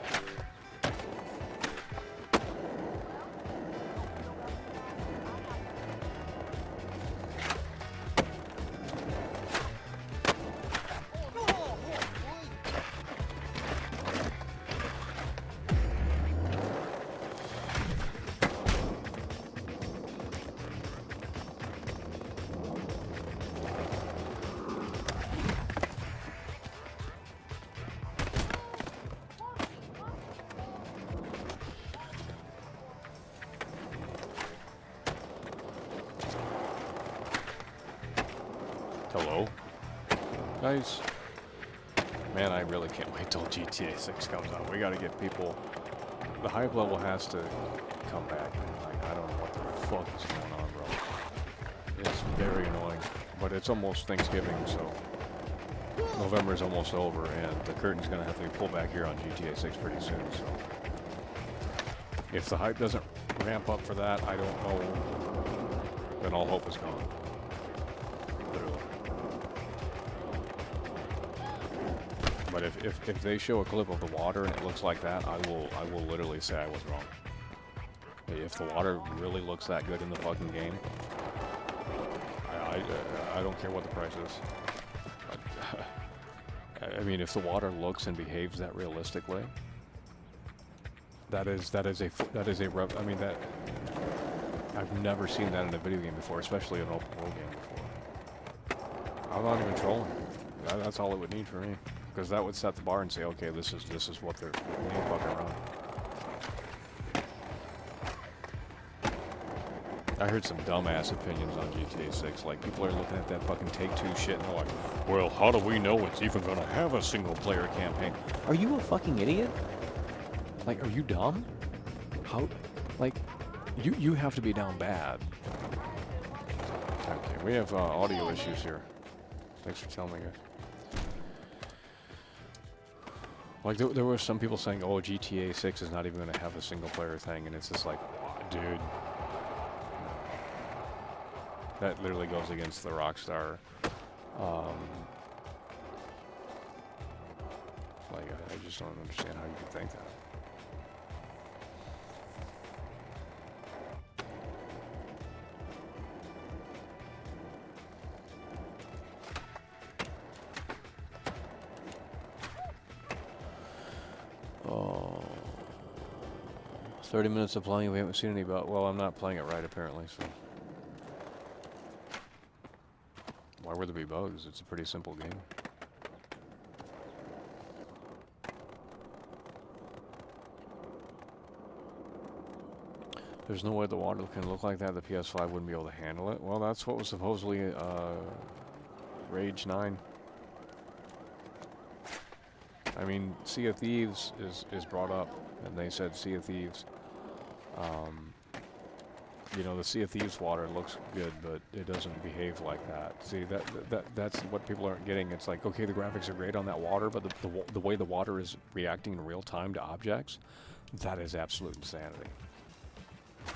Hello? Guys? Man, I really can't wait till GTA 6 comes out. We gotta get people... The hype level has to come back. Like, I don't know what the fuck is going on, bro. It's very annoying. But it's almost Thanksgiving, so... November's almost over, and the curtain's gonna have to be pulled back here on GTA 6 pretty soon, so... If the hype doesn't ramp up for that, I don't know... Then all hope is gone. Literally. But if they show a clip of the water and it looks like that, I will literally say I was wrong. If the water really looks that good in the fucking game, I don't care what the price is. I mean, if the water looks and behaves that realistically, that is a I mean, that I've never seen that in a video game before, especially an open world game before. I'm not even trolling. That's all it would need for me. Because that would set the bar and say, okay, this is what they're fucking around. I heard some dumbass opinions on GTA 6. Like, people are looking at that fucking Take-Two shit and they're like, well, how do we know it's even gonna have a single-player campaign? Are you a fucking idiot? Like, are you dumb? How? Like, you have to be down bad. Okay, we have audio issues here. Thanks for telling me, guys. Like, there were some people saying, oh, GTA 6 is not even going to have a single-player thing, and it's just like, dude. That literally goes against the Rockstar, like, I just don't understand how you could think that. Oh, 30 minutes of playing, we haven't seen any bugs. Well, I'm not playing it right, apparently, so. Why would there be bugs? It's a pretty simple game. There's no way the water can look like that. The PS5 wouldn't be able to handle it. Well, that's what was supposedly Rage 9. I mean, Sea of Thieves is brought up, and they said Sea of Thieves. You know, the Sea of Thieves water looks good, but it doesn't behave like that. See, that's what people aren't getting. It's like, okay, the graphics are great on that water, but the way the water is reacting in real time to objects, that is absolute insanity.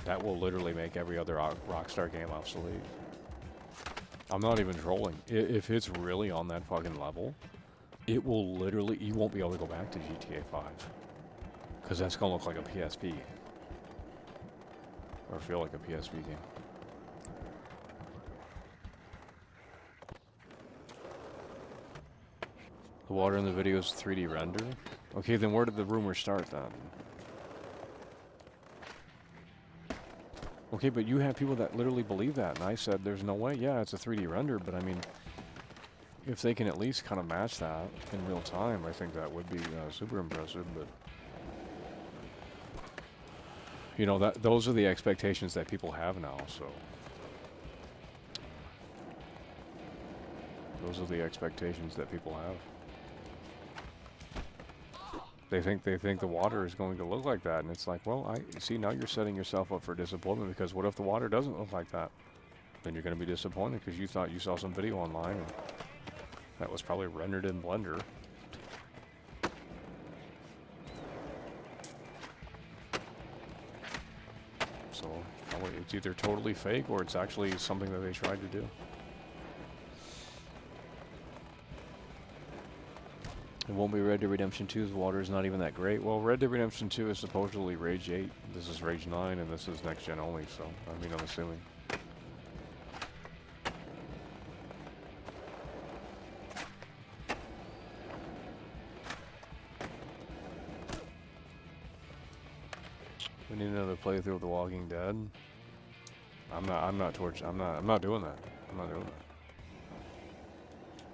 That will literally make every other Rockstar game obsolete. I'm not even trolling. If it's really on that fucking level, it will literally, you won't be able to go back to GTA 5. Because that's going to look like a PSP. Or feel like a PSP game. The water in the video is 3D render? Okay, then where did the rumor start then? Okay, but you have people that literally believe that, and I said there's no way. Yeah, it's a 3D render, but I mean, if they can at least kind of match that in real time, I think that would be super impressive, but... You know, those are the expectations that people have now, so... Those are the expectations that people have. They think the water is going to look like that, and it's like, well, I see, now you're setting yourself up for disappointment, because what if the water doesn't look like that? Then you're going to be disappointed because you thought you saw some video online, and that was probably rendered in Blender. So it's either totally fake or it's actually something that they tried to do. It won't be Red Dead Redemption 2's water is not even that great. Well, Red Dead Redemption 2 is supposedly Rage 8. This is Rage 9, and this is next gen only, so, I mean, I'm assuming. We need another playthrough of The Walking Dead. I'm not doing that. I'm not doing that.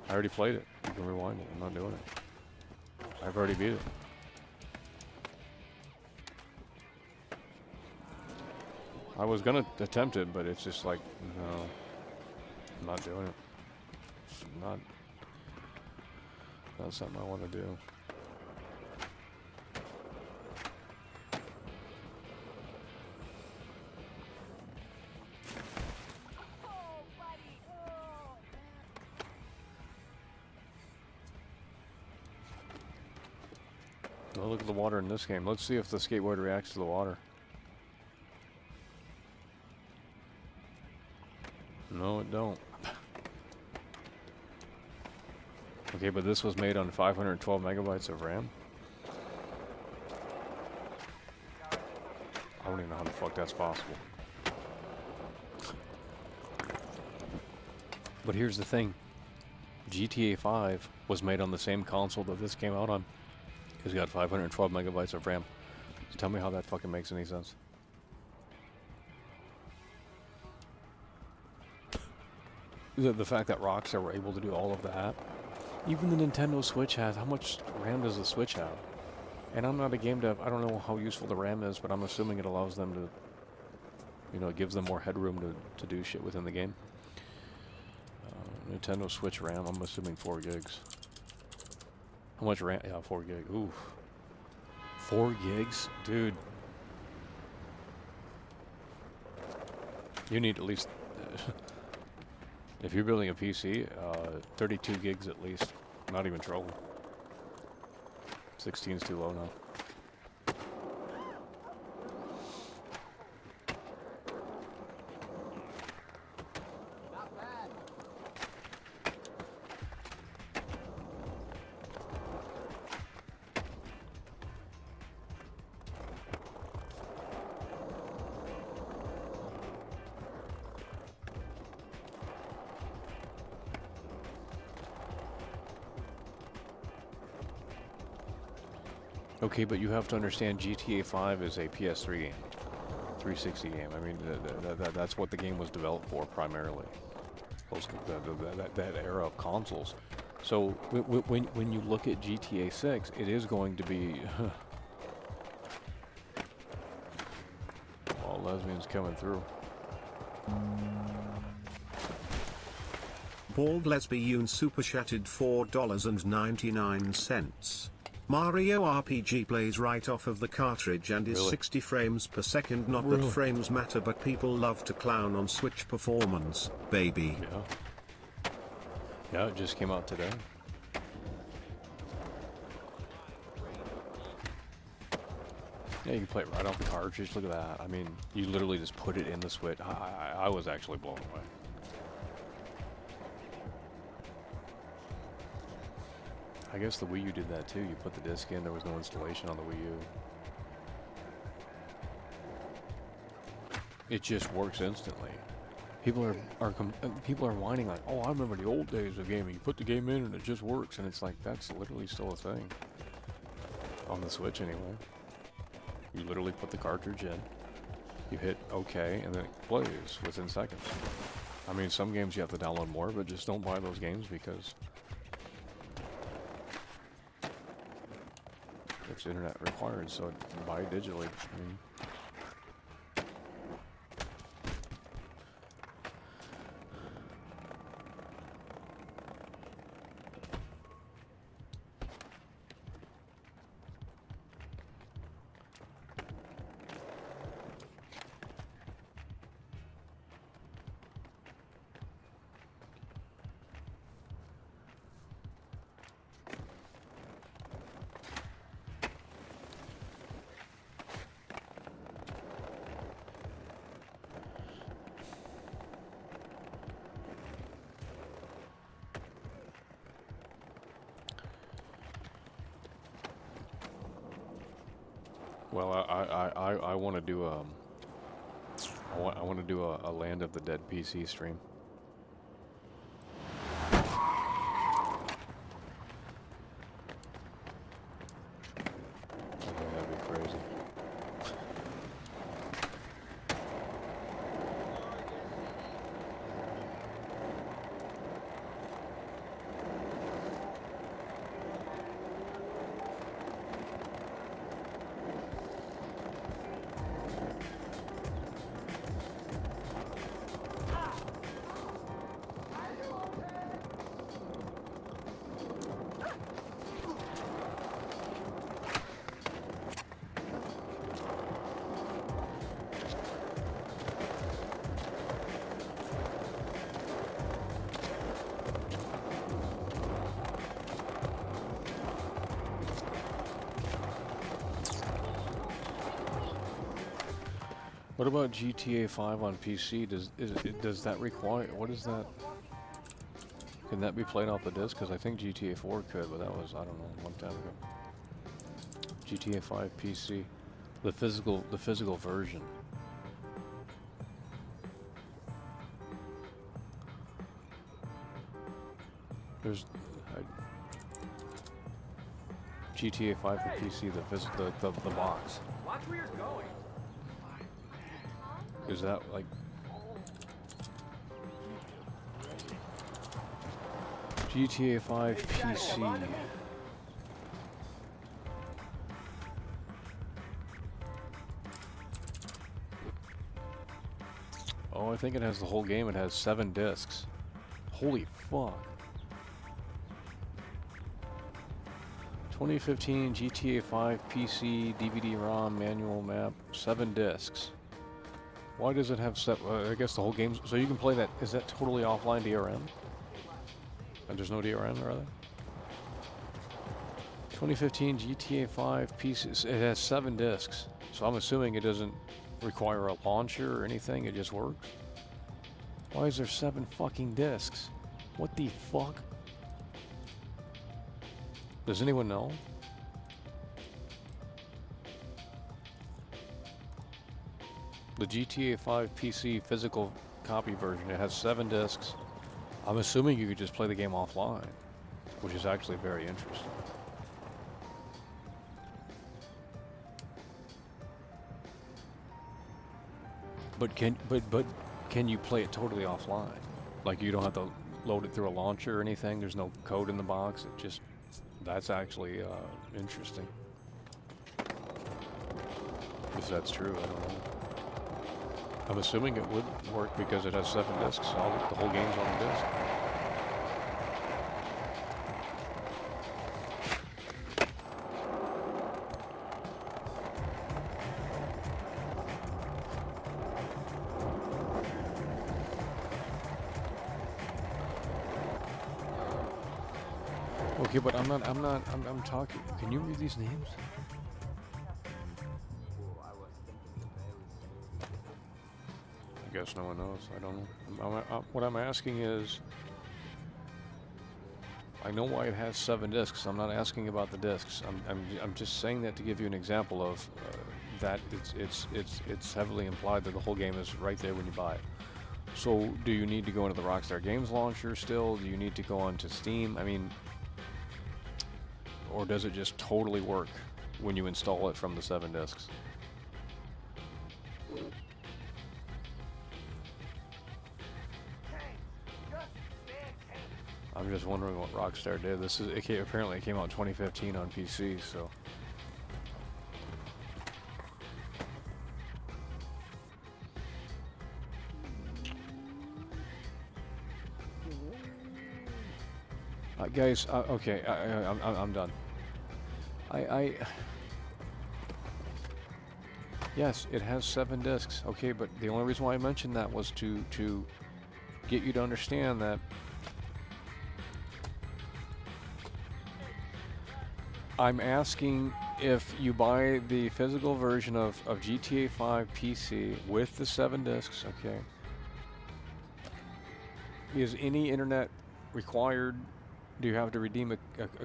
I already played it. You can rewind it. I'm not doing it. I've already beat it. I was gonna attempt it, but it's just like, no, I'm not doing it. It's not something I want to do. Well, look at the water in this game. Let's see if the skateboard reacts to the water. No, it don't. Okay, but this was made on 512 megabytes of RAM. I don't even know how the fuck that's possible. But here's the thing. GTA 5 was made on the same console that this came out on. It's got 512 megabytes of RAM. So tell me how that fucking makes any sense. The fact that Rockstar were able to do all of that. Even the Nintendo Switch has, how much RAM does the Switch have? And I'm not a game dev, I don't know how useful the RAM is, but I'm assuming it allows them to, you know, it gives them more headroom to do shit within the game. Nintendo Switch RAM, I'm assuming 4 gigs. How much RAM? Yeah, 4 gig. Oof. 4 gigs? Dude. You need at least... if you're building a PC, 32 gigs at least. Not even trouble. 16's too low now. Okay, but you have to understand GTA 5 is a PS3 game, 360 game. I mean, that's what the game was developed for primarily. That era of consoles. So when you look at GTA 6, it is going to be all lesbians coming through. Bald Lesbian super chatted $4.99. Mario RPG plays right off of the cartridge and is 60 frames per second. Not that frames matter, but people love to clown on Switch performance, baby. Yeah. Yeah, it just came out today. Yeah, you can play it right off the cartridge. Look at that. I mean, you literally just put it in the Switch. I was actually blown away. I guess the Wii U did that too. You put the disc in, there was no installation on the Wii U. It just works instantly. People are whining like, oh, I remember the old days of gaming. You put the game in and it just works, and it's like, that's literally still a thing. On the Switch anyway. You literally put the cartridge in, you hit OK, and then it plays within seconds. I mean, some games you have to download more, but just don't buy those games because it's internet required, so buy it digitally. I mean, Well, I want to do I want to do a Land of the Dead PC stream. I think that'd be crazy. What about GTA 5 on PC? Does that require, what is that? Can that be played off the disc? Because I think GTA 4 could, but that was, I don't know, a long time ago. GTA 5 PC, the physical version. There's GTA 5 for PC, the box. Watch where you're going. Is that like GTA 5 PC? Oh, I think it has the whole game. It has 7 discs. Holy fuck. 2015 GTA 5 PC DVD-ROM manual map, 7 discs. Why does it have I guess the whole game, so you can play that, is that totally offline DRM? And there's no DRM, are there? 2015 GTA 5 PC, it has 7 discs. So I'm assuming it doesn't require a launcher or anything, it just works? Why is there 7 fucking discs? What the fuck? Does anyone know? The GTA 5 PC physical copy version, it has 7 discs. I'm assuming you could just play the game offline, which is actually very interesting. But can you play it totally offline? Like you don't have to load it through a launcher or anything? There's no code in the box? It just, that's actually interesting. If that's true, I don't know. I'm assuming it would work because it has 7 discs. The whole game's on the disc. Okay, but I'm talking. Can you read these names? I guess no one knows. I don't know. What I'm asking is, I know why it has 7 discs. I'm not asking about the discs. I'm just saying that to give you an example of that. It's heavily implied that the whole game is right there when you buy it. So do you need to go into the Rockstar Games launcher still? Do you need to go onto Steam? I mean, or does it just totally work when you install it from the 7 discs? I'm just wondering what Rockstar did. Apparently it came out in 2015 on PC, so. Guys, okay, I'm done. Yes, it has 7 discs. Okay, but the only reason why I mentioned that was to get you to understand that I'm asking if you buy the physical version of GTA 5 PC with the 7 discs, okay, is any internet required Do you have to redeem a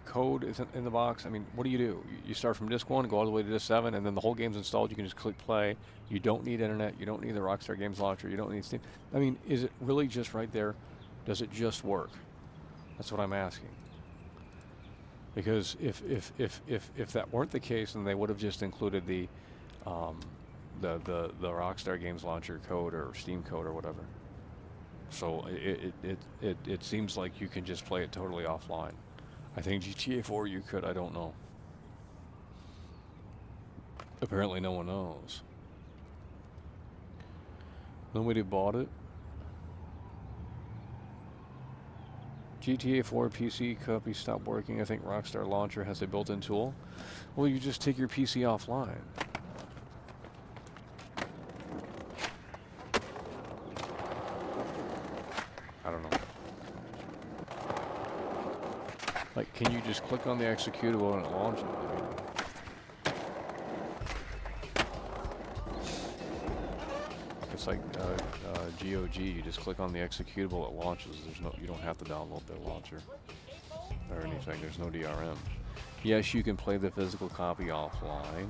code isn't in the box? I mean, what do? You start from disc 1, go all the way to disc 7, and then the whole game's installed. You can just click play. You don't need internet. You don't need the Rockstar Games launcher. You don't need Steam. I mean, is it really just right there? Does it just work? That's what I'm asking. Because if that weren't the case, then they would have just included the Rockstar Games launcher code or Steam code or whatever. So it seems like you can just play it totally offline. I think GTA 4 you could. I don't know. Apparently no one knows. Nobody bought it. GTA 4 PC copy stopped working. I think Rockstar Launcher has a built-in tool. Well, you just take your PC offline. I don't know. Like, can you just click on the executable and it launches? I mean, it's like GOG. You just click on the executable, it launches. You don't have to download the launcher or anything. There's no DRM. Yes, you can play the physical copy offline.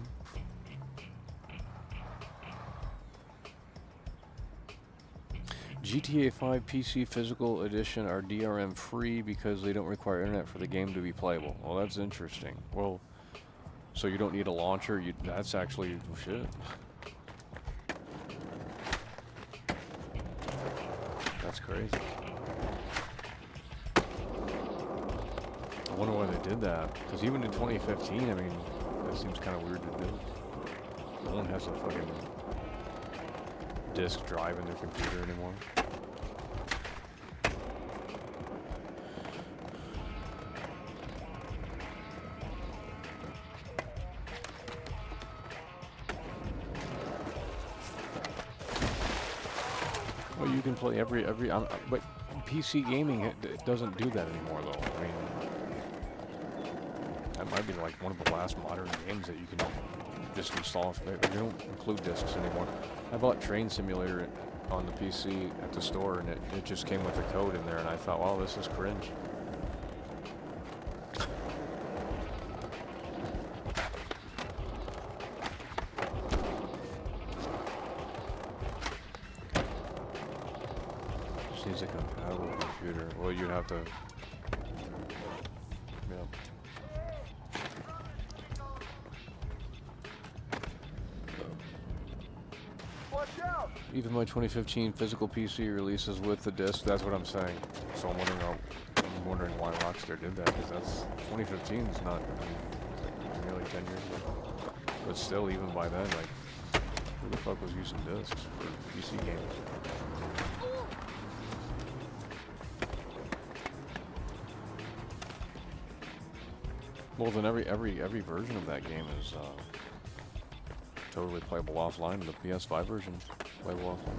GTA 5 PC Physical Edition are DRM free because they don't require internet for the game to be playable. Well, that's interesting. Well, so you don't need a launcher. That's actually shit. That's crazy. I wonder why they did that. Because even in 2015, I mean, that seems kind of weird to do. No one has a fucking disk drive in their computer anymore. Well, you can play every but PC gaming it doesn't do that anymore, though. I mean, that might be like one of the last modern games that you can just install. They don't include discs anymore. I bought Train Simulator on the PC at the store, and it just came with a code in there, and I thought, wow, this is cringe. Just needs a compatible computer. Well, you'd have to... Yeah. Even my 2015 physical PC releases with the disc. That's what I'm saying. So I'm wondering why Rockstar did that, because that's 2015 is not, I mean, nearly 10 years ago. But still, even by then, like, who the fuck was using discs for PC games? Well, then every version of that game is totally playable offline. The PS5 version playable offline.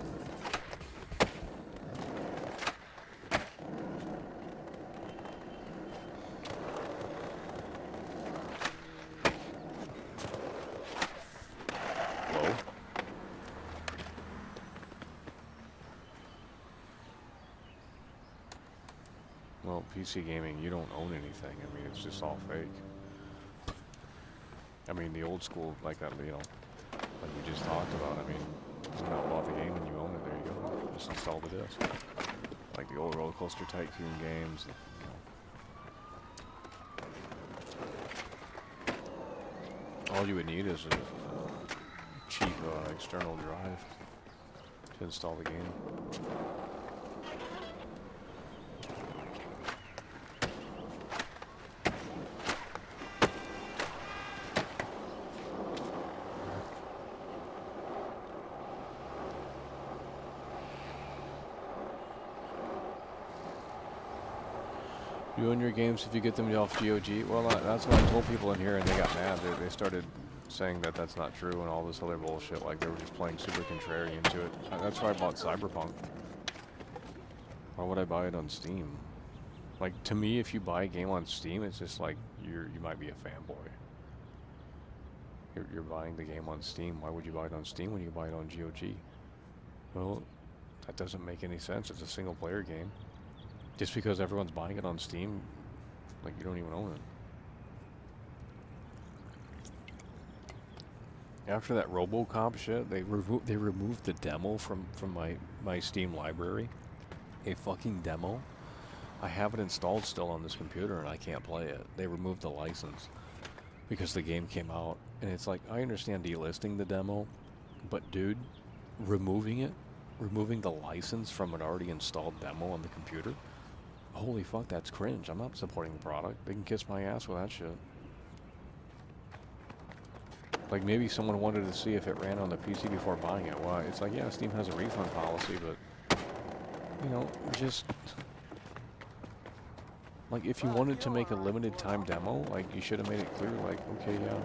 Hello? Well, PC gaming, you don't own anything. I mean, it's just all fake. I mean, the old school, like that, you know, like we just talked about. I mean, you bought the game and you own it. There you go. Just install the disc. Like the old Roller Coaster Tycoon games. You know. All you would need is a cheap external drive to install the game. You own your games if you get them off GOG. Well, that's what I told people in here, and they got mad. They started saying that that's not true and all this other bullshit. Like they were just playing super contrarian to it. That's why I bought Cyberpunk. Why would I buy it on Steam? Like, to me, if you buy a game on Steam, it's just like you might be a fanboy. You're buying the game on Steam. Why would you buy it on Steam when you buy it on GOG? Well, that doesn't make any sense. It's a single-player game. Just because everyone's buying it on Steam Like, you don't even own it. After that RoboCop shit, they removed the demo from my Steam library. A fucking demo. I have it installed still on this computer and I can't play it. They removed the license because the game came out. And it's like, I understand delisting the demo, but dude, removing the license from an already installed demo on the computer, holy fuck, that's cringe. I'm not supporting the product. They can kiss my ass with that shit. Like, maybe someone wanted to see if it ran on the PC before buying it. Well, it's like, yeah, Steam has a refund policy, but, you know, just... Like, if you wanted to make a limited time demo, like, you should have made it clear, like, okay, yeah,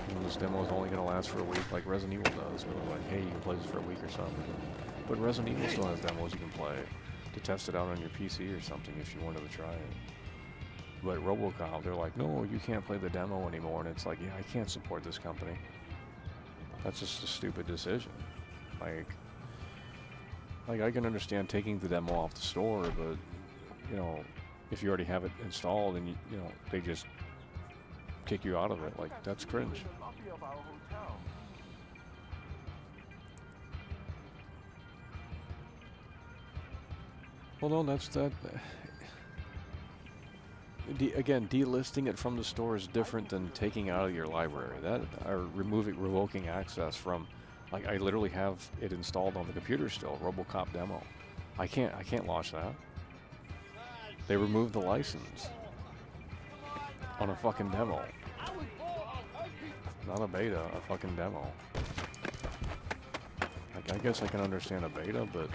you know, this demo is only going to last for a week, like Resident Evil does. Or like, hey, you can play this for a week or something. But Resident Evil still has demos you can play to test it out on your PC or something if you wanted to try it. But RoboCop, they're like, no, you can't play the demo anymore. And it's like, yeah, I can't support this company. That's just a stupid decision. Like I can understand taking the demo off the store, but, you know, if you already have it installed and, you know, they just kick you out of it, like, that's cringe. Well, no, that's that. Again, delisting it from the store is different than taking it out of your library. That, or revoking access from, like, I literally have it installed on the computer still, RoboCop demo. I can't launch that. They removed the license on a fucking demo. Not a beta, a fucking demo. Like, I guess I can understand a beta, but...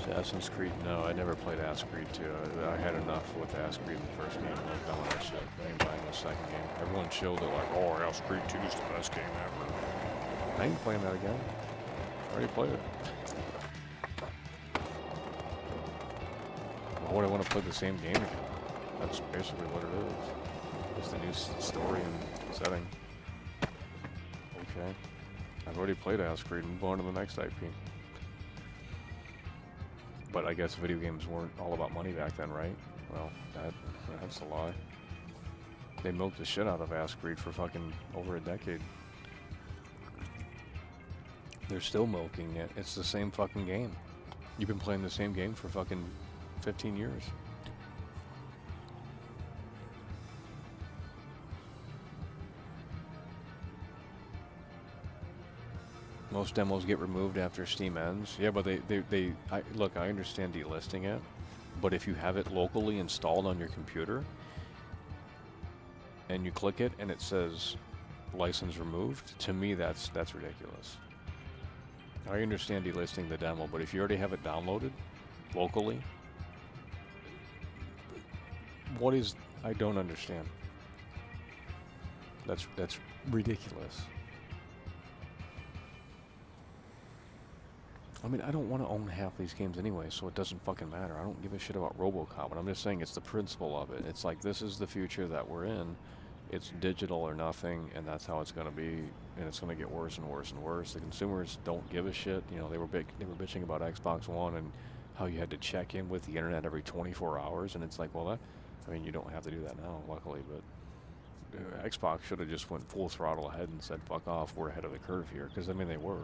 Assassin's Creed, no, I never played Assassin's Creed 2. I had enough with Assassin's Creed in the first game. I'm done with that shit. I ain't buying the second game. Everyone chilled it like, oh, Assassin's Creed 2 is the best game ever. I ain't playing that again. I already played it. Why would I want to play the same game again? That's basically what it is. Just a new story and setting. Okay. I've already played Assassin's Creed. Move on to the next IP. But I guess video games weren't all about money back then, right? Well, that's a lie. They milked the shit out of Assassin's Creed for fucking over a decade. They're still milking it. It's the same fucking game. You've been playing the same game for fucking 15 years. Most demos get removed after Steam ends. Yeah, but look, I understand delisting it, but if you have it locally installed on your computer and you click it and it says license removed, to me that's ridiculous. I understand delisting the demo, but if you already have it downloaded locally, what is, I don't understand. That's ridiculous. I mean, I don't want to own half these games anyway, so it doesn't fucking matter. I don't give a shit about RoboCop, but I'm just saying it's the principle of it. It's like, this is the future that we're in. It's digital or nothing, and that's how it's going to be, and it's going to get worse and worse and worse. The consumers don't give a shit. You know, they were bitching about Xbox One and how you had to check in with the internet every 24 hours, and it's like, well, I mean, you don't have to do that now, luckily, but Xbox should have just went full throttle ahead and said, fuck off, we're ahead of the curve here, because, I mean, they were.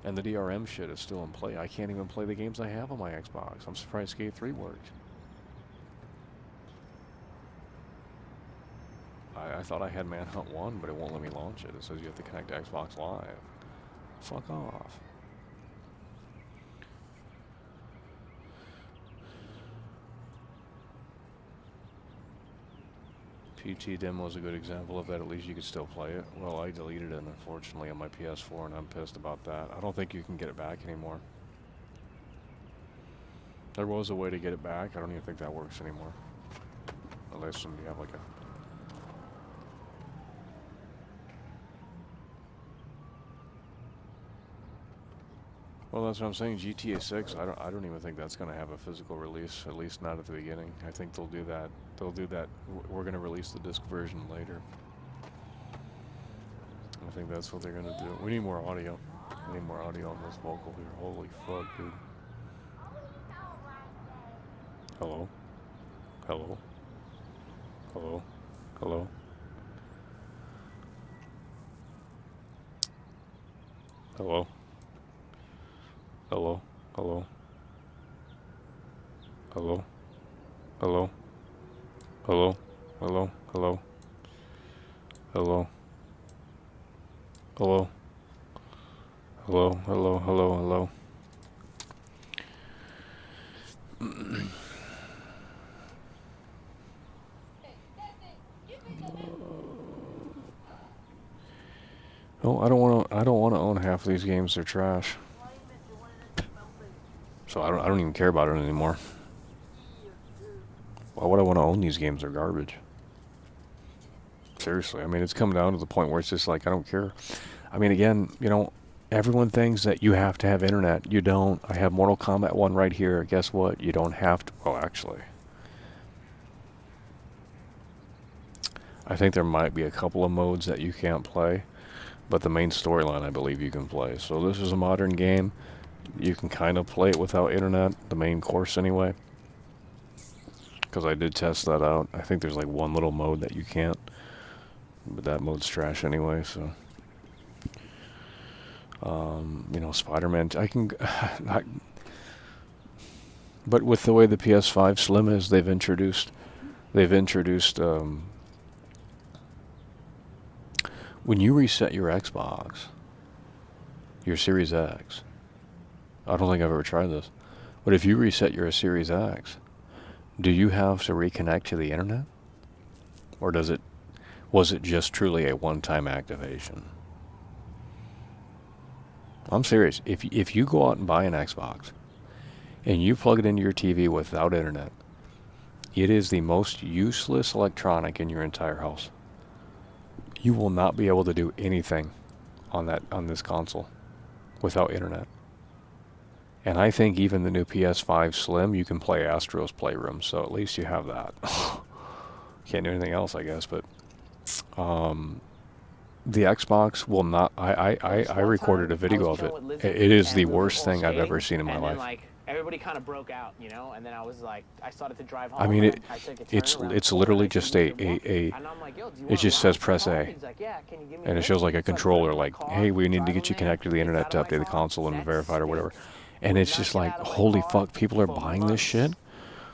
And the DRM shit is still in play. I can't even play the games I have on my Xbox. I'm surprised Skate 3 worked. I thought I had Manhunt 1, but it won't let me launch it. It says you have to connect to Xbox Live. Fuck off. PT demo is a good example of that. At least you could still play it. Well, I deleted it, unfortunately, on my PS4, and I'm pissed about that. I don't think you can get it back anymore. There was a way to get it back. I don't even think that works anymore. Unless you have like a... Well, that's what I'm saying. GTA 6. I don't even think that's gonna have a physical release. At least not at the beginning. I think they'll do that. They'll do that. We're gonna release the disc version later. I think that's what they're gonna do. We need more audio. We need more audio on this vocal here. Holy fuck, dude. Hello? Hello? Hello? Hello? Hello? Hello? Hello? Hello? Hello? Hello? Hello? Hello? Hello? Hello? Hello? Hello? Hello? Hello? No, I don't want to own half of these games. They're trash. So I don't even care about it anymore. Why would I want to own these games? They're garbage. Seriously, I mean, it's come down to the point where it's just like, I don't care. I mean, again, you know, everyone thinks that you have to have internet. You don't. I have Mortal Kombat 1 right here. Guess what? You don't have to. Well, actually, I think there might be a couple of modes that you can't play, but the main storyline, I believe you can play. So this is a modern game. You can kind of play it without internet, the main course anyway. Because I did test that out. I think there's like one little mode that you can't. But that mode's trash anyway, so. You know, Spider-Man, I can... but with the way the PS5 Slim is, they've introduced... when you reset your Xbox, your Series X, I don't think I've ever tried this, but if you reset your Series X, do you have to reconnect to the internet? Or was it just truly a one-time activation? I'm serious. If you go out and buy an Xbox and you plug it into your TV without internet, it is the most useless electronic in your entire house. You will not be able to do anything on this console without internet. And I think even the new PS5 Slim, you can play Astro's Playroom, so at least you have that. Can't do anything else, I guess, but the Xbox will not. I recorded a video of it. It is the worst thing I've ever seen in my life. Like, everybody kind of broke out, you know, and then I was like, I started to drive home. I mean, it's literally just it just says press A, and it shows like a controller, like, hey, we need to get you connected to the internet to update the console and verify it or whatever. And it's just like, holy fuck, people are buying this shit?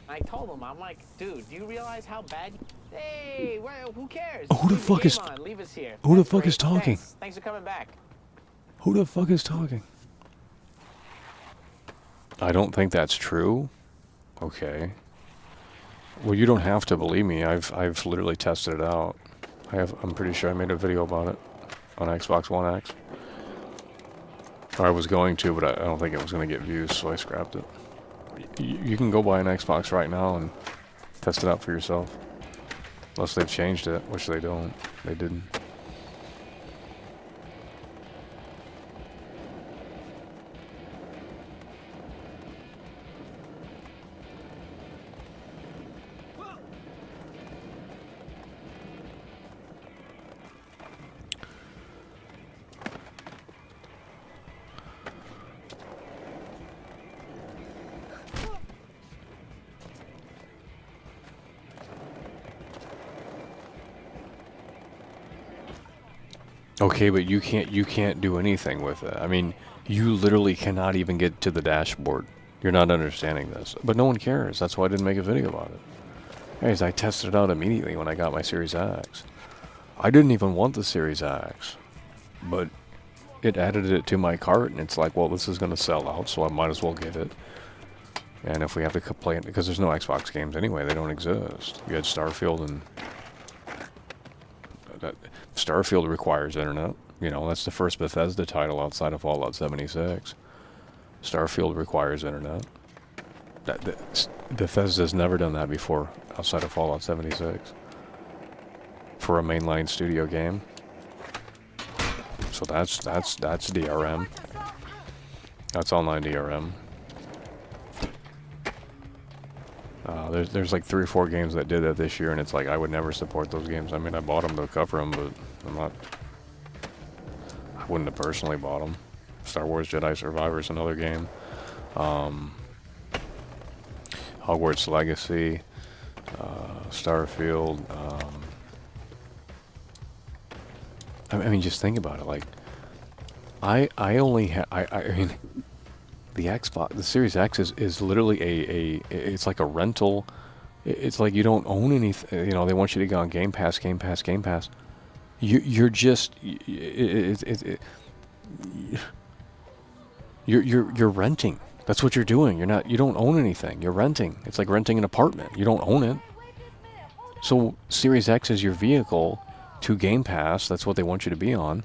I told him, I'm like, dude, do you realize how bad... Hey, who cares? Who the fuck is... Leave us here. Who the fuck is talking? Thanks for coming back. Who the fuck is talking? I don't think that's true. Okay. Well, you don't have to believe me. I've literally tested it out. I'm pretty sure I made a video about it on Xbox One X. I was going to, but I don't think it was going to get views, so I scrapped it. You can go buy an Xbox right now and test it out for yourself. Unless they've changed it, which they don't. They didn't. Okay, but you can't do anything with it. I mean, you literally cannot even get to the dashboard. You're not understanding this. But no one cares. That's why I didn't make a video about it. Guys, I tested it out immediately when I got my Series X. I didn't even want the Series X. But it added it to my cart, and it's like, well, this is going to sell out, so I might as well get it. And if we have to play it, because there's no Xbox games anyway, they don't exist. You had Starfield and... Starfield requires internet. You know, that's the first Bethesda title outside of Fallout 76. Starfield requires internet. Bethesda's never done that before outside of Fallout 76 for a mainline studio game. So that's DRM. That's online DRM. There's like 3 or 4 games that did that this year, and it's like I would never support those games. I mean, I bought them to cover them, but I wouldn't have personally bought them. Star Wars Jedi Survivor is another game. Hogwarts Legacy, Starfield. I mean, just think about it. Like, I mean, the Xbox, the Series X is literally it's like a rental. It's like you don't own anything. You know, they want you to go on Game Pass. You're just you're renting. That's what you're doing. You don't own anything. You're renting. It's like renting an apartment. You don't own it. So Series X is your vehicle to Game Pass. That's what they want you to be on.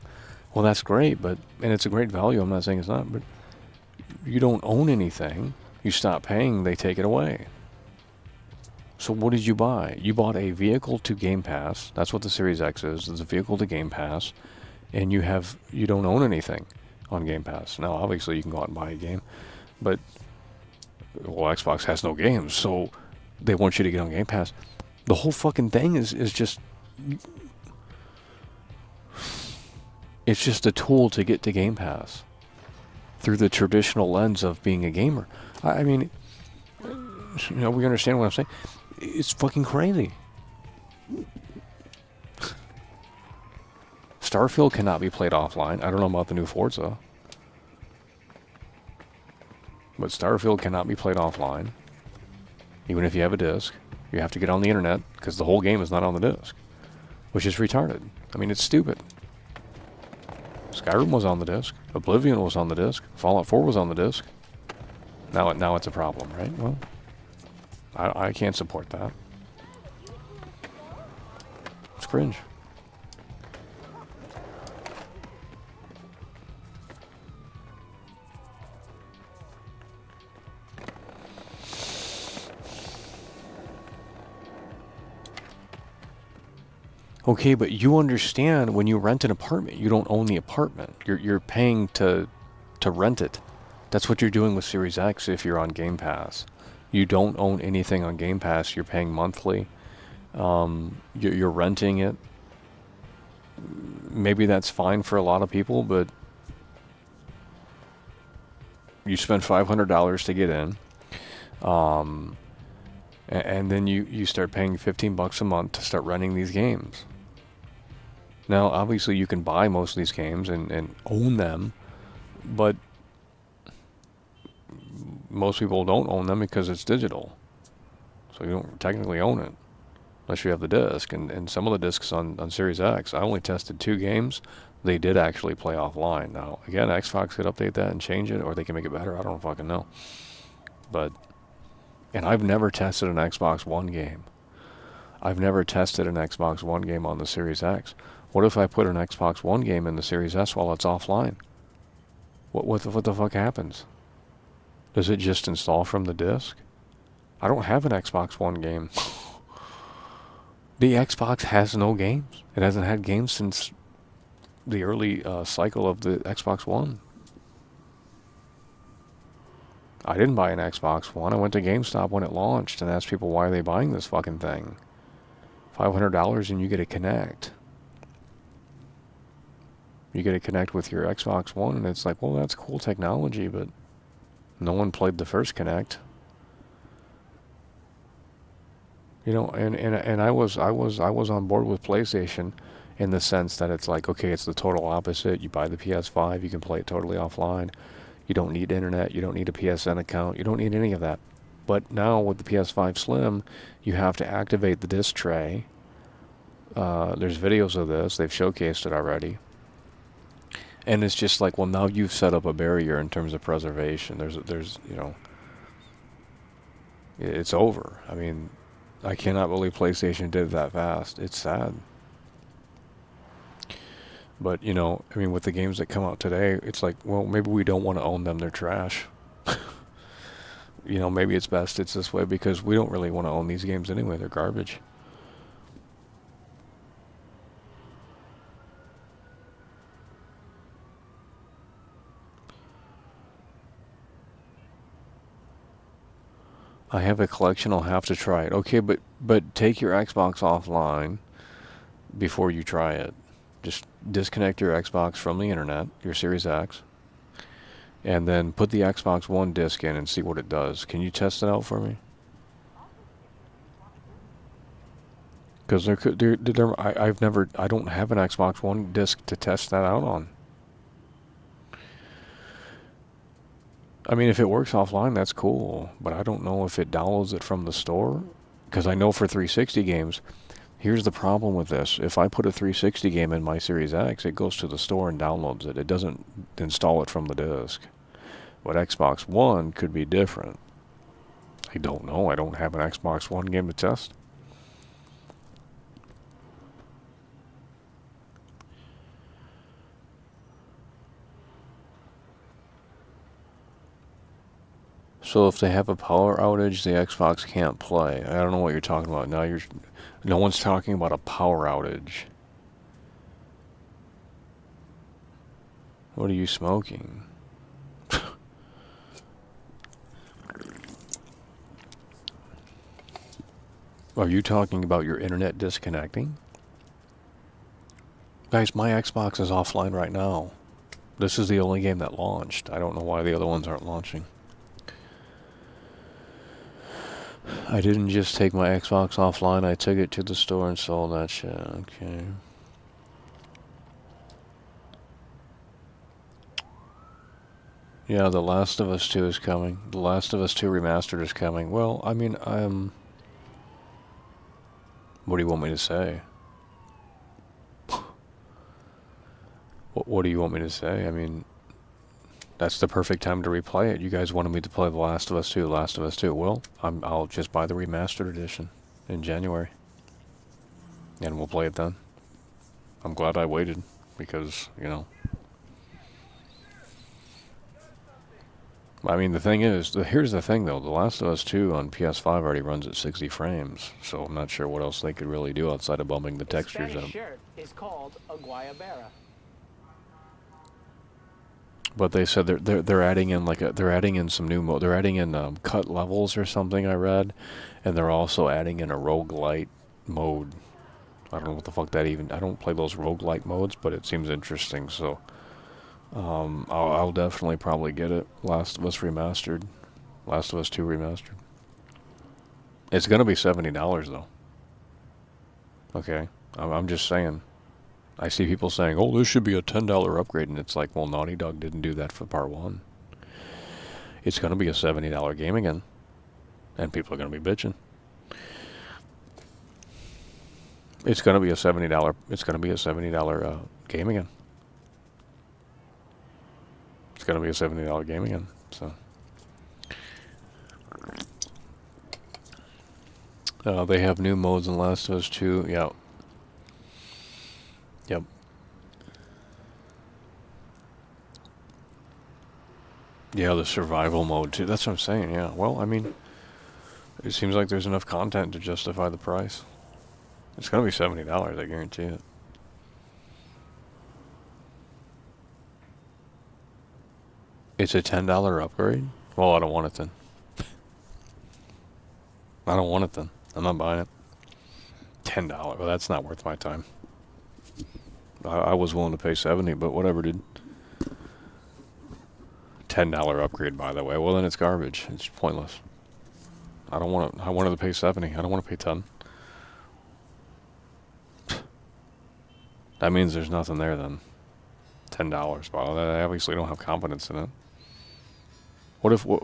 Well, that's great, and it's a great value. I'm not saying it's not, but you don't own anything. You stop paying, they take it away. So what did you buy? You bought a vehicle to Game Pass. That's what the Series X is. It's a vehicle to Game Pass, and you don't own anything on Game Pass. Now, obviously, you can go out and buy a game, but Xbox has no games, so they want you to get on Game Pass. The whole fucking thing is just, it's just a tool to get to Game Pass through the traditional lens of being a gamer. I mean, you know, we understand what I'm saying. It's fucking crazy. Starfield cannot be played offline. I don't know about the new Forza, but Starfield cannot be played offline. Even if you have a disc, you have to get on the internet because the whole game is not on the disc, which is retarded. I mean, it's stupid. Skyrim was on the disc. Oblivion was on the disc. Fallout 4 was on the disc. Now it's a problem, right? Well, I can't support that. It's cringe. Okay, but you understand when you rent an apartment, you don't own the apartment. You're paying to rent it. That's what you're doing with Series X if you're on Game Pass. You don't own anything on Game Pass. You're paying monthly. You're renting it. Maybe that's fine for a lot of people, but you spend $500 to get in, and then you start paying $15 a month to start renting these games. Now, obviously, you can buy most of these games and own them, but most people don't own them because it's digital. So you don't technically own it unless you have the disc. And some of the discs on Series X, I only tested 2 games. They did actually play offline. Now, again, Xbox could update that and change it, or they can make it better. I don't fucking know. And I've never tested an Xbox One game. I've never tested an Xbox One game on the Series X. What if I put an Xbox One game in the Series S while it's offline? What the fuck happens? Does it just install from the disc? I don't have an Xbox One game. The Xbox has no games. It hasn't had games since the early cycle of the Xbox One. I didn't buy an Xbox One. I went to GameStop when it launched and asked people, why are they buying this fucking thing? $500 and you get a Kinect. You get a Kinect with your Xbox One, and it's like, well, that's cool technology, but no one played the first Kinect. You know, and I was on board with PlayStation in the sense that it's like, okay, it's the total opposite. You buy the PS5, you can play it totally offline. You don't need internet, you don't need a PSN account, you don't need any of that. But now with the PS5 Slim, you have to activate the disc tray. There's videos of this, they've showcased it already. And it's just like, well, now you've set up a barrier in terms of preservation. There's you know, it's over. I mean, I cannot believe PlayStation did it that fast. It's sad. But, you know, I mean, with the games that come out today, it's like, well, maybe we don't want to own them. They're trash. You know, maybe it's best it's this way because we don't really want to own these games anyway. They're garbage. I have a collection. I'll have to try it. Okay, but take your Xbox offline before you try it. Just disconnect your Xbox from the internet, your Series X, and then put the Xbox One disc in and see what it does. Can you test it out for me? Because I don't have an Xbox One disc to test that out on. I mean, if it works offline, that's cool, but I don't know if it downloads it from the store. Because I know for 360 games, here's the problem with this. If I put a 360 game in my Series X, it goes to the store and downloads it. It doesn't install it from the disc. But Xbox One could be different. I don't know. I don't have an Xbox One game to test. So if they have a power outage, the Xbox can't play. I don't know what you're talking about. Now no one's talking about a power outage. What are you smoking? Are you talking about your internet disconnecting? Guys, my Xbox is offline right now. This is the only game that launched. I don't know why the other ones aren't launching. I didn't just take my Xbox offline, I took it to the store and sold that shit. Okay. Yeah, The Last of Us 2 is coming. The Last of Us 2 Remastered is coming. Well, I mean, what do you want me to say? What do you want me to say? I mean, that's the perfect time to replay it. You guys wanted me to play The Last of Us 2, Last of Us 2. Well, I'll just buy the remastered edition in January. And we'll play it then. I'm glad I waited because, you know. I mean, the thing is, here's the thing though. The Last of Us 2 on PS5 already runs at 60 frames. So I'm not sure what else they could really do outside of bumping the textures up. Spanish shirt is called a guayabera. But they said they're adding in they're adding in some new they're adding in cut levels or something I read, and they're also adding in a roguelite mode. I don't know what the fuck that even. I don't play those roguelite modes, but it seems interesting. So I'll definitely probably get it. Last of Us Remastered, Last of Us 2 Remastered. It's gonna be $70 though. Okay, I'm just saying. I see people saying, oh, this should be a $10 upgrade, and it's like, well, Naughty Dog didn't do that for part 1. It's going to be a $70 game again, and people are going to be bitching. It's going to be a $70. It's going to be a $70 game again. It's going to be a $70 game again. So they have new modes in Last of Us 2. Yeah. Yep. Yeah, the survival mode too. That's what I'm saying, yeah. Well, I mean, it seems like there's enough content to justify the price. It's going to be $70, I guarantee it. It's a $10 upgrade? Well, I don't want it then. I don't want it then. I'm not buying it. $10. Well, that's not worth my time. I was willing to pay $70, but whatever, dude. $10 upgrade, by the way. Well, then it's garbage. It's pointless. I don't want to. I wanted to pay $70. I don't want to pay $10. That means there's nothing there then. $10. Well, I obviously don't have confidence in it. What if? No.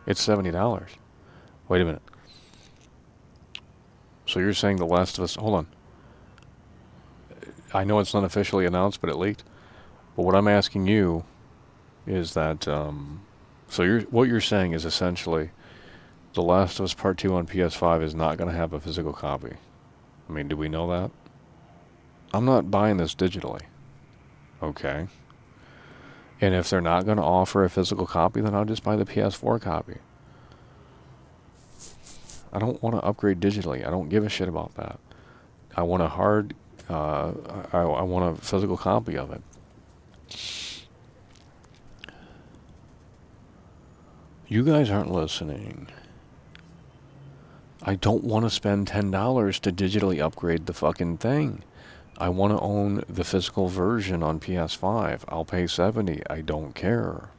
It's $70. Wait a minute. So you're saying The Last of Us? Hold on. I know it's not officially announced, but it leaked. But what I'm asking you is that, so what you're saying is essentially The Last of Us Part 2 on PS5 is not going to have a physical copy. I mean, do we know that? I'm not buying this digitally. Okay. And if they're not going to offer a physical copy, then I'll just buy the PS4 copy. I don't want to upgrade digitally. I don't give a shit about that. I want a hard... I want a physical copy of it. You guys aren't listening. I don't want to spend $10 to digitally upgrade the fucking thing. I want to own the physical version on PS5. I'll pay $70. I don't care.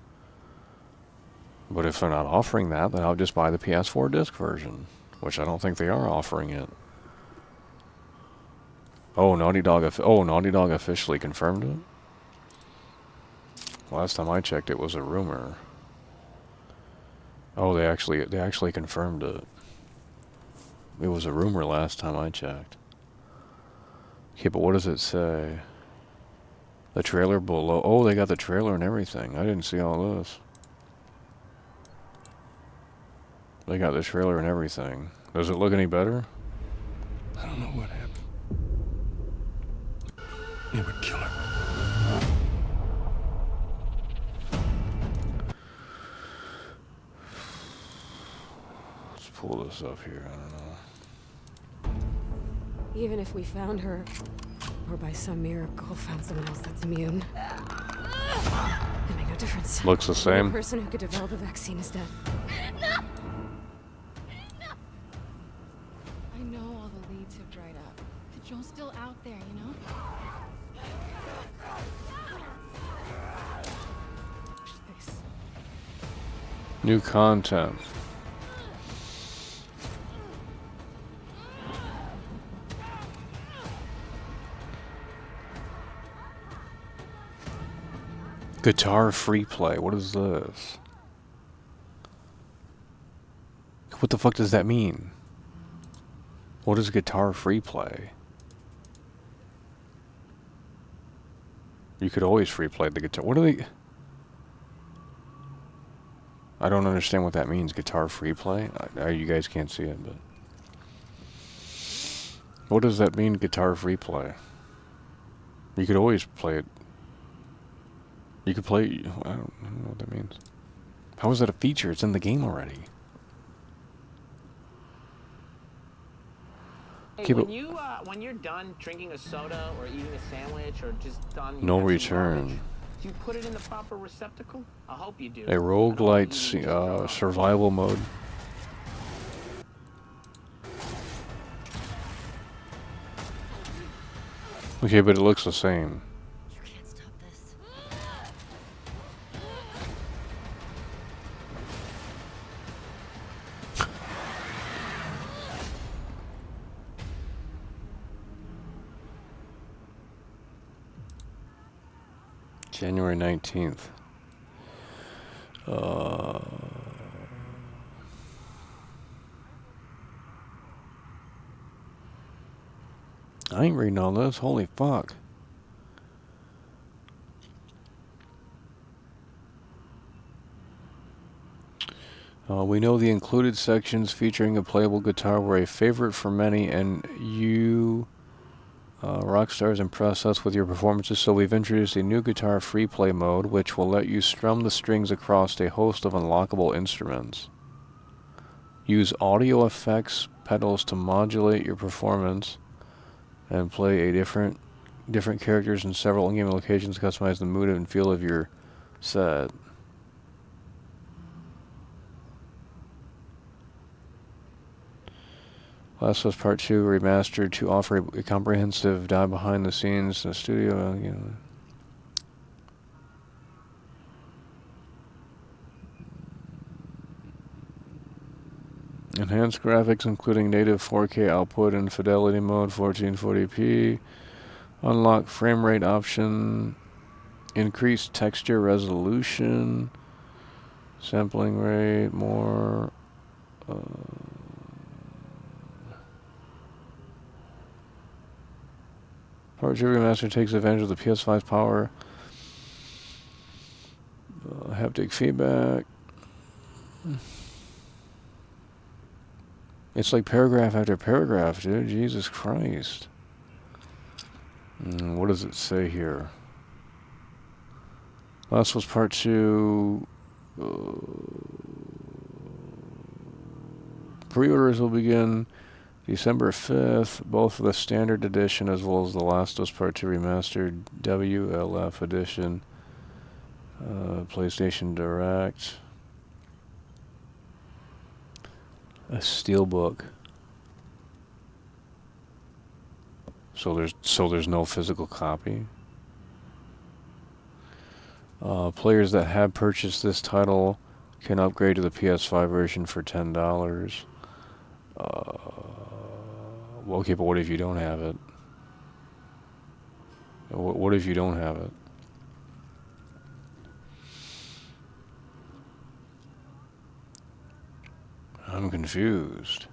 But if they're not offering that, then I'll just buy the PS4 disc version, which I don't think they are offering it. Oh, Naughty Dog officially confirmed it? Last time I checked, it was a rumor. Oh, they actually confirmed it. It was a rumor last time I checked. Okay, but what does it say? The trailer below. Oh, they got the trailer and everything. I didn't see all this. They got the trailer and everything. Does it look any better? I don't know what happened. It would kill her. Let's pull this up here. I don't know. Even if we found her, or by some miracle found someone else that's immune, it made no difference. Looks the same. The person who could develop a vaccine is dead. I know all the leads have dried up, but Joel's still out there, you know? Thanks. New content. Guitar free play. What is this? What the fuck does that mean? What is guitar free play? You could always free play the guitar. What are they? I don't understand what that means. Guitar free play? You guys can't see it, but what does that mean? Guitar free play. You could always play it. You could play. I don't know what that means. How is that a feature? It's in the game already. Hey, Okay, when you're done drinking a soda or eating a sandwich or just done... No having return. lunch, do you put it in the proper receptacle? I hope you do. A roguelite survival mode. Okay, but it looks the same. You can't stop this. January 19th. I ain't reading all this. Holy fuck. We know the included sections featuring a playable guitar were a favorite for many, and you Rockstar's impressed us with your performances, so we've introduced a new guitar free play mode, which will let you strum the strings across a host of unlockable instruments. Use audio effects pedals to modulate your performance, and play a different characters in several in-game locations to customize the mood and feel of your set. Last of Us Part 2 remastered to offer a comprehensive dive behind the scenes in the studio. Enhanced graphics, including native 4K output and fidelity mode 1440p. Unlock frame rate option. Increased texture resolution. Sampling rate, more. Part 2 Remaster takes advantage of the PS5's power. Haptic feedback. It's like paragraph after paragraph, dude. Jesus Christ. What does it say here? Last was Part 2. Pre-orders will begin December 5th, both for the Standard Edition as well as the Last of Us Part 2 Remastered WLF Edition. PlayStation Direct. A steelbook. So there's no physical copy. Players that have purchased this title can upgrade to the PS5 version for $10. Well, okay, but what if you don't have it? What if you don't have it? I'm confused.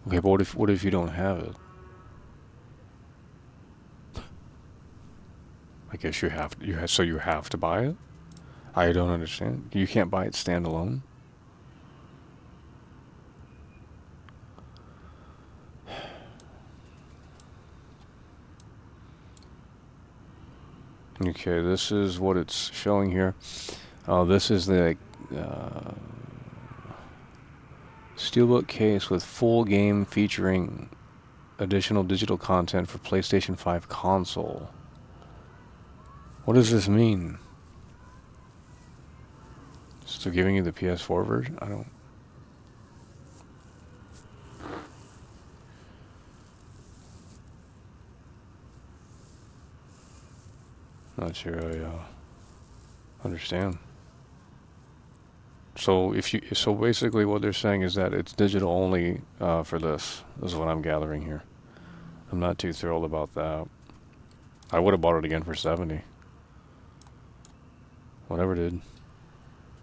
Okay, but what if you don't have it? I guess you have to buy it? I don't understand. You can't buy it standalone? Okay, this is what it's showing here. This is the steelbook case with full game featuring additional digital content for PlayStation 5 console. What does this mean? So giving you the PS4 version? I don't... Not sure I understand. So so basically what they're saying is that it's digital only for this. This is what I'm gathering here. I'm not too thrilled about that. I would have bought it again for $70. Whatever did.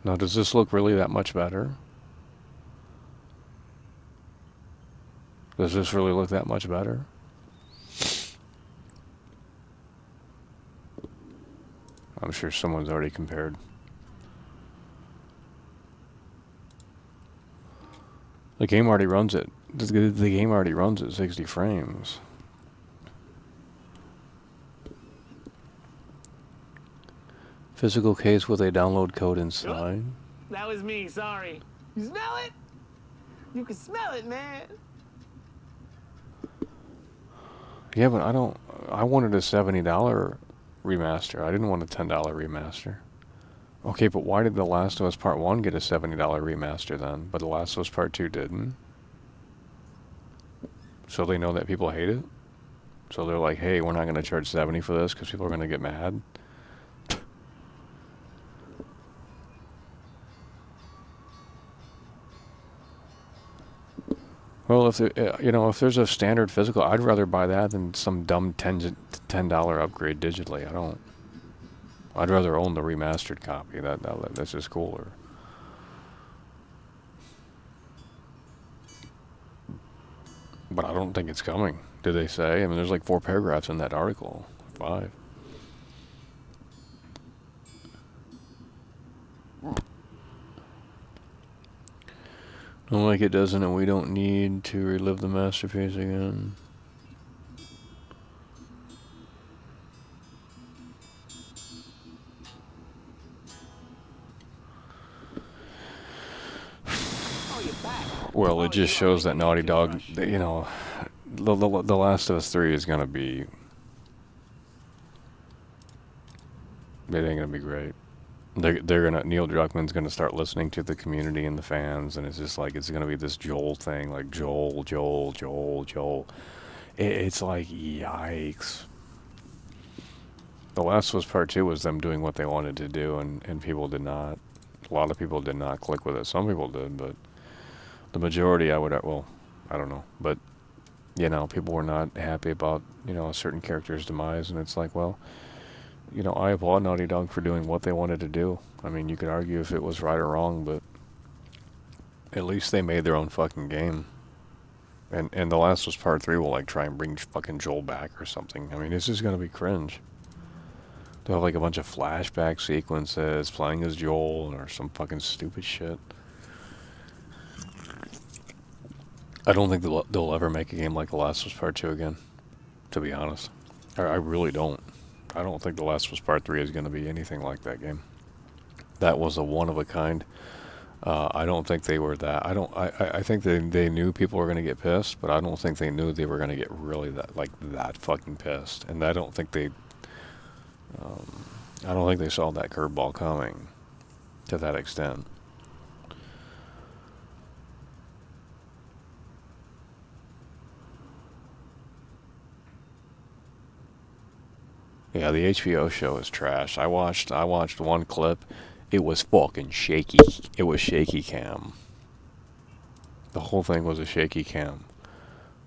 Now does this look really that much better? Does this really look that much better? I'm sure someone's already compared. The game already runs it. The game already runs at 60 frames. Physical case with a download code inside. That was me, sorry. You smell it? You can smell it, man. Yeah, but I wanted a $70 remaster. I didn't want a $10 remaster. Okay, but why did The Last of Us Part 1 get a $70 remaster then, but The Last of Us Part 2 didn't? So they know that people hate it? So they're like, hey, we're not going to charge $70 for this because people are going to get mad? Well, if if there's a standard physical, I'd rather buy that than some dumb $10 upgrade digitally. I'd rather own the remastered copy. That's just cooler. But I don't think it's coming. Did they say? I mean, there's like 4 paragraphs in that article. 5. No, like it doesn't, and we don't need to relive the masterpiece again. Well, it just shows that Naughty Dog, the Last of Us 3 is gonna be... It ain't gonna be great. Neil Druckmann's gonna start listening to the community and the fans, and it's just like, it's gonna be this Joel thing, like Joel. It's like, yikes. The Last of Us Part 2 was them doing what they wanted to do, and people did not. A lot of people did not click with it. Some people did, but the majority, I don't know. But, people were not happy about, a certain character's demise, and it's like, well, I applaud Naughty Dog for doing what they wanted to do. I mean, you could argue if it was right or wrong, but at least they made their own fucking game. And The Last of Us Part 3 will, try and bring fucking Joel back or something. I mean, this is gonna be cringe. They'll have, a bunch of flashback sequences playing as Joel or some fucking stupid shit. I don't think they'll ever make a game like The Last of Us Part 2 again, to be honest. I really don't. I don't think The Last of Us Part 3 is going to be anything like that game. That was a one-of-a-kind. I don't think they were that. I think they knew people were going to get pissed, but I don't think they knew they were going to get really that fucking pissed. And I don't think they I don't think they saw that curveball coming to that extent. Yeah, the HBO show is trash. I watched one clip. It was fucking shaky. It was shaky cam. The whole thing was a shaky cam.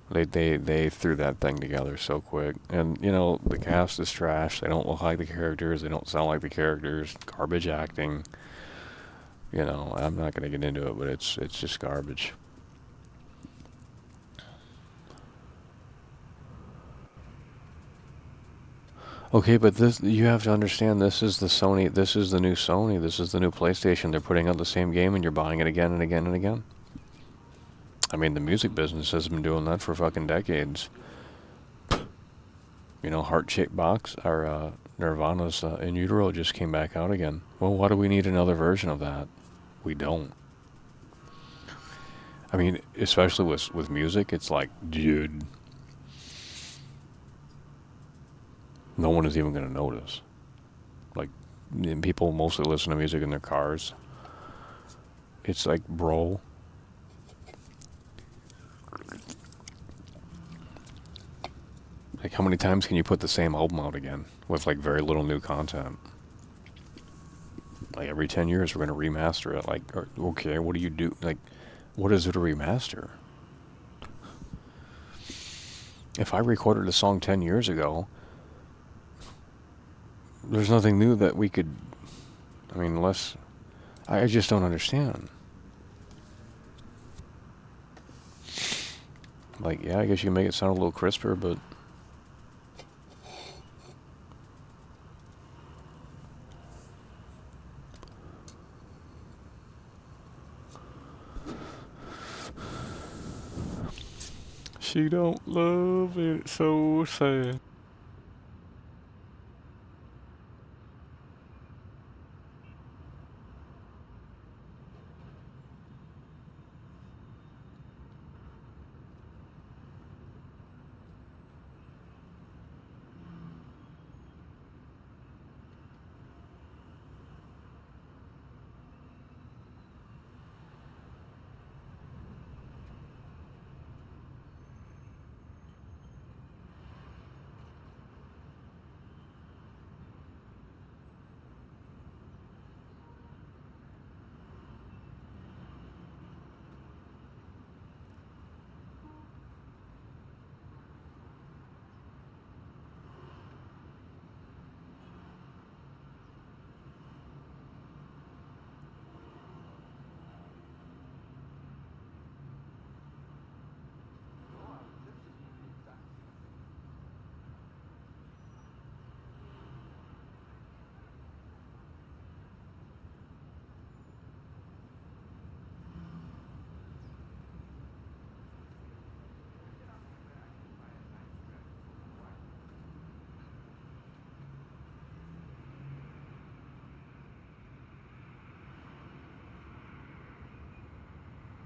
They threw that thing together so quick. And, you know, the cast is trash. They don't look like the characters. They don't sound like the characters. Garbage acting. You know, I'm not going to get into it, but it's just garbage. Okay, but this, you have to understand, this is the Sony, this is the new Sony, this is the new PlayStation. They're putting out the same game and you're buying it again and again and again. I mean, the music business has been doing that for fucking decades. You know, Heart-Shaped Box, or Nirvana's In Utero just came back out again. Well, why do we need another version of that? We don't. I mean, especially with music, it's like, dude, no one is even going to notice. Like, people mostly listen to music in their cars. It's like, bro. Like, how many times can you put the same album out again with, like, very little new content? Like, every 10 years we're going to remaster it. Like, okay, what do you do? Like, what is it to remaster? If I recorded a song 10 years ago, there's nothing new that we could, I mean, unless, I just don't understand. Like, yeah, I guess you can make it sound a little crisper, but she don't love it, so sad.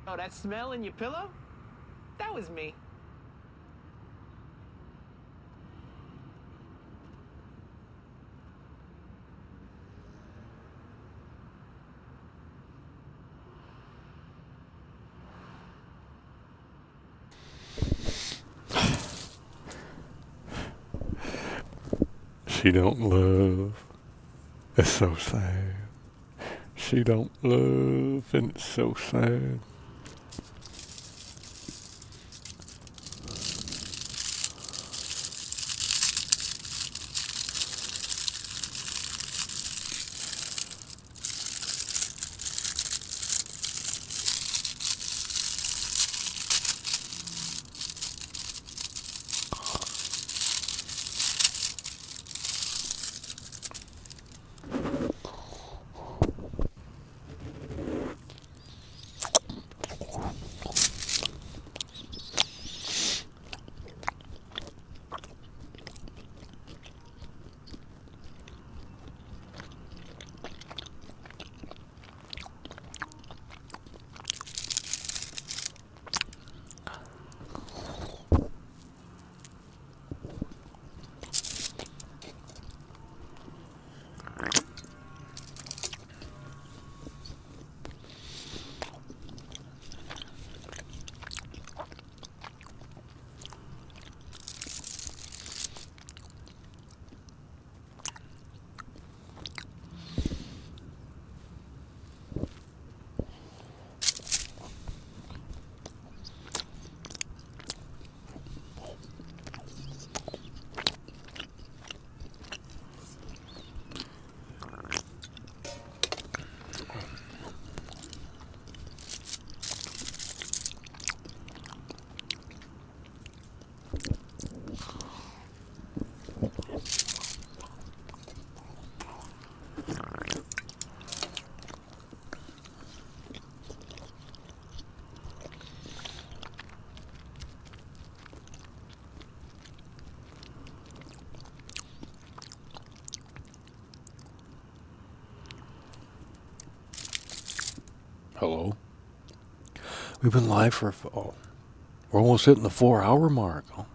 Oh, that smell in your pillow? That was me. She don't love. It's so sad. She don't love, and it's so sad. Hello. We've been live for, oh, we're almost hitting the 4-hour mark. Oh.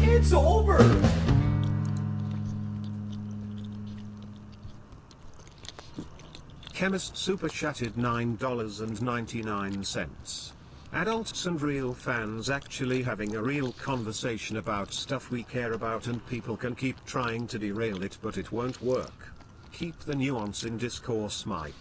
It's over! Chemist super chatted $9.99. Adults and real fans actually having a real conversation about stuff we care about, and people can keep trying to derail it but it won't work. Keep the nuance in discourse, Mike.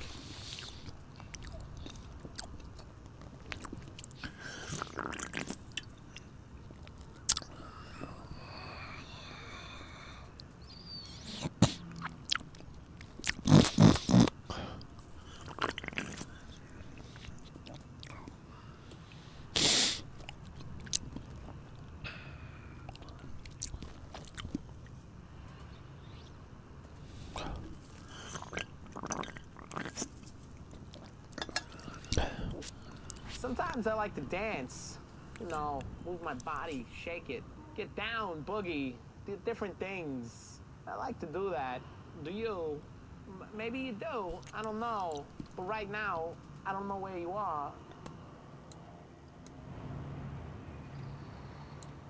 Sometimes I like to dance. You know, move my body, shake it, get down, boogie, do different things. I like to do that. Do you? Maybe you do. I don't know. But right now, I don't know where you are.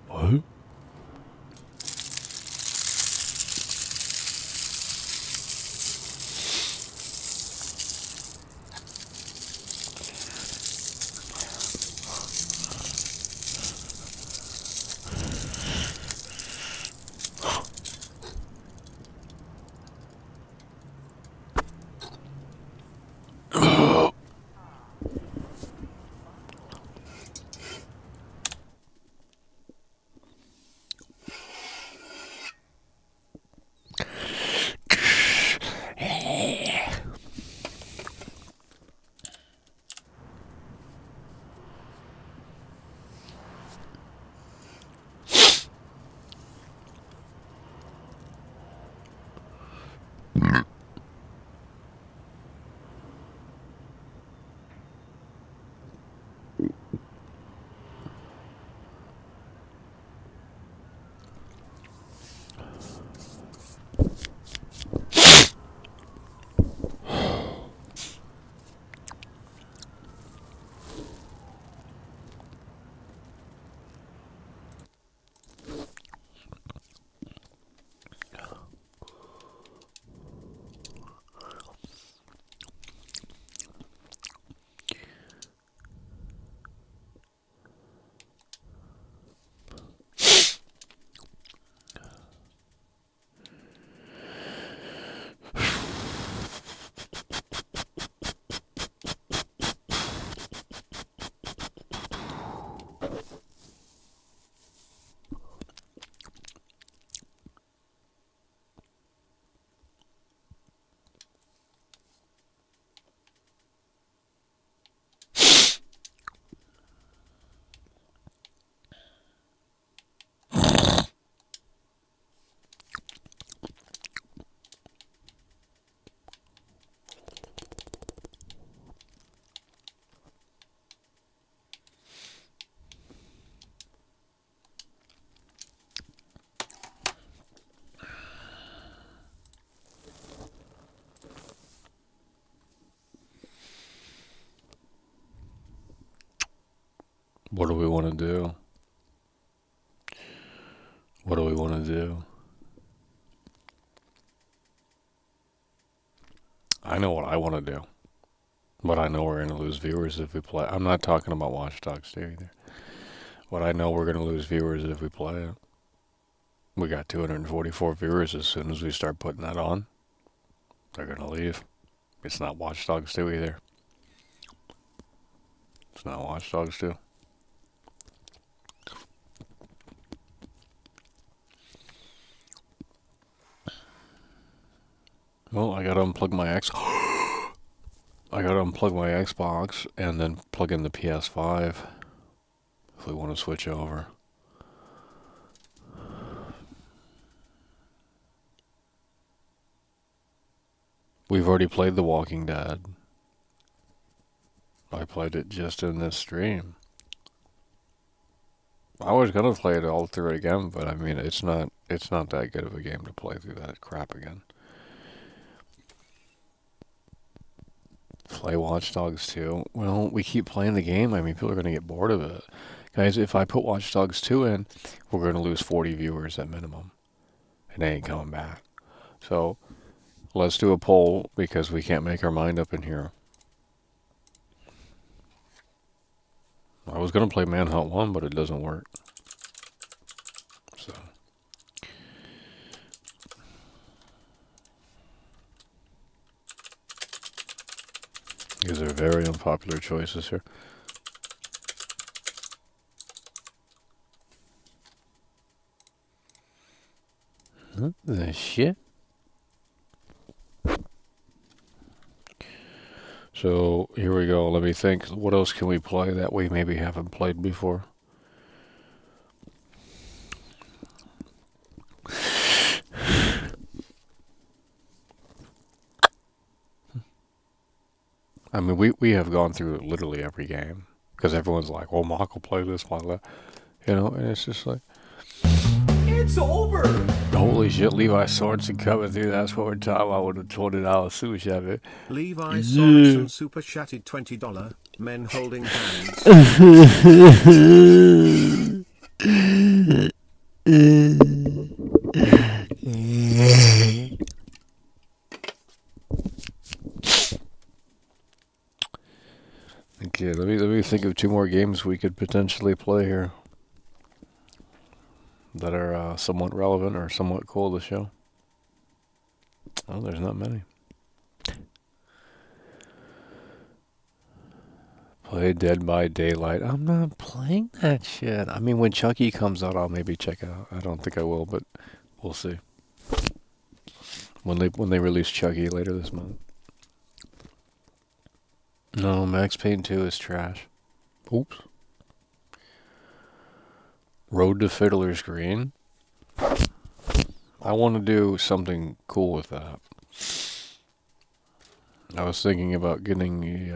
What? What do we want to do? What do we want to do? I know what I want to do. But I know we're going to lose viewers if we play. I'm not talking about Watch Dogs 2 either. But I know we're going to lose viewers if we play it. We got 244 viewers. As soon as we start putting that on, they're going to leave. It's not Watch Dogs 2 either. It's not Watch Dogs 2. Well, I gotta unplug my I gotta unplug my Xbox and then plug in the PS5 if we want to switch over. We've already played The Walking Dead. I played it just in this stream. I was gonna play it all through again, but I mean it's not that good of a game to play through that crap again. Play Watch Dogs 2. Well, we keep playing the game. I mean, people are going to get bored of it. Guys, if I put Watch Dogs 2 in, we're going to lose 40 viewers at minimum. And they ain't coming back. So, let's do a poll because we can't make our mind up in here. I was going to play Manhunt 1, but it doesn't work. So. These are very unpopular choices here. What the shit? So, here we go. Let me think. What else can we play that we maybe haven't played before? I mean, we have gone through literally every game. Because everyone's like, well, Mark will play this, Mark that. You know, and it's just like... It's over! Holy shit, Levi Sorensen coming through. That's what we're talking about with a $20 super chat. Levi Sorensen super chatted $20. Men holding hands. Okay, let me think of 2 more games we could potentially play here that are somewhat relevant or somewhat cool to show. Oh, there's not many. Play Dead by Daylight. I'm not playing that shit. I mean, when Chucky comes out, I'll maybe check it out. I don't think I will, but we'll see. When they release Chucky later this month. No, Max Payne 2 is trash. Oops. Road to Fiddler's Green. I want to do something cool with that. I was thinking about getting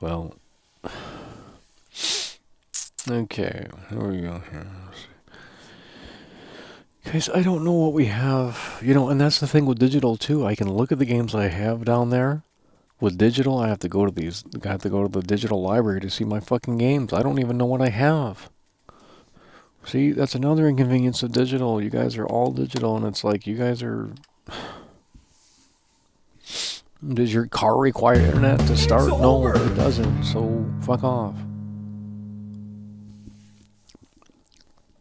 well... Okay, here we go here. Guys, I don't know what we have. You know, and that's the thing with digital too. I can look at the games I have down there. With digital, I have to go to the digital library to see my fucking games. I don't even know what I have. See, that's another inconvenience of digital. You guys are all digital, and it's like, you guys are... Does your car require internet to start? No, it doesn't, so fuck off.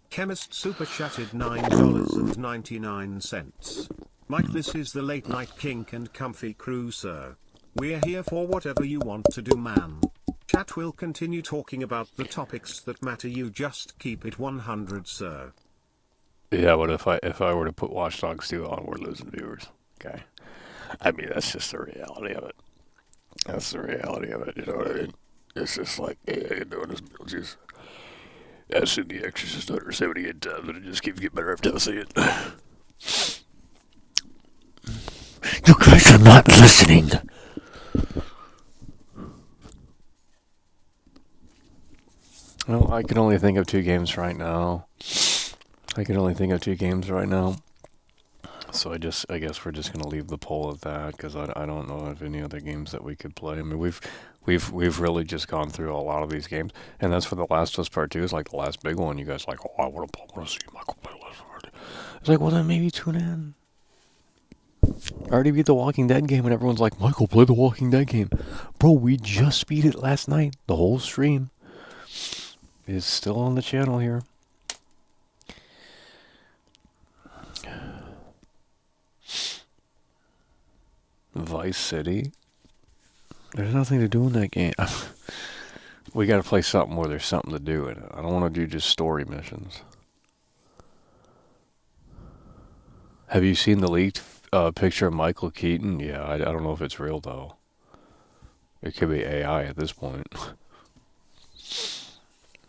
Chemist super chatted $9.99. Mike, this is the late night kink and comfy crew, sir. We're here for whatever you want to do, man. Chat will continue talking about the topics that matter. You just keep it 100, sir. Yeah, but if I were to put Watch Dogs 2 on, we're losing viewers. Okay. I mean, that's just the reality of it. That's the reality of it, you know what I mean? It's just like, hey, how you doing this Beetlejuice? I've seen The Exorcist 178 times, and it just keeps getting better every time I see it. You guys are not listening. Well, I can only think of 2 games right now. So I guess we're just gonna leave the poll at that because I don't know of any other games that we could play. I mean we've really just gone through a lot of these games, and that's for The Last of Us Part 2 is like the last big one. You guys are like, oh, I want to see Michael play Last of Us. It's like, well then maybe tune in. I already beat the Walking Dead game, and everyone's like, Michael, play the Walking Dead game, bro. We just beat it last night. The whole stream is still on the channel here. Vice City. There's nothing to do in that game. We gotta play something where there's something to do in it. I don't want to do just story missions. Have you seen the leaked picture of Michael Keaton? Yeah, I don't know if it's real though. It could be AI at this point.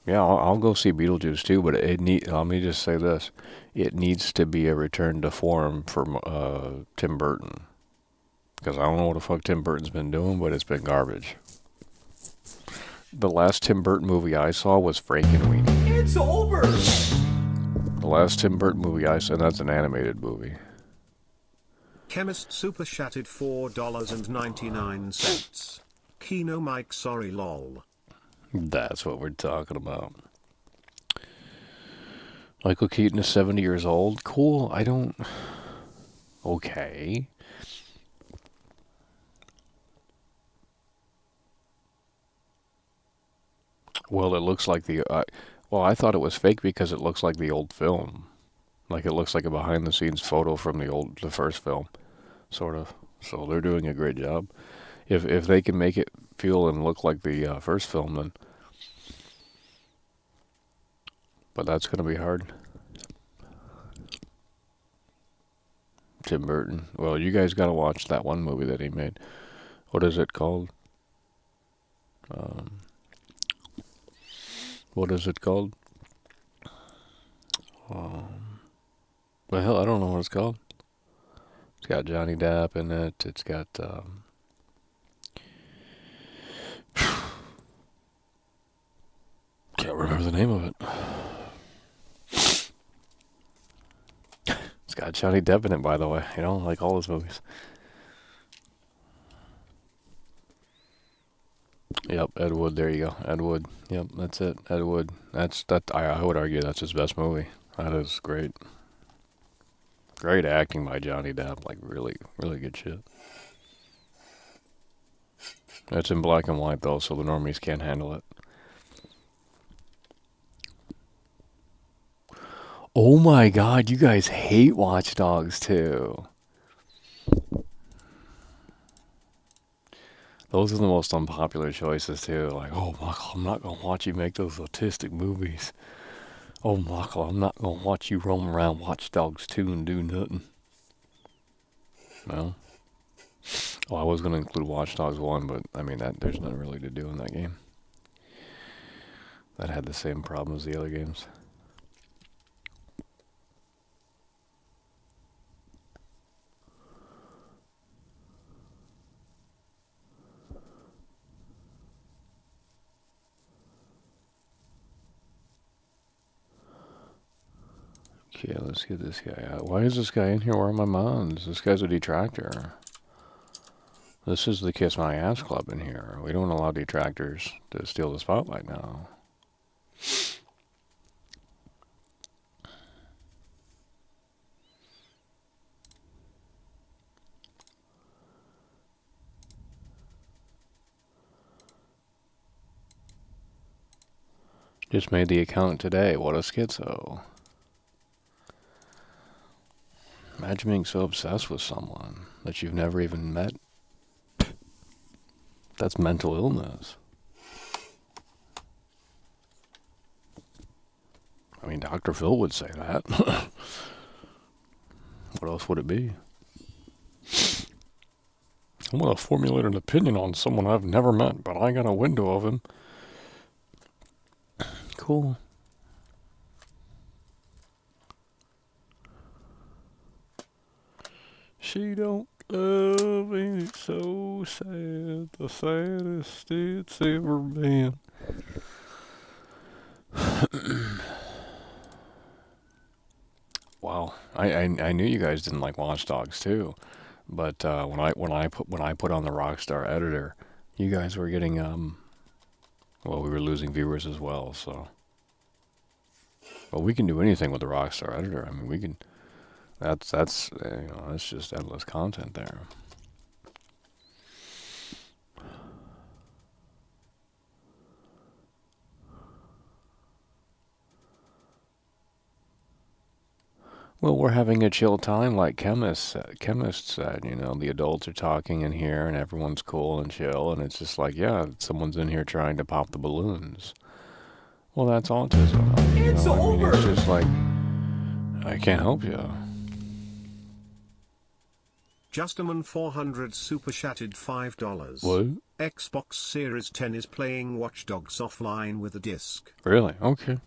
Yeah, I'll go see Beetlejuice too, but let me just say this. It needs to be a return to form for Tim Burton. Because I don't know what the fuck Tim Burton's been doing, but it's been garbage. The last Tim Burton movie I saw was Frankenweenie. It's over! The last Tim Burton movie I saw, and that's an animated movie. Chemist Super Chatted $4.99. Kino Mike sorry lol. That's what we're talking about. Michael Keaton is 70 years old. Cool, I don't... Okay. Well, it looks like the... well, I thought it was fake because it looks like the old film. Like, it looks like a behind-the-scenes photo from the first film. Sort of. So they're doing a great job. If they can make it feel and look like the first film, then... But that's going to be hard. Tim Burton. Well, you guys got to watch that one movie that he made. What is it called? What is it called? The hell, I don't know what it's called. It's got Johnny Depp in it. It's got... can't remember the name of it. It's got Johnny Depp in it, by the way. You know, like all his movies. Yep, Ed Wood. There you go, Ed Wood. Yep, that's it, Ed Wood. I would argue that's his best movie. That is great. Great acting by Johnny Depp. Like really, really good shit. It's in black and white though, so the normies can't handle it. Oh my God, you guys hate Watch Dogs too. Those are the most unpopular choices too. Like, oh Michael, I'm not gonna watch you make those autistic movies. Oh Michael, I'm not gonna watch you roam around Watch Dogs 2 and do nothing. No. Well, I was gonna include Watch Dogs 1, but I mean there's nothing really to do in that game. That had the same problem as the other games. Okay, let's get this guy out. Why is this guy in here? Where are my mods? This guy's a detractor. This is the Kiss My Ass Club in here. We don't allow detractors to steal the spotlight now. Just made the account today. What a schizo. Imagine being so obsessed with someone that you've never even met. That's mental illness. I mean, Dr. Phil would say that. What else would it be? I'm going to formulate an opinion on someone I've never met, but I got a window of him. Cool. She don't love me, it's so sad, the saddest it's ever been. Wow, I knew you guys didn't like Watch Dogs too, but when I put on the Rockstar editor, you guys were getting well, we were losing viewers as well. So, well, we can do anything with the Rockstar editor. I mean, we can. That's you know, that's just endless content there. Well, we're having a chill time, like chemists said. You know, the adults are talking in here, and everyone's cool and chill, and it's just like, yeah, someone's in here trying to pop the balloons. Well, that's autism. It's over. It's just like, I can't help you. Justaman 400 super chatted $5. What? Xbox Series 10 is playing Watch Dogs offline with a disc. Really? Okay.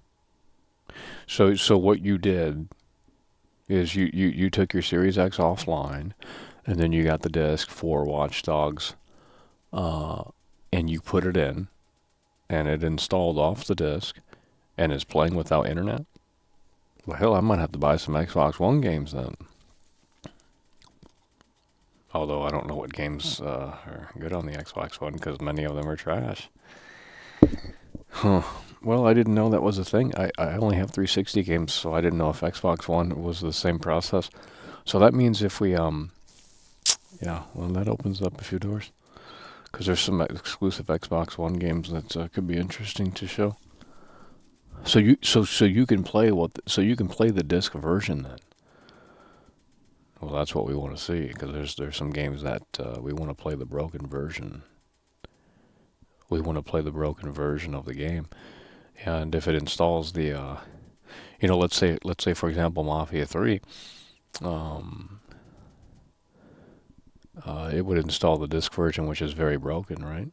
So what you did is you took your Series X offline, and then you got the disc for Watch Dogs, and you put it in, and it installed off the disc, and is playing without internet? Well, hell, I might have to buy some Xbox One games then. Although I don't know what games are good on the Xbox One, because many of them are trash. Huh. Well, I didn't know that was a thing. I only have 360 games, so I didn't know if Xbox One was the same process. So that means if we, yeah, well, that opens up a few doors. Because there's some exclusive Xbox One games that could be interesting to show. So you can play the disc version then. Well, that's what we want to see, because there's some games that we want to play the broken version. We want to play the broken version of the game, and if it installs the, you know, let's say for example Mafia 3, it would install the disc version, which is very broken, right?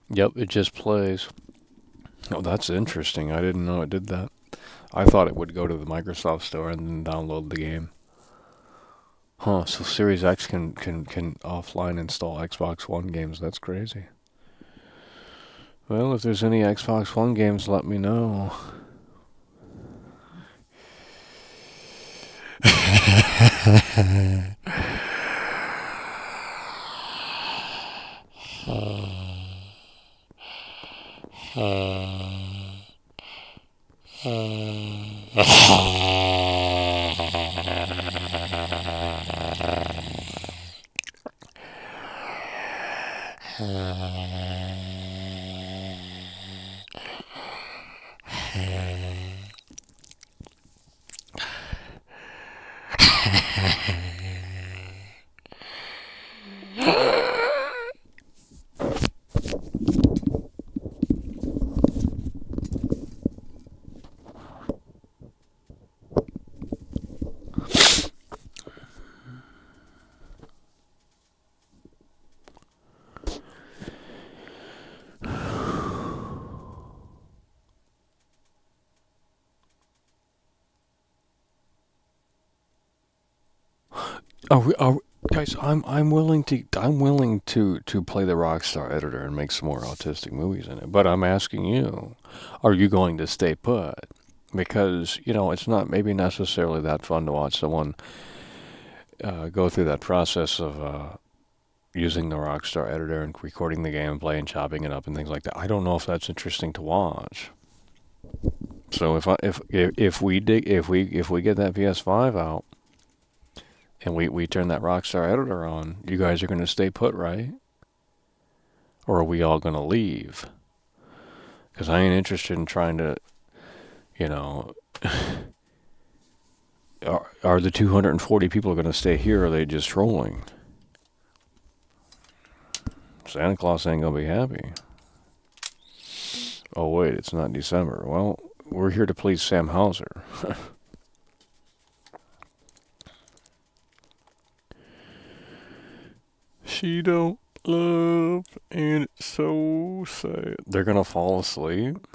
Yep, it just plays. Oh, that's interesting. I didn't know it did that. I thought it would go to the Microsoft Store and then download the game. Huh, so Series X can offline install Xbox One games. That's crazy. Well, if there's any Xbox One games, let me know. Guys, I'm willing to play the Rockstar editor and make some more autistic movies in it. But I'm asking you, are you going to stay put? Because, you know, it's not maybe necessarily that fun to watch someone go through that process of using the Rockstar editor and recording the gameplay and chopping it up and things like that. I don't know if that's interesting to watch. So if we get that PS5 out, and we turn that Rockstar editor on, you guys are going to stay put, right? Or are we all going to leave? Because I ain't interested in trying to, you know, are the 240 people going to stay here, or are they just trolling? Santa Claus ain't going to be happy. Oh, wait, it's not December. Well, we're here to please Sam Hauser. She don't love, and it's so sad. They're gonna fall asleep?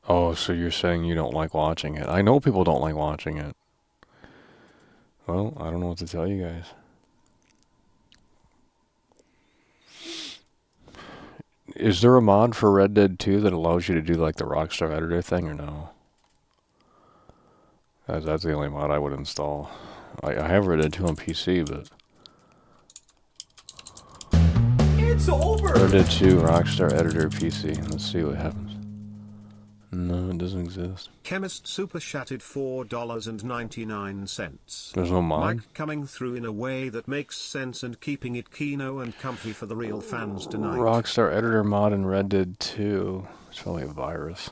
Oh, so you're saying you don't like watching it. I know people don't like watching it. Well, I don't know what to tell you guys. Is there a mod for Red Dead 2 that allows you to do like the Rockstar editor thing or no? That's the only mod I would install. I have Red Dead 2 on PC, but... It's over! Red Dead 2 Rockstar editor PC. Let's see what happens. No, it doesn't exist. Chemist Super Chatted $4.99. There's no mod? Mike coming through in a way that makes sense and keeping it kino and comfy for the real fans tonight. Rockstar editor mod in Red Dead 2. It's probably a virus.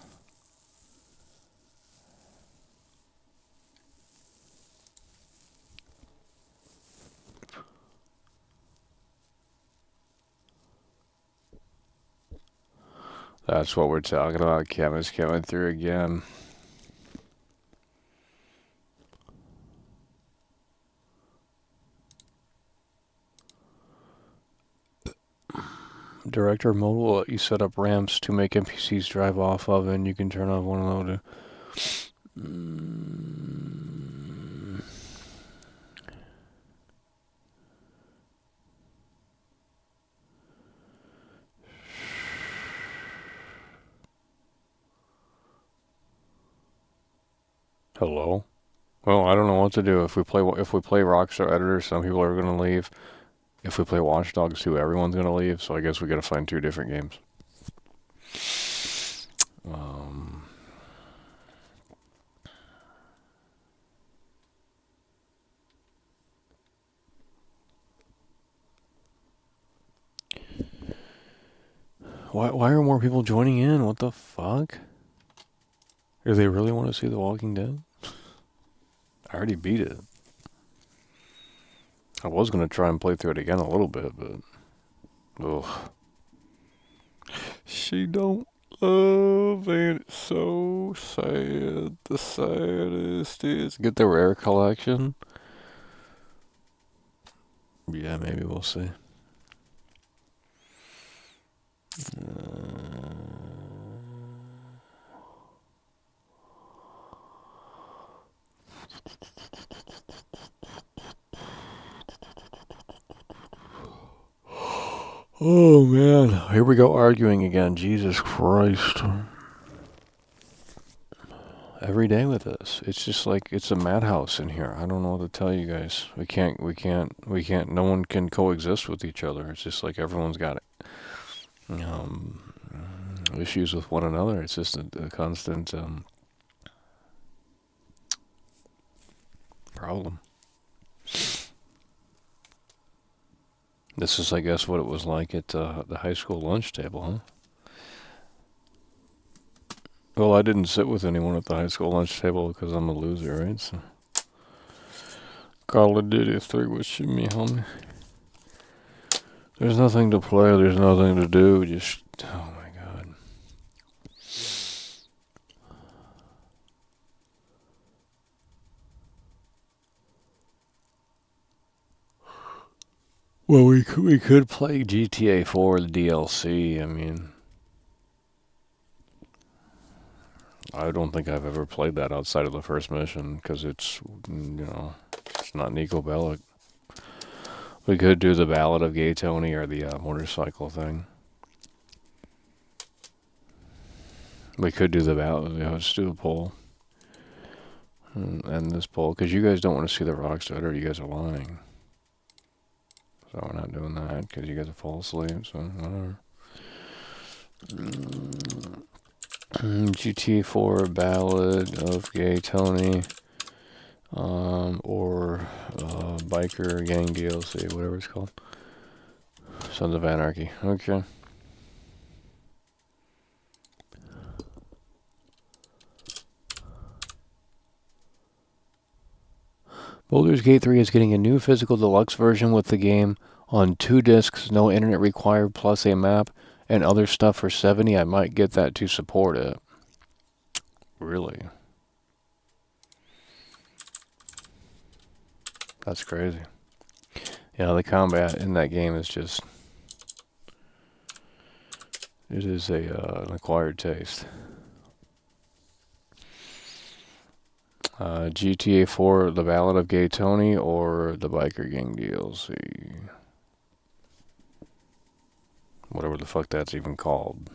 That's what we're talking about. Kevin's coming through again. Director mode will let you set up ramps to make NPCs drive off of, and you can turn off one of those. Hello? Well, I don't know what to do. If we play Rockstar Editor, some people are going to leave. If we play Watch Dogs 2, everyone's going to leave. So I guess we got to find 2 different games. Why are more people joining in? What the fuck? Do they really want to see The Walking Dead? I already beat it. I was going to try and play through it again a little bit, but... Ugh. She don't love, and it's so sad. The saddest is... Get the rare collection? Yeah, maybe we'll see. Oh man, here we go arguing again. Jesus Christ. Every day with this. It's just like it's a madhouse in here. I don't know what to tell you guys. We can't no one can coexist with each other. It's just like everyone's got issues with one another. It's just a constant problem. This is, I guess, what it was like at the high school lunch table, huh? Well, I didn't sit with anyone at the high school lunch table because I'm a loser, right? So, Call of Duty 3 was me, homie. There's nothing to play. There's nothing to do. Just, oh my God. Well, we could play GTA 4, the DLC. I mean, I don't think I've ever played that outside of the first mission because it's, you know, it's not Nico Bellic. We could do the Ballad of Gay Tony or the motorcycle thing. We could do the ballad. Let's do a poll. And this poll, because you guys don't want to see the Rockstar, or you guys are lying. So we're not doing that because you guys will fall asleep, so whatever. GTA 4 Ballad of Gay Tony, or Biker Gang DLC, whatever it's called. Sons of Anarchy. Okay. Baldur's Gate 3 is getting a new physical deluxe version with the game on 2 discs, no internet required, plus a map and other stuff for $70. I might get that to support it. Really? That's crazy. Yeah, the combat in that game is just... It is an acquired taste. GTA 4, The Ballad of Gay Tony, or the Biker Gang DLC? Whatever the fuck that's even called.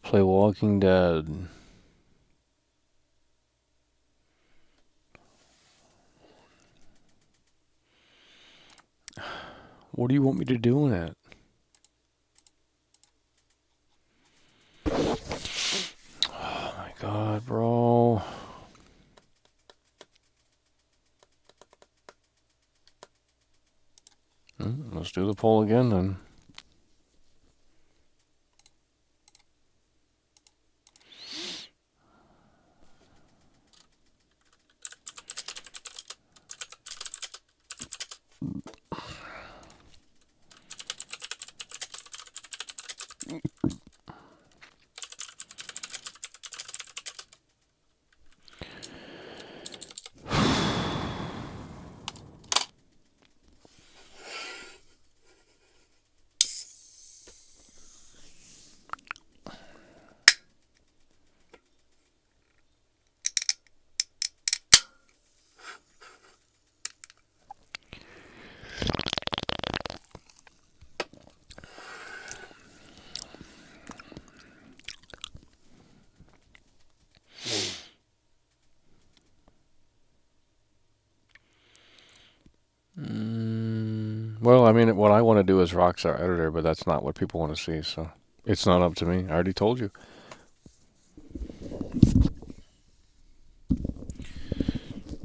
Play Walking Dead. What do you want me to do in it? Oh my god, bro. Let's do the poll again then. Well, I mean, what I want to do is Rockstar Editor, but that's not what people want to see, so it's not up to me. I already told you.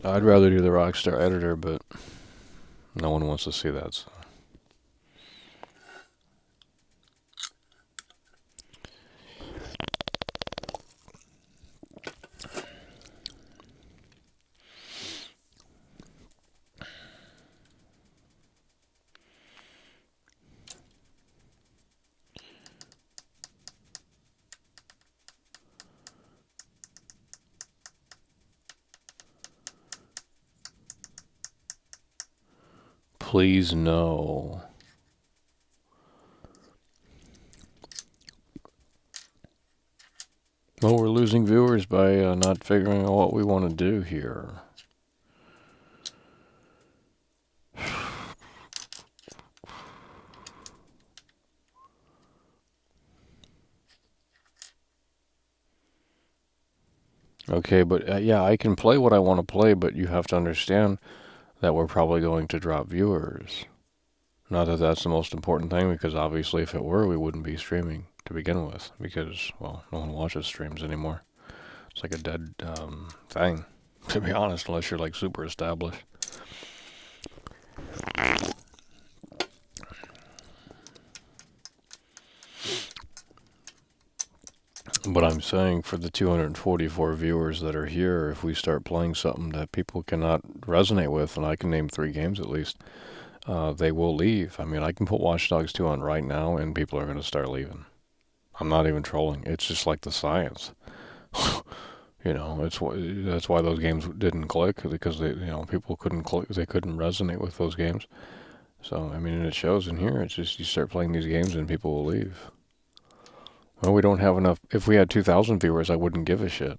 I'd rather do the Rockstar Editor, but no one wants to see that, so. Please no. Well, we're losing viewers by not figuring out what we want to do here. Okay, but yeah, I can play what I want to play, but you have to understand that we're probably going to drop viewers. Not that that's the most important thing, because obviously if it were, we wouldn't be streaming to begin with, because, well, no one watches streams anymore. It's like a dead thing, to be honest, unless you're like super established. But I'm saying for the 244 viewers that are here, if we start playing something that people cannot resonate with, and I can name 3 games at least, they will leave. I mean, I can put Watch Dogs 2 on right now, and people are going to start leaving. I'm not even trolling. It's just like the science. You know, that's why those games didn't click, because they, you know, people couldn't click, they couldn't resonate with those games. So I mean, it shows in here. It's just you start playing these games and people will leave. Well, we don't have enough. If we had 2,000 viewers, I wouldn't give a shit,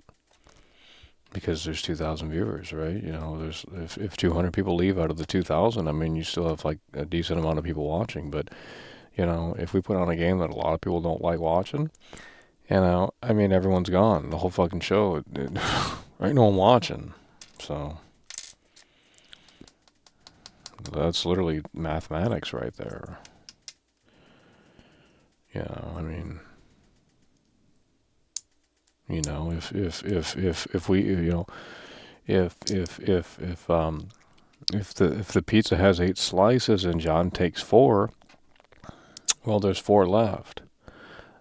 because there's 2,000 viewers, right? You know, there's if 200 people leave out of the 2,000, I mean, you still have like a decent amount of people watching. But you know, if we put on a game that a lot of people don't like watching, you know, I mean, everyone's gone. The whole fucking show, ain't no one watching. So that's literally mathematics right there. You know, I mean, you know, if we, you know, if the pizza has 8 slices and John takes 4, well, there's 4 left.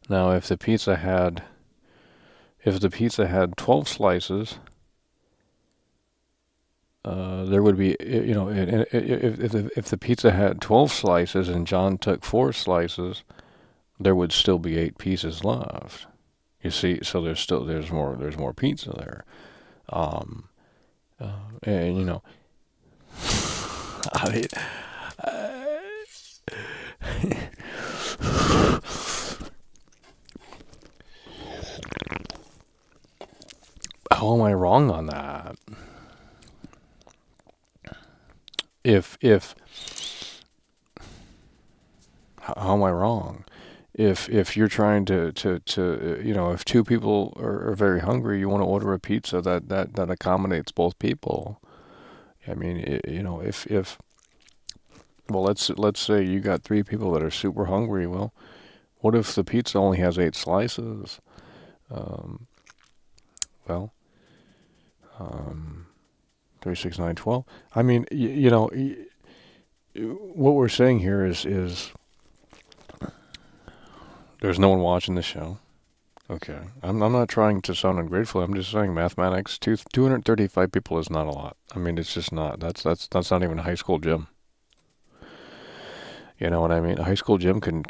Now, if the pizza had 12 slices, there would be, you know, if the pizza had 12 slices and John took 4 slices, there would still be 8 pieces left. You see, so there's more pizza there. And you know, I mean, how am I wrong on that? How am I wrong? If you're trying to you know, if 2 people are very hungry, you want to order a pizza that accommodates both people. I mean, you know, if well, let's say you got 3 people that are super hungry. Well, what if the pizza only has 8 slices? Well, 3, 6, 9, 12. I mean, you know, what we're saying here is there's no one watching the show. Okay, I'm not trying to sound ungrateful. I'm just saying mathematics. 235 people is not a lot. I mean, it's just not. That's not even a high school gym. You know what I mean? A high school gym can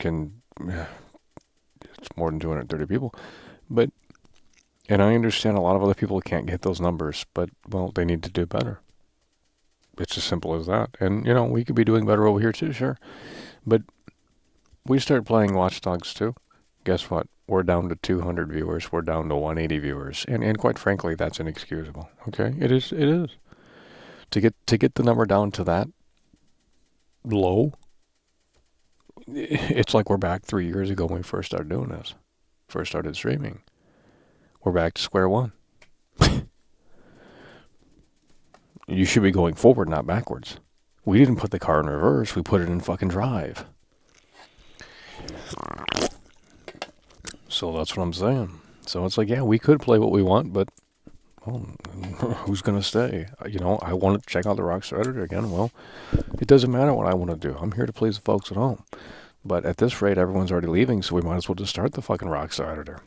it's more than 230 people, but and I understand a lot of other people can't get those numbers, but well, they need to do better. It's as simple as that. And you know, we could be doing better over here too, sure, but we start playing Watch Dogs 2. Guess what? We're down to 200 viewers. We're down to 180 viewers, and quite frankly, that's inexcusable. Okay, it is. To get the number down to that low, it's like we're back 3 years ago when we first started doing this, first started streaming. We're back to square one. You should be going forward, not backwards. We didn't put the car in reverse. We put it in fucking drive. So that's what I'm saying. So it's like, yeah, we could play what we want, but well, who's going to stay? You know, I want to check out the Rockstar Editor again. Well, it doesn't matter what I want to do. I'm here to please the folks at home. But at this rate, everyone's already leaving, so we might as well just start the fucking Rockstar Editor.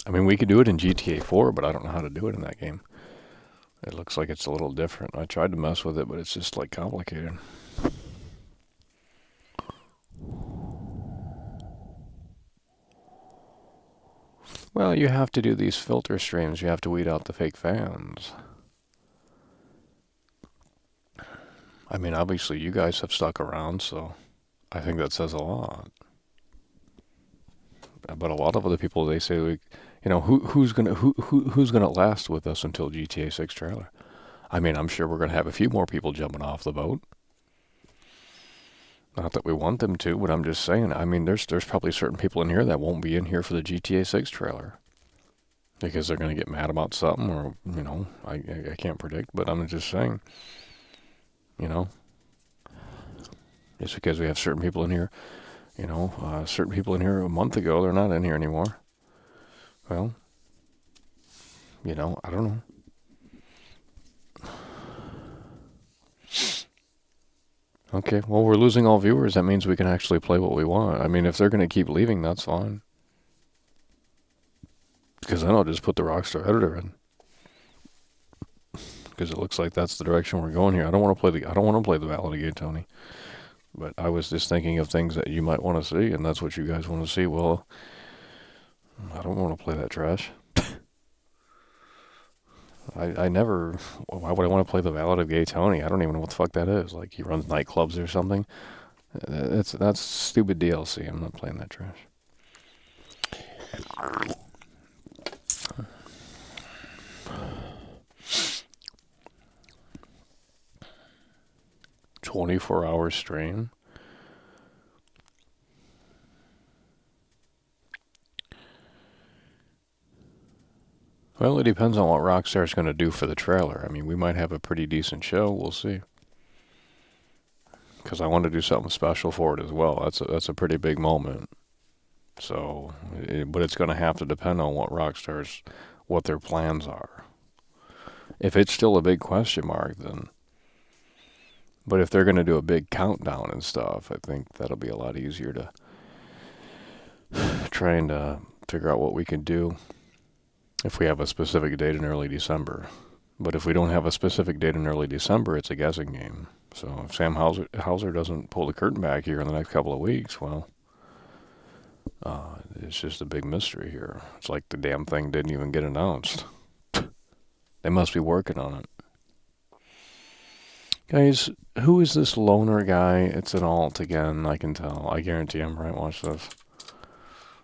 I mean, we could do it in GTA 4, but I don't know how to do it in that game. It looks like it's a little different. I tried to mess with it, but it's just like complicated. Well, you have to do these filter streams. You have to weed out the fake fans. I mean, obviously, you guys have stuck around, so I think that says a lot. But a lot of other people, they say, like, you know, who's gonna last with us until GTA 6 trailer? I mean, I'm sure we're gonna have a few more people jumping off the boat. Not that we want them to, but I'm just saying. I mean, there's probably certain people in here that won't be in here for the GTA 6 trailer because they're gonna get mad about something, or you know, I can't predict. But I'm just saying, you know, just because we have certain people in here, you know, certain people in here a month ago, they're not in here anymore. Well, you know, I don't know. Okay, well, we're losing all viewers. That means we can actually play what we want. I mean, if they're going to keep leaving, that's fine. Because then I'll just put the Rockstar Editor in. Because it looks like that's the direction we're going here. I don't want to play the Validate Tony. But I was just thinking of things that you might want to see, and that's what you guys want to see. Well, I don't want to play that trash. I never. Why would I want to play the Ballad of Gay Tony? I don't even know what the fuck that is. Like, he runs nightclubs or something. That's stupid DLC. I'm not playing that trash. 24-hour stream. Well, it depends on what Rockstar's going to do for the trailer. I mean, we might have a pretty decent show. We'll see. Because I want to do something special for it as well. That's a pretty big moment. So, but it's going to have to depend on what their plans are. If it's still a big question mark, then. But if they're going to do a big countdown and stuff, I think that'll be a lot easier to trying to figure out what we can do. If we have a specific date in early December. But if we don't have a specific date in early December, it's a guessing game. So if Sam Hauser doesn't pull the curtain back here in the next couple of weeks, well, it's just a big mystery here. It's like the damn thing didn't even get announced. They must be working on it. Guys, who is this loner guy? It's an alt again, I can tell. I guarantee I'm right. Watch this.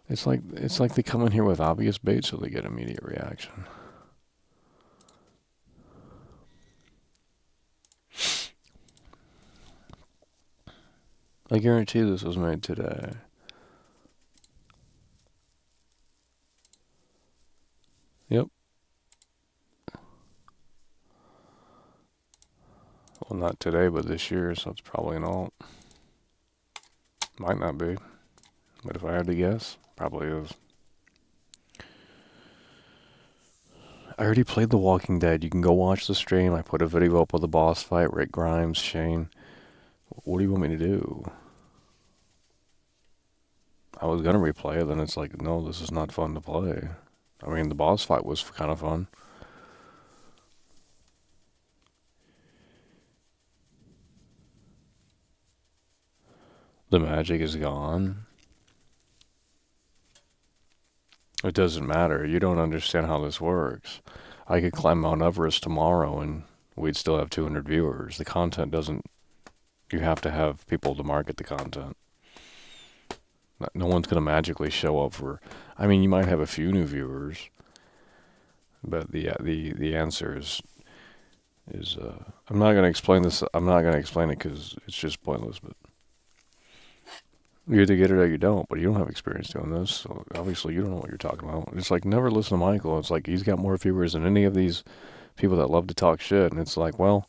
It's like they come in here with obvious bait so they get immediate reaction. I guarantee this was made today. Yep. Well, not today, but this year, so it's probably an alt. Might not be. But if I had to guess, probably is. I already played The Walking Dead. You can go watch the stream. I put a video up of the boss fight, Rick Grimes, Shane. What do you want me to do? I was going to replay it, then it's like, no, this is not fun to play. I mean, the boss fight was kind of fun. The magic is gone. It doesn't matter. You don't understand how this works. I could climb Mount Everest tomorrow and we'd still have 200 viewers. The content doesn't... You have to have people to market the content. No one's going to magically show up for... I mean, you might have a few new viewers, but the answer is I'm not going to explain this. I'm not going to explain it because it's just pointless, but you either get it or you don't, but you don't have experience doing this, so obviously you don't know what you're talking about. It's like, never listen to Michael. It's like, he's got more viewers than any of these people that love to talk shit, and it's like, well,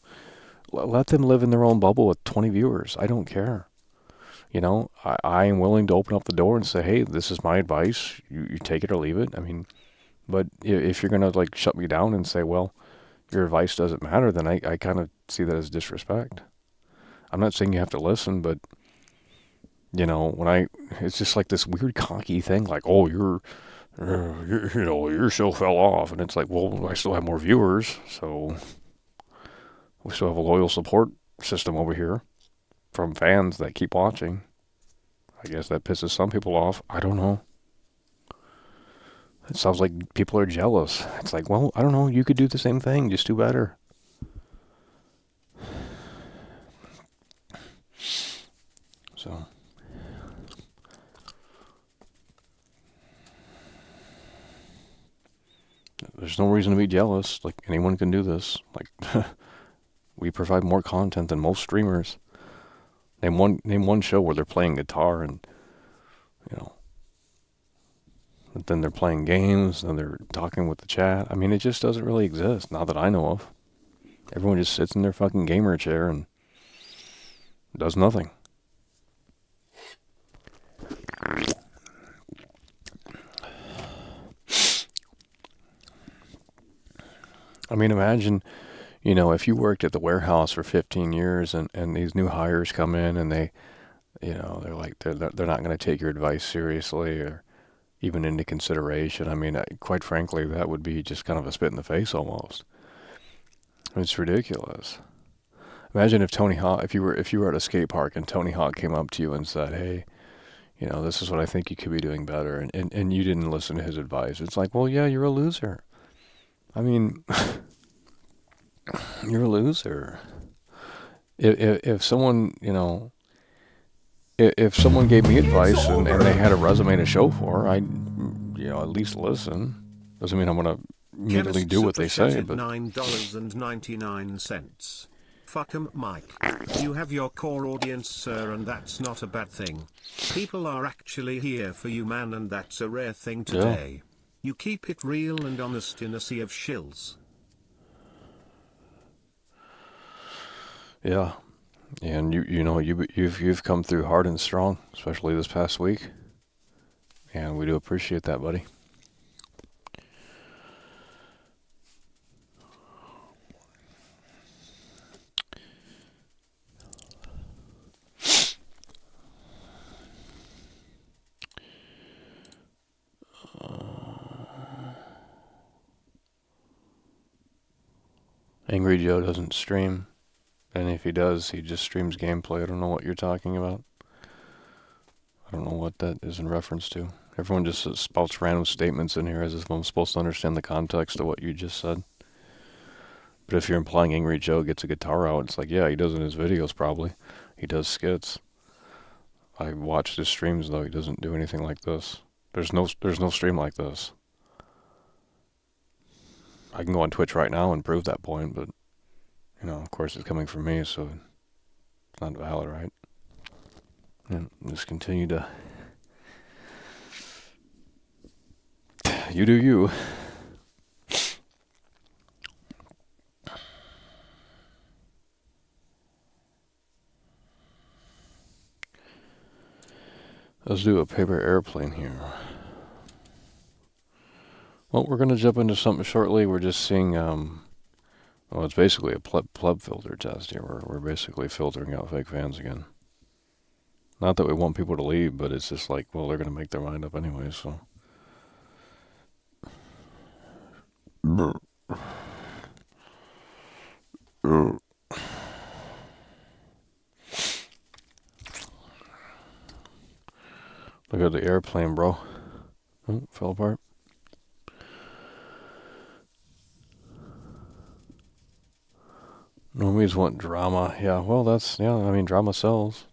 let them live in their own bubble with 20 viewers. I don't care. You know, I am willing to open up the door and say, hey, this is my advice. You take it or leave it. I mean, but if you're going to, like, shut me down and say, well, your advice doesn't matter, then I kind of see that as disrespect. I'm not saying you have to listen, but, you know, it's just like this weird cocky thing, like, oh, your show fell off. And it's like, well, I still have more viewers, so we still have a loyal support system over here from fans that keep watching. I guess that pisses some people off. I don't know. It sounds like people are jealous. It's like, well, I don't know. You could do the same thing. Just do better. So. There's no reason to be jealous. Like, anyone can do this. Like, we provide more content than most streamers. Name one show where they're playing guitar and, you know, but then they're playing games and they're talking with the chat. I mean, it just doesn't really exist, not that I know of. Everyone just sits in their fucking gamer chair and does nothing. I mean, imagine, you know, if you worked at the warehouse for 15 years and these new hires come in and they, you know, they're like, they're not going to take your advice seriously or even into consideration. I mean, quite frankly, that would be just kind of a spit in the face almost. It's ridiculous. Imagine if Tony Hawk, if you were at a skate park and Tony Hawk came up to you and said, hey, you know, this is what I think you could be doing better, and you didn't listen to his advice. It's like, well, yeah, you're a loser. I mean, you're a loser. If someone, you know, if someone gave me advice and they had a resume to show for, I'd, you know, at least listen. Doesn't mean I'm going to immediately do what they say, but... $9.99. Fuck 'em, Mike. You have your core audience, sir, and that's not a bad thing. People are actually here for you, man, and that's a rare thing today. Yeah. You keep it real and honest in a sea of shills. Yeah. And you know, you've come through hard and strong, especially this past week. And we do appreciate that, buddy. Angry Joe doesn't stream. And if he does, he just streams gameplay. I don't know what you're talking about. I don't know what that is in reference to. Everyone just spouts random statements in here as if I'm supposed to understand the context of what you just said. But if you're implying Angry Joe gets a guitar out, it's like, yeah, he does in his videos probably. He does skits. I watched his streams though. He doesn't do anything like this. There's no stream like this. I can go on Twitch right now and prove that point, but you know, of course, it's coming from me, so it's not valid, right? And just continue to. You do you. Let's do a paper airplane here. Well, we're going to jump into something shortly. We're just seeing, well, it's basically a pleb filter test here. We're basically filtering out fake fans again. Not that we want people to leave, but it's just like, well, they're going to make their mind up anyway, so. Look at the airplane, bro. Oh, fell apart. Normies want drama. Yeah, well, that's, yeah, I mean, drama sells.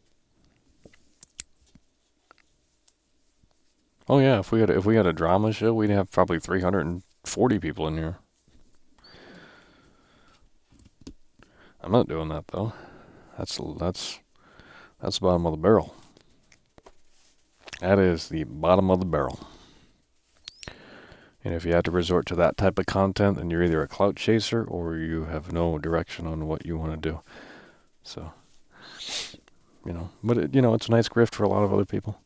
Oh yeah, if we had a drama show, we'd have probably 340 people in here. I'm not doing that though. That's the bottom of the barrel. That is the bottom of the barrel. And if you have to resort to that type of content, then you're either a clout chaser or you have no direction on what you want to do. So, you know, but it, you know, it's a nice grift for a lot of other people.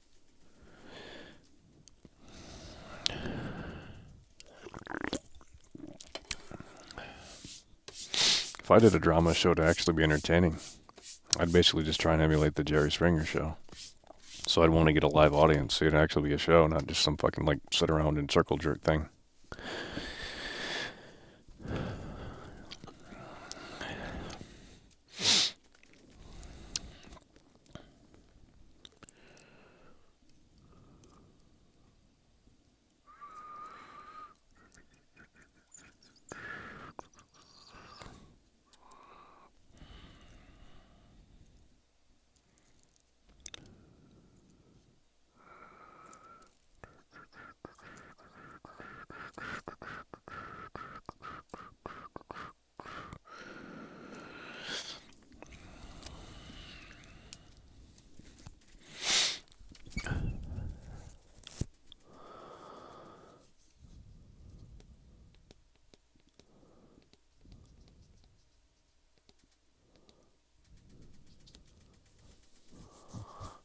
If I did a drama show to actually be entertaining, I'd basically just try and emulate the Jerry Springer show. So I'd want to get a live audience, so it'd actually be a show, not just some fucking like sit around and circle jerk thing.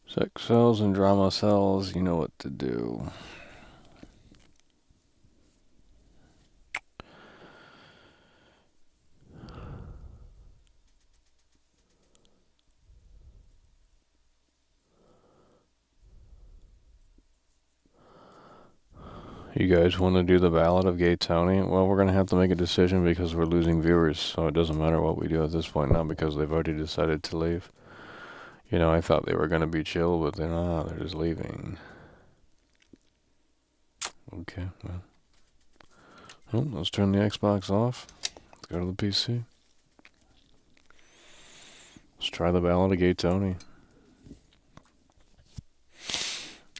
Sex sells and drama sells, you know what to do. You guys want to do the Ballad of Gay Tony? Well, we're going to have to make a decision because we're losing viewers, so it doesn't matter what we do at this point now because they've already decided to leave. You know, I thought they were going to be chill, but they're not. They're just leaving. Okay, well. Oh, let's turn the Xbox off. Let's go to the PC. Let's try the Ballad of Gay Tony.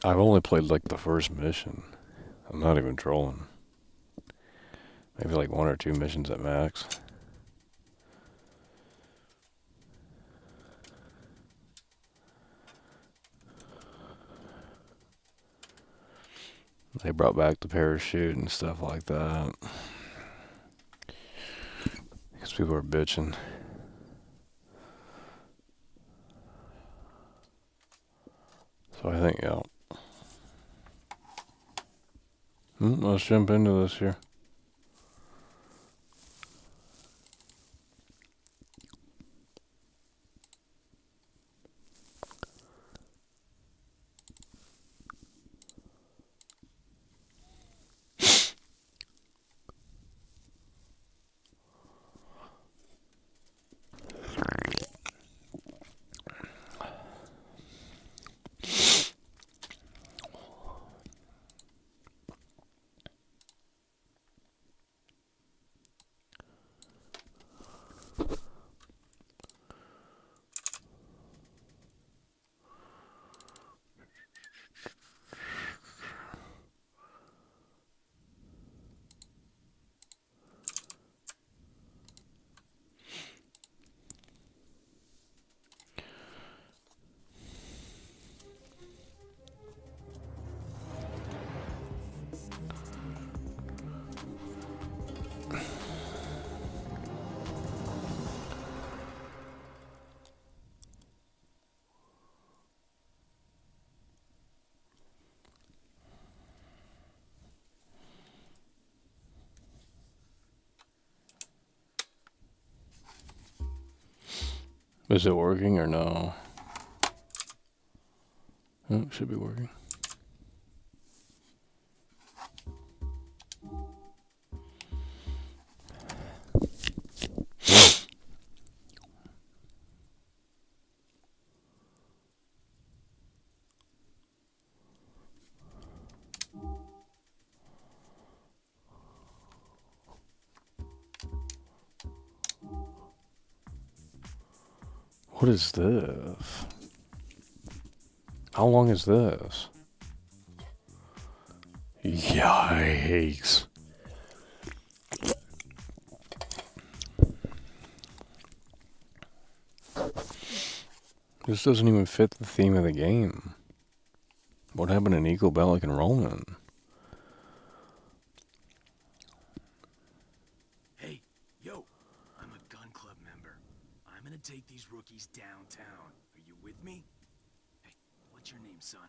I've only played like the first mission. I'm not even trolling. Maybe like 1 or 2 missions at max. They brought back the parachute and stuff like that. Because people are bitching. So I think, yeah. Let's jump into this here. Is it working or no? Oh, it should be working. What is this? How long is this? Yikes. This doesn't even fit the theme of the game. What happened in Eco-Bellic enrollment? Hey, yo, I'm a gun club member. I'm gonna take these rookies downtown. Are you with me? Hey, what's your name, son?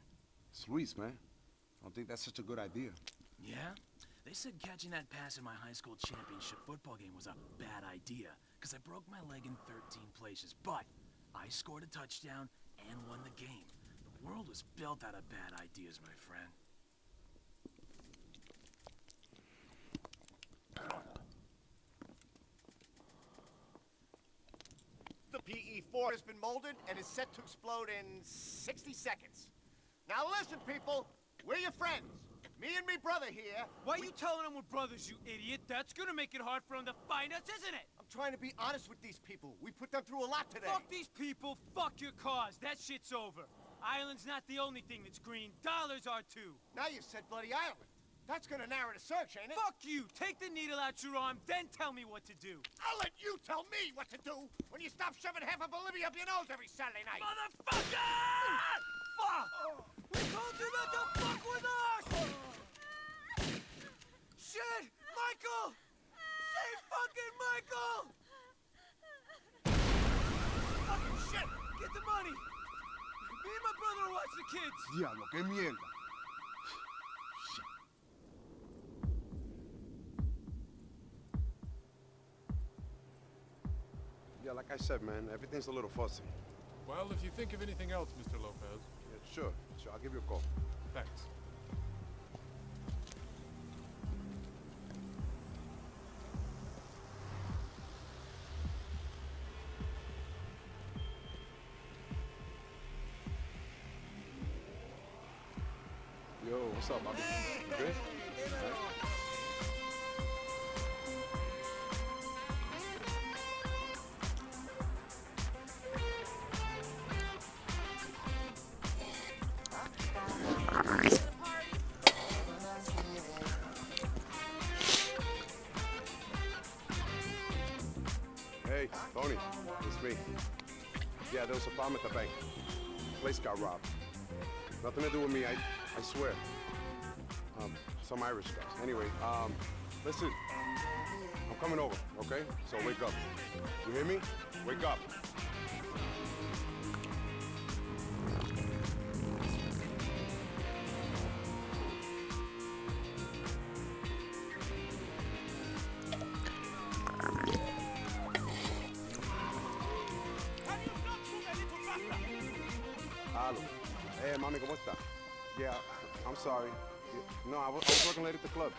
It's Luis, man. I don't think that's such a good idea. Yeah? They said catching that pass in my high school championship football game was a bad idea, because I broke my leg in 13 places, but I scored a touchdown and won the game. The world was built out of bad ideas, my friend. The PE-4 has been molded and is set to explode in 60 seconds. Now listen, people. We're your friends. Me and me brother here. Why are you telling them we're brothers, you idiot? That's gonna make it hard for them to find us, isn't it? I'm trying to be honest with these people. We put them through a lot today. Fuck these people, fuck your cause. That shit's over. Island's not the only thing that's green. Dollars are too. Now you said bloody island. That's gonna narrow the search, ain't it? Fuck you. Take the needle out your arm, then tell me what to do. I'll let you tell me what to do when you stop shoving half of Bolivia up your nose every Saturday night. Motherfucker! Fuck! We told you not to fuck with us! Shit! Michael! Say fucking Michael! Fucking shit! Get the money! Me and my brother will watch the kids! Diablo, qué mierda. Yeah, like I said, man, everything's a little fussy. Well, if you think of anything else, Mr. Lopez. Yeah, sure, I'll give you a call. Thanks. Yo, what's up, Bobby? You good? Hey, Tony, it's me. Yeah, there was a bomb at the bank. Place got robbed. Nothing to do with me, I swear. Some Irish guys. Anyway, listen, I'm coming over, okay? So wake up. You hear me? Wake up. Hello. Hey, mami, ¿cómo está? Yeah, I'm sorry. No, I was working late at the club.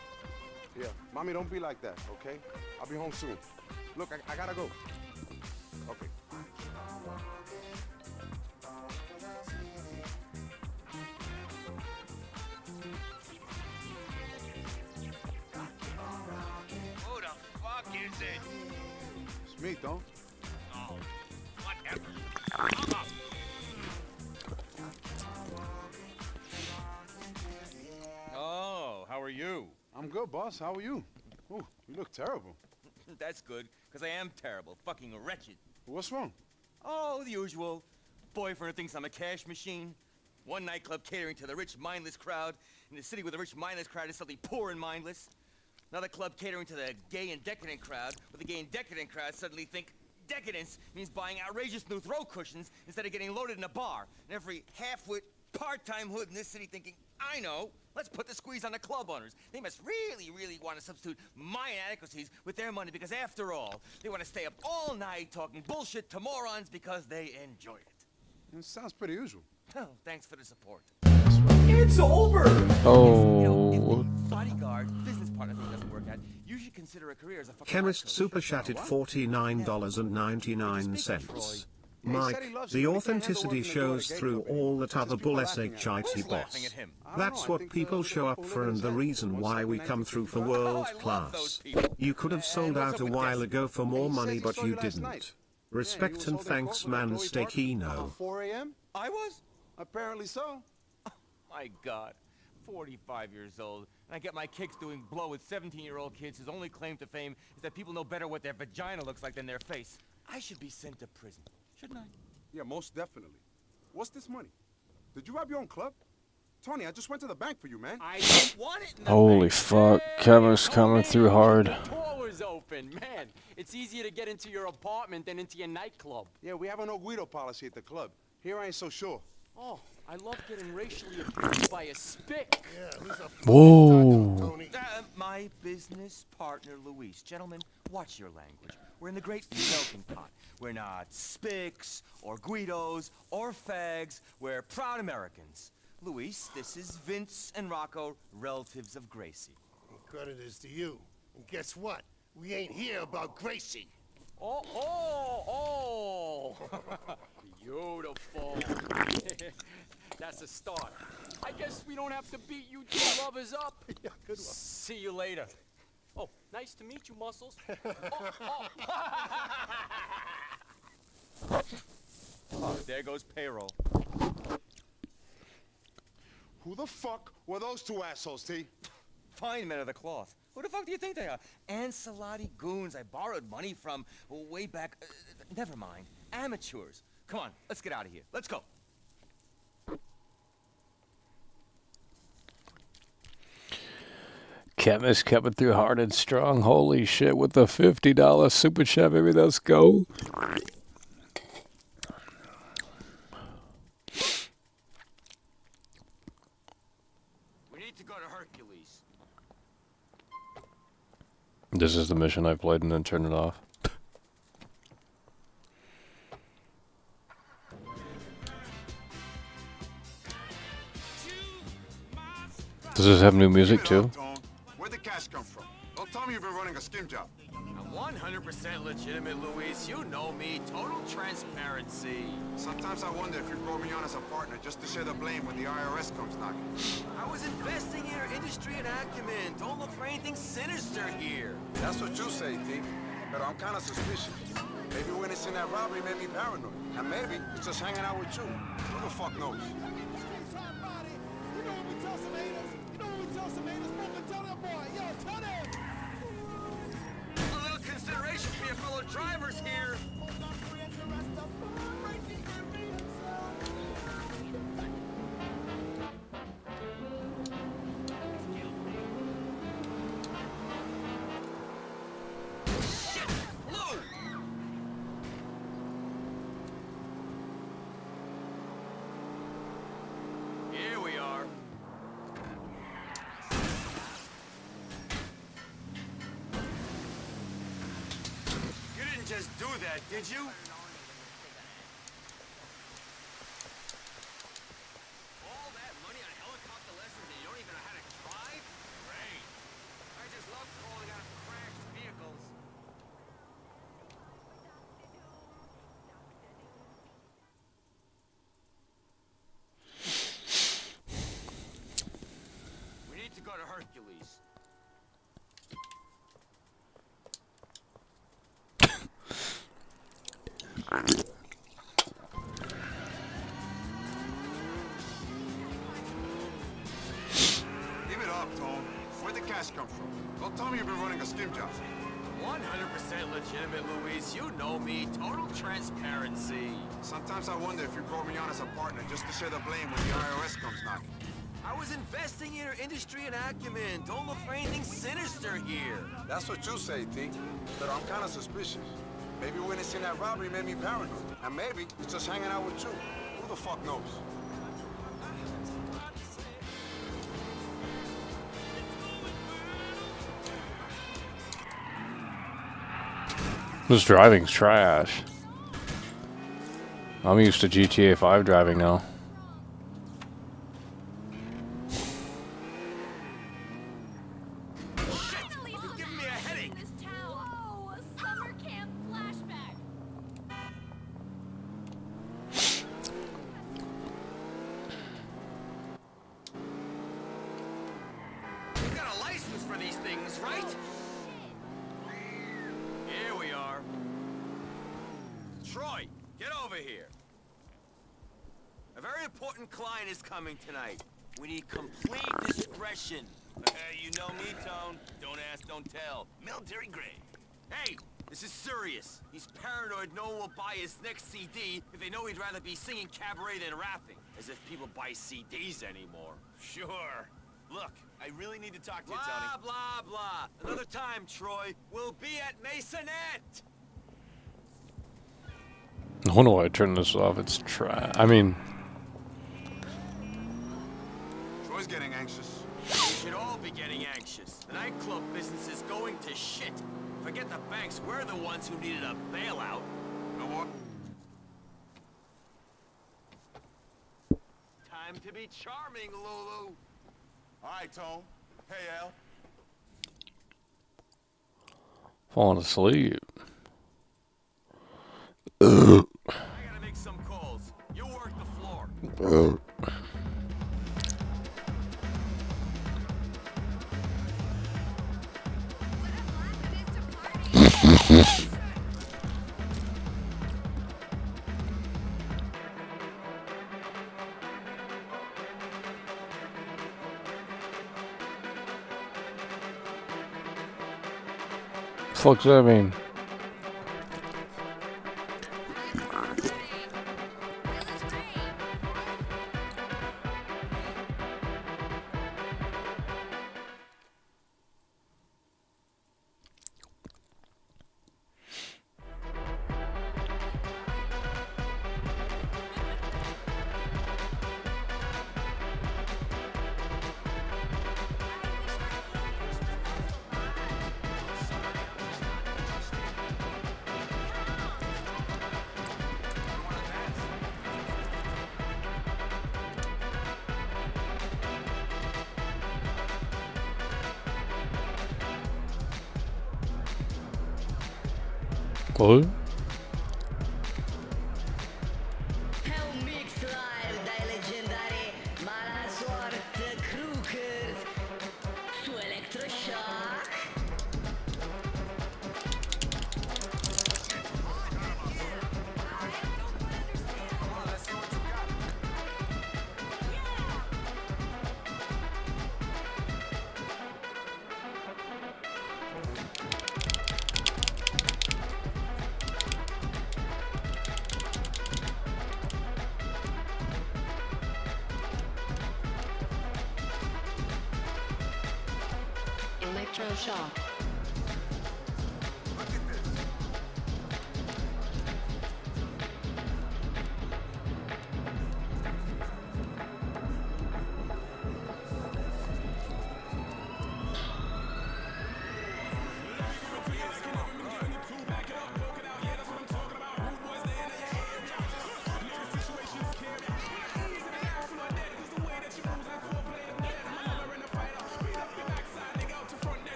Yeah, mommy, don't be like that, okay? I'll be home soon. Look, I gotta go. Okay. Who the fuck is it? It's me, don't? Oh, whatever. Come up. Oh, how are you? I'm good, boss. How are you? Ooh, you look terrible. That's good, because I am terrible, fucking wretched. What's wrong? Oh, the usual. Boyfriend thinks I'm a cash machine. One nightclub catering to the rich, mindless crowd in the city where the rich, mindless crowd is suddenly poor and mindless. Another club catering to the gay and decadent crowd, where the gay and decadent crowd suddenly think decadence means buying outrageous new throw cushions instead of getting loaded in a bar. And every half-wit, part-time hood in this city thinking, I know, Let's put the squeeze on the club owners. They must really, really want to substitute my inadequacies with their money because, after all, they want to stay up all night talking bullshit to morons because they enjoy it. It sounds pretty usual. Oh, thanks for the support. It's over! Oh. Bodyguard, business partner thing doesn't work out. You should consider a career as a fucking Chemist life coach. super chatted $49.99. Mike, the authenticity shows through all that other bull shit boss. That's what people show up for and the reason why we come through for world class. You could have sold out a while ago for more money but you didn't. Respect and thanks man, stay kino. 4 a.m.? I was? Apparently so. My God. 45 years old, and I get my kicks doing blow with 17-year-old kids whose only claim to fame is that people know better what their vagina looks like than their face. I should be sent to prison, shouldn't I? Yeah, most definitely. What's this money? Did you rob your own club? Tony, I just went to the bank for you, man. I didn't want it in the Holy bank. fuck, Kevin's coming through hard. The door was open. Man, it's easier to get into your apartment than into your nightclub. Yeah, we have a no Guido policy at the club. Here I ain't so sure. Oh, I love getting racially abused by a spick. Whoa. My business partner, Luis. Gentlemen, watch your language. We're in the great melting pot. We're not spicks, or Guidos, or fags. We're proud Americans. Luis, this is Vince and Rocco, relatives of Gracie. Credit is to you. And guess what? We ain't here about Gracie. Oh! Beautiful. That's a start. I guess we don't have to beat you two lovers up. Yeah, good one. See you later. Oh, nice to meet you, Muscles. Oh, there goes payroll. Who the fuck were those two assholes, T? Fine men of the cloth. Who the fuck do you think they are? Ancelotti goons I borrowed money from way back. Never mind. Amateurs. Come on, let's get out of here. Let's go. Chemist coming through hard and strong. Holy shit, with the $50 super chat, baby. Let's go. We need to go to Hercules. This is the mission I played and then turned it off. Does this have new music too? Where'd the cash come from? Don't tell me you've been running a skim job. I'm 100% legitimate, Luis. You know me. Total transparency. Sometimes I wonder if you brought me on as a partner just to share the blame when the IRS comes knocking. I was investing in your industry and acumen. Don't look for anything sinister here. That's what you say, T. But I'm kind of suspicious. Maybe witnessing that robbery made me paranoid. And maybe it's just hanging out with you. Who the fuck knows? A little consideration for your fellow drivers here. Here we are. You didn't just do that, did you? All that money on helicopter lessons and you don't even know how to drive? Great. I just love crawling out of crashed vehicles. We need to go to Hercules. Give it up, Tone. Where'd the cash come from? Don't tell me you've been running a skim job. 100% legitimate, Luis. You know me. Total transparency. Sometimes I wonder if you brought me on as a partner just to share the blame when the IRS comes knocking. I was investing in your industry and acumen. Don't look for anything sinister here. That's what you say, T. But I'm kind of suspicious. Maybe witnessing that robbery made me paranoid. And maybe it's just hanging out with you. Who the fuck knows? This driving's trash. I'm used to GTA 5 driving now. You got a license for these things, right? Here we are. Troy, get over here. A very important client is coming tonight. We need complete discretion. You know me, Tone. Don't ask, don't tell. Military grade. Hey, this is serious. He's paranoid no one will buy his next CD if they know he'd rather be singing cabaret than rapping. As if people buy CDs anymore. Sure. Look, I really need to talk to you, Tony. Blah, blah, blah. Another time, Troy. We'll be at Masonette. I wonder why I turned this off. It's trash. I mean... Troy's getting anxious. We should all be getting anxious. The nightclub business is going to shit. Forget the banks, we're the ones who needed a bailout. You know what? Time to be charming, Lulu. All right, Tone. Hey, Al. Falling asleep. I gotta make some calls. You work the floor. Fuck's that mean? What? Electroshock.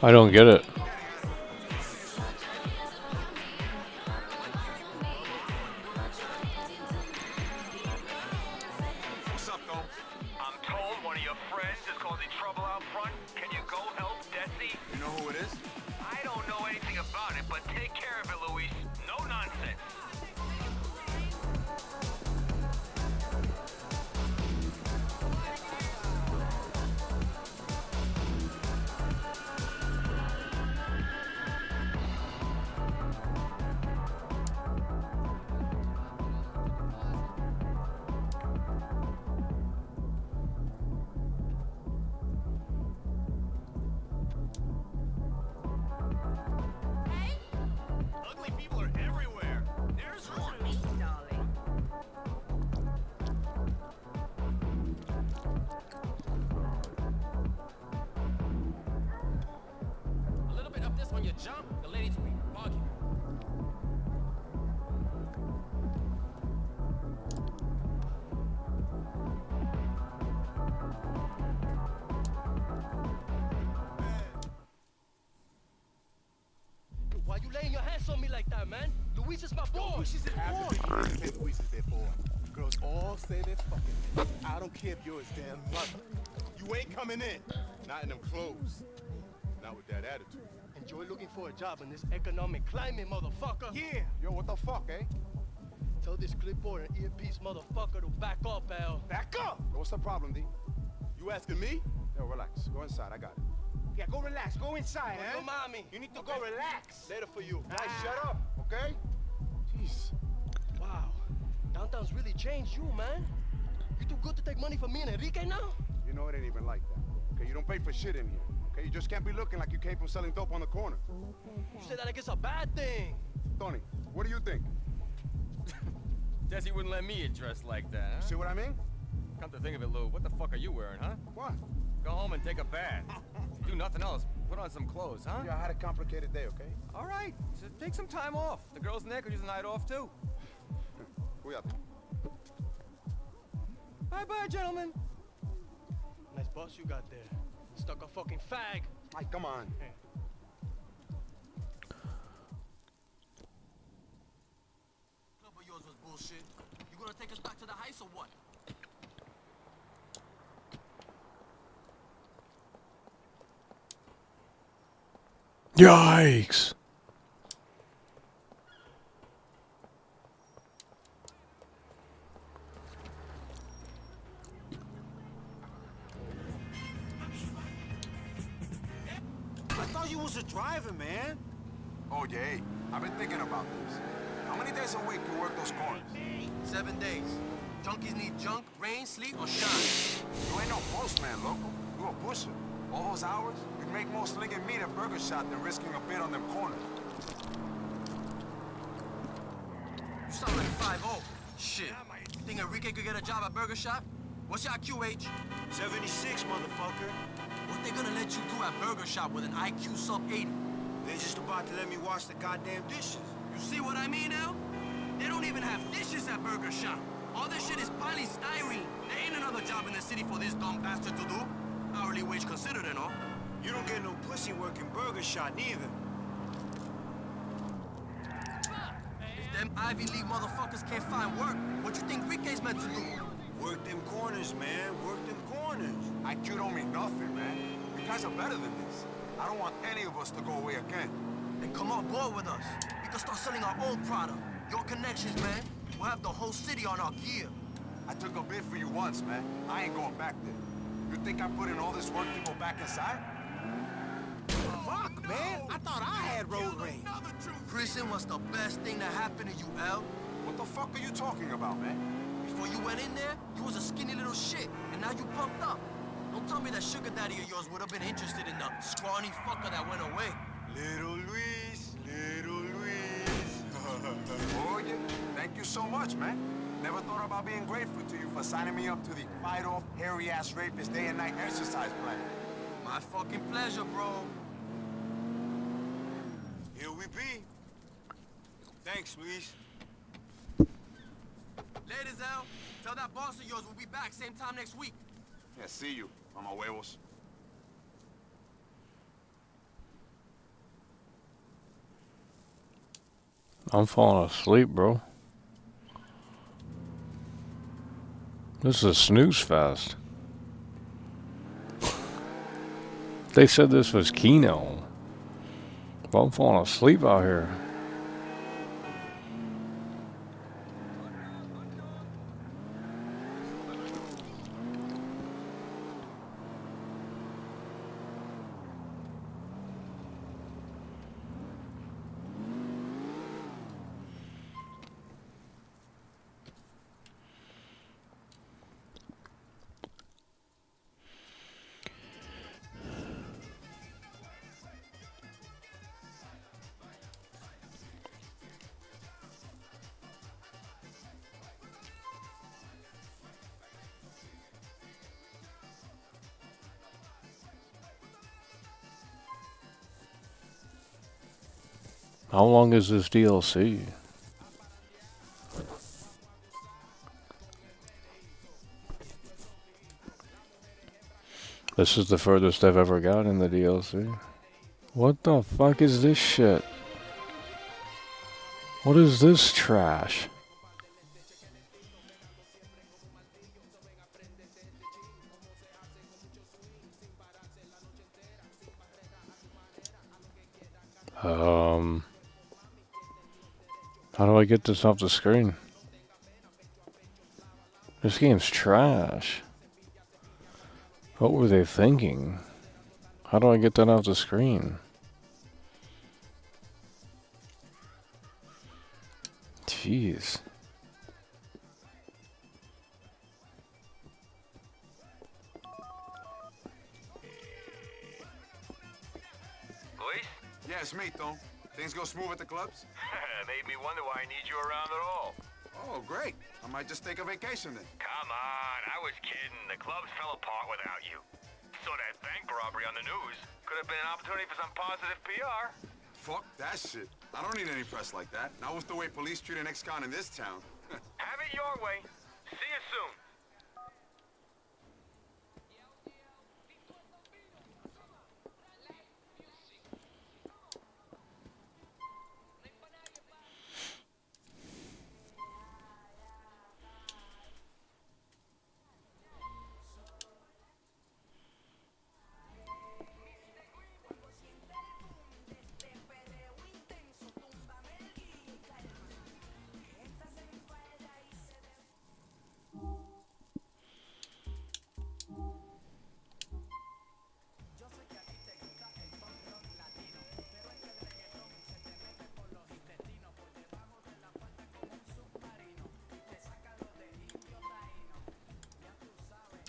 I don't get it. What's up, Dome? I'm told one of your friends is causing trouble out front. Can you go help Desi? You know who it is? I don't know anything about it, but take care of it, Luis. No nonsense. ugly people are everywhere. There's one. darling. A little bit up this when you jump, the ladies will be bugging. Why you laying your hands on me like that, man? Luis is my boy. Luis is their boy. Luis is their boy. Girls all say they're fucking. I don't care if you're his damn mother. You ain't coming in. Not in them clothes. Not with that attitude. Enjoy looking for a job in this economic climate, motherfucker. Yeah. Yo, what the fuck, eh? Tell this clipboard and earpiece motherfucker to back up, Al. Back up! Yo, what's the problem, D? You asking me? Yo, relax. Go inside. I got it. Yeah, go relax. Go inside, Yo, mommy. You need to go relax. Later for you. Guys, shut up, okay? Jeez. Wow. Downtown's really changed you, man. You too good to take money from me and Enrique now? You know it ain't even like that. Okay, you don't pay for shit in here. Okay, you just can't be looking like you came from selling dope on the corner. You said that like it's a bad thing. Tony, what do you think? Desi wouldn't let me get dressed like that, huh? See what I mean? Come to think of it, Lou, what the fuck are you wearing, huh? What? Go home and take a bath. Do nothing else. Put on some clothes, huh? Yeah, I had a complicated day, okay? All right, so take some time off. The girls in there could use a night off, too. Cuídate. Bye-bye, gentlemen. Nice boss you got there. Stuck a fucking fag. Ay, come on. Hey. Club of yours was bullshit. You gonna take us back to the heist or what? Yikes. I thought you was a driver, man. Oh, yeah, hey, I've been thinking about this. How many days a week you work those corners? 7 days. Junkies need junk, rain, sleet, or shine. You ain't no postman, local. You a pusher. All those hours, you'd make more slinging meat at Burger Shot than risking a bid on them corners. You sound like 5-0. Shit. You think Enrique could get a job at Burger Shot? What's your QH? 76, motherfucker. What they gonna let you do at Burger Shop with an IQ sub 80? They're just about to let me wash the goddamn dishes. You see what I mean now? They don't even have dishes at Burger Shop. All this shit is polystyrene. There ain't another job in the city for this dumb bastard to do. Hourly wage considered and all. You don't get no pussy working Burger Shot neither. If them Ivy League motherfuckers can't find work, what you think Enrique's meant to do? Work them corners, man. Work them corners. IQ don't mean nothing, man. You guys are better than this. I don't want any of us to go away again. Then come on board with us. We can start selling our own product. Your connections, man. We'll have the whole city on our gear. I took a bid for you once, man. I ain't going back there. You think I put in all this work to go back inside? Fuck, man. I thought I had road rage. Prison was the best thing that happened to you, L. What the fuck are you talking about, man? Before you went in there, you was a skinny little shit, and now you pumped up. Don't tell me that sugar daddy of yours would have been interested in the scrawny fucker that went away. Little Luis, little Luis. Oh, yeah. Thank you so much, man. Never thought about being grateful to you for signing me up to the fight off hairy-ass rapist day and night exercise plan. My fucking pleasure, bro. Here we be. Thanks, Luis. Ladies, L. Tell that boss of yours we'll be back same time next week. Yeah, see you, mama huevos. I'm falling asleep, bro. This is a snooze fest. They said this was kino. But I'm falling asleep out here. How long is this DLC? This is the furthest I've ever got in the DLC. What the fuck is this shit? What is this trash? How do I get this off the screen? This game's trash. What were they thinking? How do I get that off the screen? Jeez. Police? Yeah, it's me, Tom. Things go smooth at the clubs? Made me wonder why I need you around at all. Oh, great. I might just take a vacation then. Come on, I was kidding. The clubs fell apart without you. So that bank robbery on the news could have been an opportunity for some positive PR. Fuck that shit. I don't need any press like that. Not with the way police treat an ex-con in this town. Have it your way. See you soon.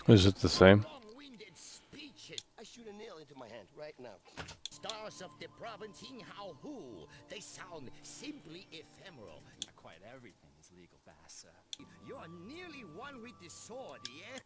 Is it the same? I shoot a nail into my hand right now. Stars of the province in how who they sound simply ephemeral. Not quite everything is legal, Bass. You're nearly one with the sword, yeah?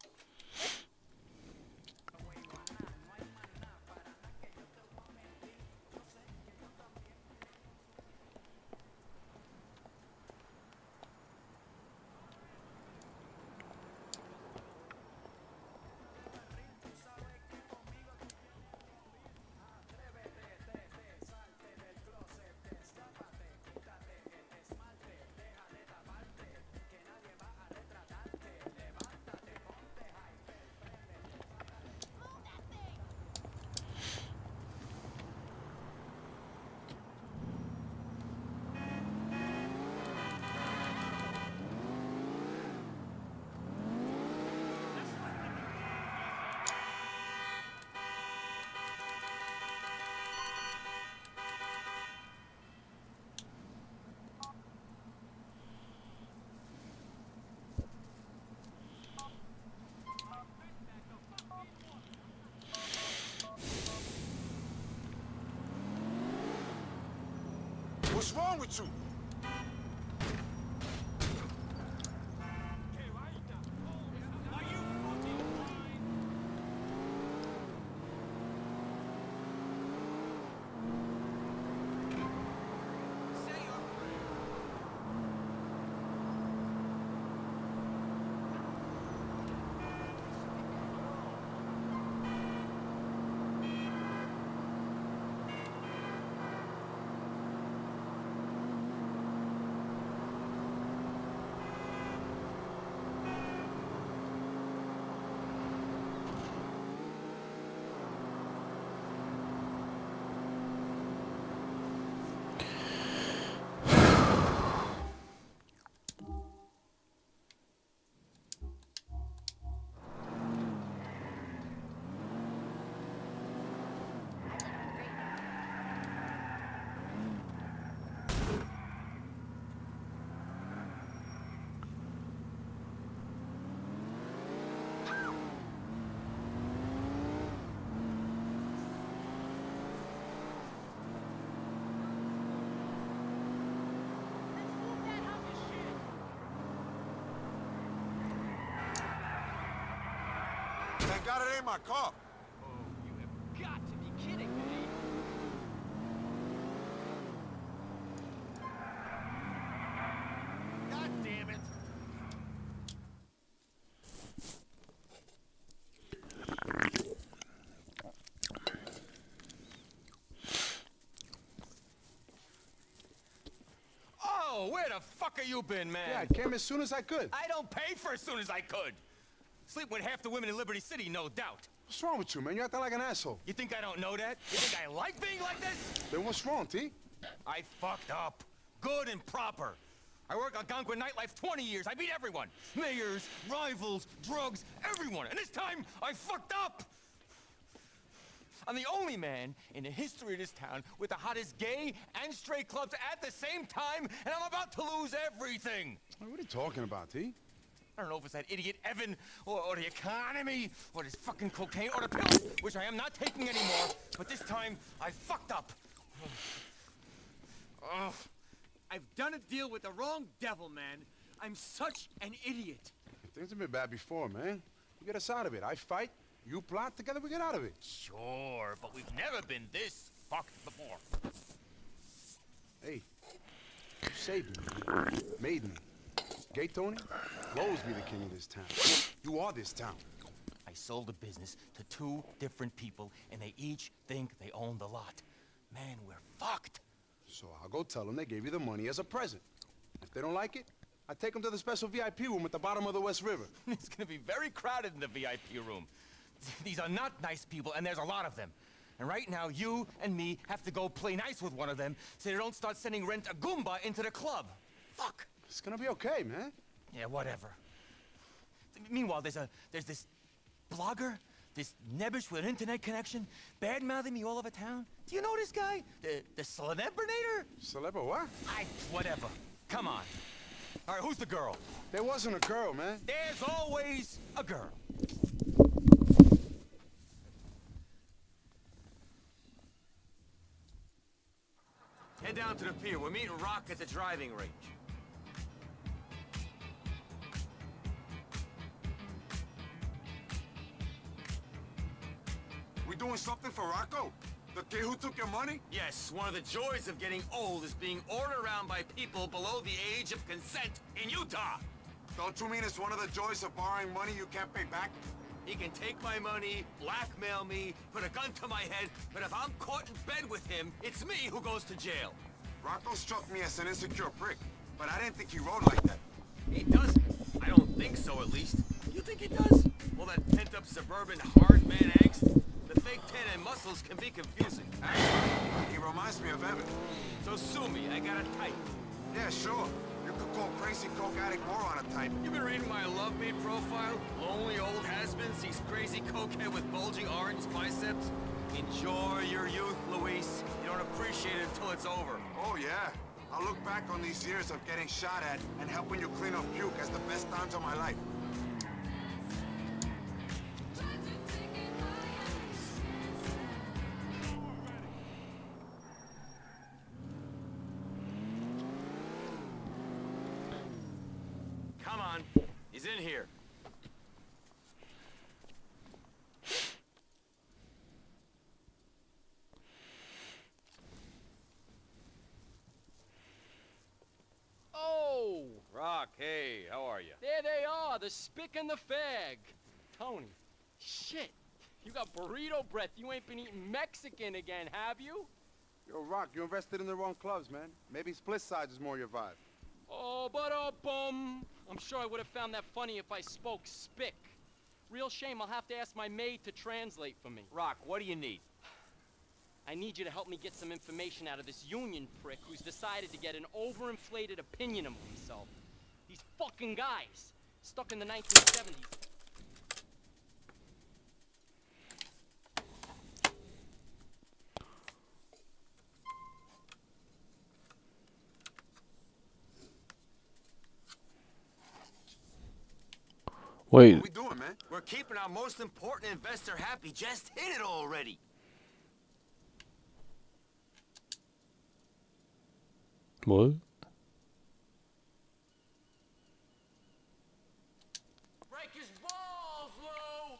What's wrong with you? Thank God it ain't my car. Oh, you have got to be kidding me. the fuck have you been, man? Yeah, I came as soon as I could. I don't pay for as soon as I could. Sleep with half the women in Liberty City, no doubt. What's wrong with you, man? You acting like an asshole. You think I don't know that? You think I like being like this? Then what's wrong, T? I fucked up. Good and proper. I worked on Algonquin nightlife 20 years. I beat everyone. Mayors, rivals, drugs, everyone. And this time, I fucked up. I'm the only man in the history of this town with the hottest gay and straight clubs at the same time, and I'm about to lose everything. What are you talking about, T? I don't know if it's that idiot Evan, or the economy, or this fucking cocaine, or the pills, which I am not taking anymore, but this time, I fucked up. Ugh. I've done a deal with the wrong devil, man. I'm such an idiot. Things have been bad before, man. You get us out of it. I fight, you plot, together we get out of it. Sure, but we've never been this fucked before. Hey, you saved me, made me. Gay Tony will always be the king of this town. You are this town. I sold the business to 2 different people, and they each think they own the lot. Man, we're fucked. So I'll go tell them they gave you the money as a present. If they don't like it, I take them to the special VIP room at the bottom of the West River. It's gonna be very crowded in the VIP room. These are not nice people, and there's a lot of them. And right now, you and me have to go play nice with one of them so they don't start sending Rent a Goomba into the club. Fuck. It's gonna be okay, man. Yeah, whatever. Meanwhile, there's this blogger, this nebbish with an internet connection, bad-mouthing me all over town. Do you know this guy? The Celebrinator? Celebra what? Whatever. Come on. All right, who's the girl? There wasn't a girl, man. There's always a girl. Head down to the pier. We're meeting Rock at the driving range. We doing something for Rocco? The kid who took your money? Yes, one of the joys of getting old is being ordered around by people below the age of consent in Utah. Don't you mean it's one of the joys of borrowing money you can't pay back? He can take my money, blackmail me, put a gun to my head, but if I'm caught in bed with him, it's me who goes to jail. Rocco struck me as an insecure prick, but I didn't think he rode like that. He doesn't. I don't think so, at least. You think he does? Well, that pent-up suburban hard man angst, the fake tan and muscles can be confusing. Actually, he reminds me of Evan. So sue me, I got a type. Yeah, sure. You could call crazy coke addict moron a type. You been reading my love me profile? Lonely old has-been sees crazy cokehead with bulging orange biceps? Enjoy your youth, Luis. You don't appreciate it until it's over. Oh, yeah. I'll look back on these years of getting shot at and helping you clean up puke as the best times of my life. Come on. He's in here. Oh! Rock, hey, how are you? There they are, the spick and the fag. Tony, shit. You got burrito breath. You ain't been eating Mexican again, have you? Yo, Rock, you invested in the wrong clubs, man. Maybe split sides is more your vibe. Oh, but I'm sure I would have found that funny if I spoke spick. Real shame, I'll have to ask my maid to translate for me. Rock, what do you need? I need you to help me get some information out of this union prick who's decided to get an overinflated opinion of himself. These fucking guys, stuck in the 1970s. Wait. What we doing, man? We're keeping our most important investor happy. Just hit it already. What? Break his balls, Lou!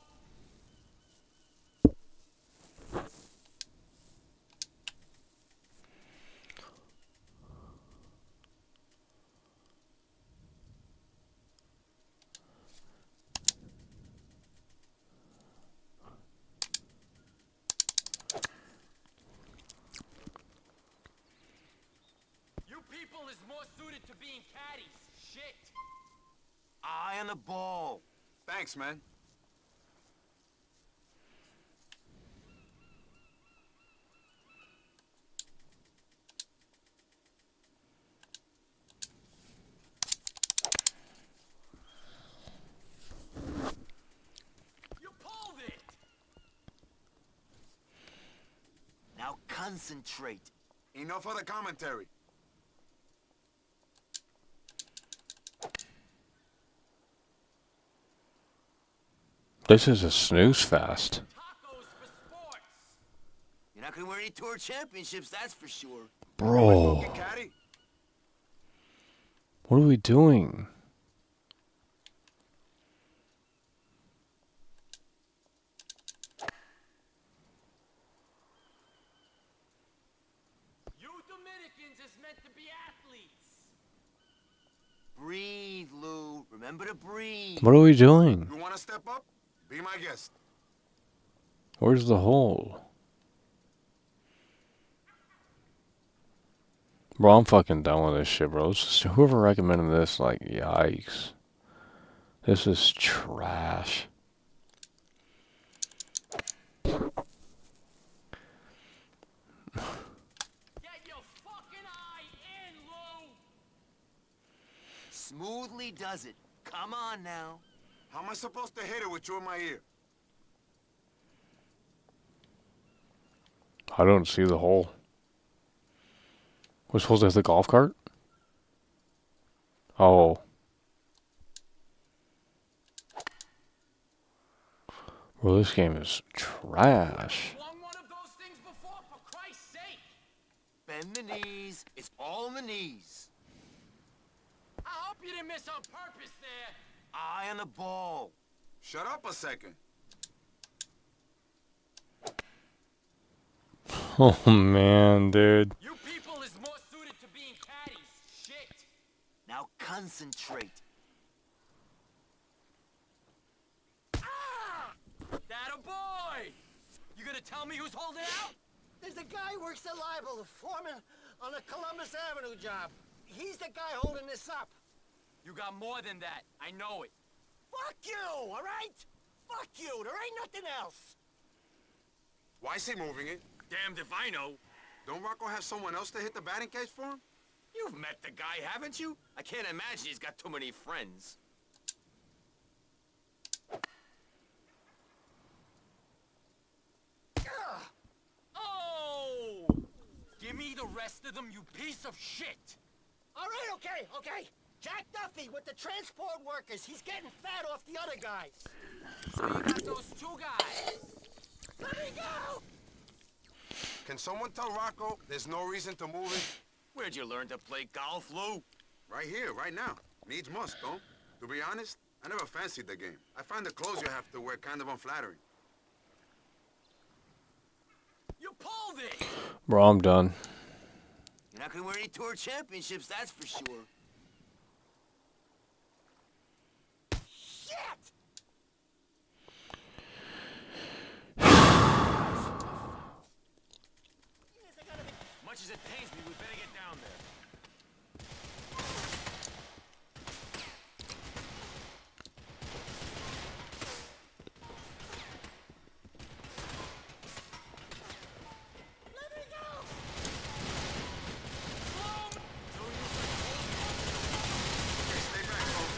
You people more suited to being caddies. Shit. Eye on the ball. Thanks, man. You pulled it. Now concentrate. Enough of the commentary. This is a snooze fest. You're not gonna win any tour championships, that's for sure. Bro. Caddy? What are we doing? You Dominicans is meant to be athletes. Breathe, Lou. Remember to breathe. What are we doing? You wanna step up? Be my guest. Where's the hole? Bro, I'm fucking done with this shit, bro. Whoever recommended this, like, yikes. This is trash. Get your fucking eye in, Lou. Smoothly does it. Come on now. How am I supposed to hit it with you in my ear? I don't see the hole. We're supposed to hit the golf cart? Oh. Bro, this game is trash. Bend the knees. It's all in the knees. I hope you didn't miss on purpose there. Eye on the ball. Shut up a second. Oh man, dude. You people is more suited to being caddies. Shit. Now concentrate. That a boy. You gonna tell me who's holding out? There's a guy who works at Libel, the foreman on the Columbus Avenue job. He's the guy holding this up. You got more than that. I know it. Fuck you, all right? Fuck you. There ain't nothing else. Why is he moving it? Damned if I know. Don't Rocco have someone else to hit the batting cage for him? You've met the guy, haven't you? I can't imagine he's got too many friends. Oh! Give me the rest of them, you piece of shit. All right, okay. Jack Duffy with the transport workers. He's getting fat off the other guys. So you got those two guys. Let me go! Can someone tell Rocco there's no reason to move it? Where'd you learn to play golf, Lou? Right here, right now. Needs must, don't? To be honest, I never fancied the game. I find the clothes you have to wear kind of unflattering. You pulled it! Bro, I'm done. You're not gonna win any tour championships, that's for sure. Shit! Much as it pains me, we better get down there. Let me go! Stay back, Cole.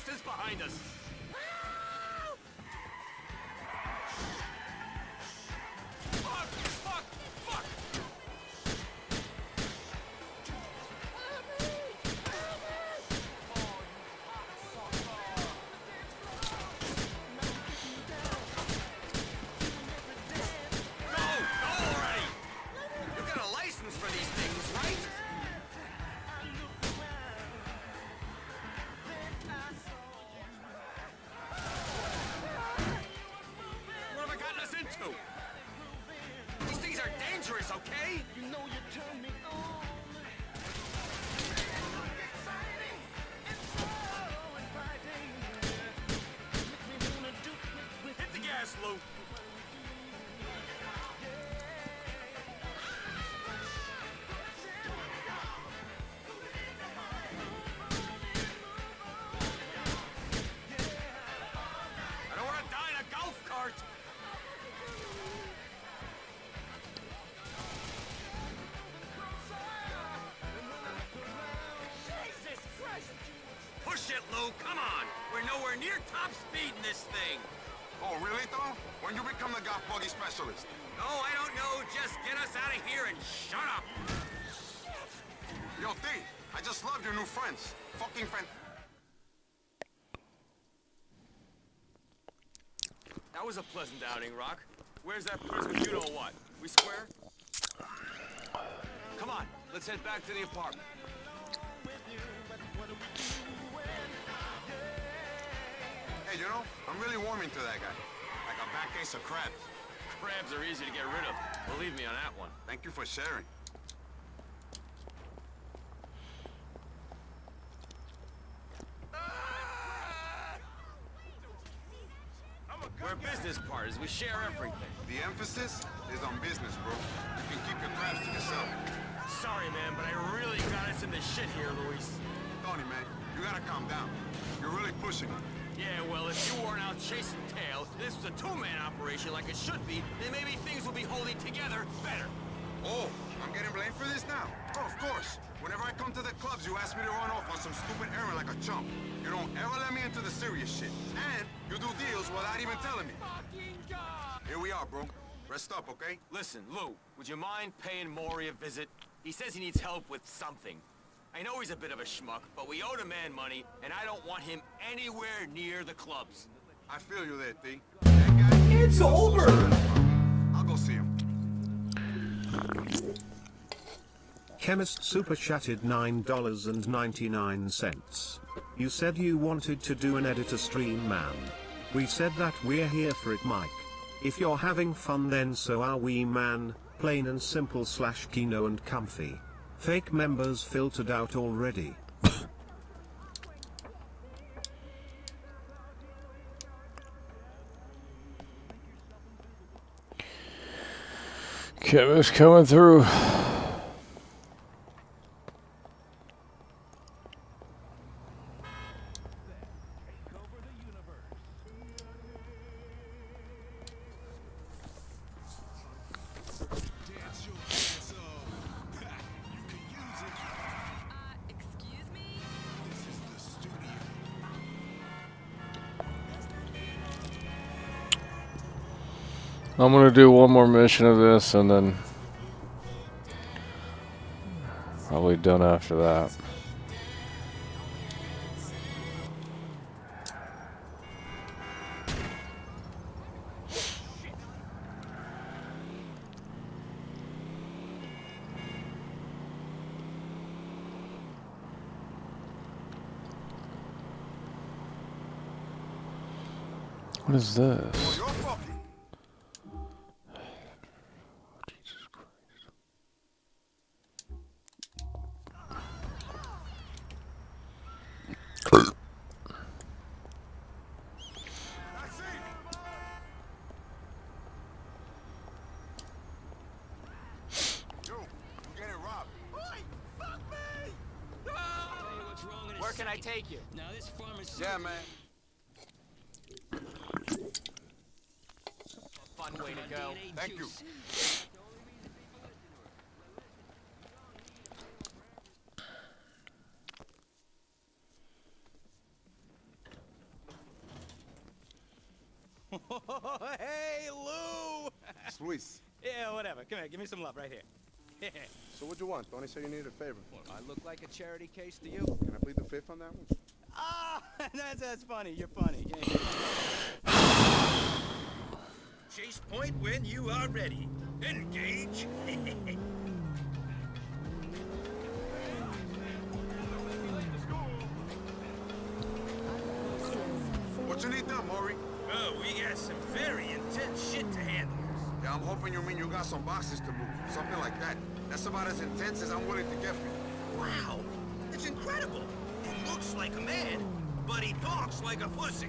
bastards behind us! Fuck! Fuck! Fuck! Go! Go already! You got a license for these things, right? What have I gotten us into? These things are dangerous, okay? You know you turn me on. Hit the gas, Lou. I don't want to die in a golf cart. Jesus Christ! Push it, Lou. Come on. We're nowhere near top speed in this thing. Oh, really, though? When you become the golf buggy specialist? No, I don't know. Just get us out of here and shut up. Yo, D, I just love your new friends. Fucking fan. That was a pleasant outing, Rock. Where's that prince with you know what? We square? Come on, let's head back to the apartment. Hey, you know, I'm really warming to that guy. Like a back case of crabs. Crabs are easy to get rid of. Believe me on that one. Thank you for sharing. We're business partners. We share everything. The emphasis is on business, bro. You can keep your crabs to yourself. Sorry, man, but I really got us in the shit here, Luis. Tony, man, you gotta calm down. You're really pushing it. Yeah, well, if you weren't out chasing tail, this was a two-man operation like it should be, then maybe things will be holding together better. Oh, I'm getting blamed for this now? Oh, of course. Whenever I come to the clubs, you ask me to run off on some stupid errand like a chump. You don't ever let me into the serious shit. And you do deals without even telling me. Here we are, bro. Rest up, okay? Listen, Lou, would you mind paying Maury a visit? He says he needs help with something. I know he's a bit of a schmuck, but we owe the man money, and I don't want him anywhere near the clubs. I feel you there, T. It's over! I'll go see him. Chemist super chatted $9.99. You said you wanted to do an editor stream, man. We said that we're here for it, Mike. If you're having fun, then so are we, man. Plain and simple / kino and comfy. Fake members filtered out already. Kevin's coming through. I'm gonna do one more mission of this and then probably done after that. What is this? Where can I take you? Now this farmer's Yeah, man. Fun way to go. Thank you. Luis. Yeah, whatever. Come here, give me some love right here. So what'd you want? Tony said you needed a favor. Well, I look like a charity case to you? Can I plead the fifth on that one? Ah, that's funny. You're funny. Chase point when you are ready. Engage. What you need done, Maury? Oh, we got some very intense shit to handle. Yeah, I'm hoping you mean you got some boxes to move. Something like that. That's about as intense as I'm willing to get for you. Wow, it's incredible. He looks like a man, but he talks like a pussy.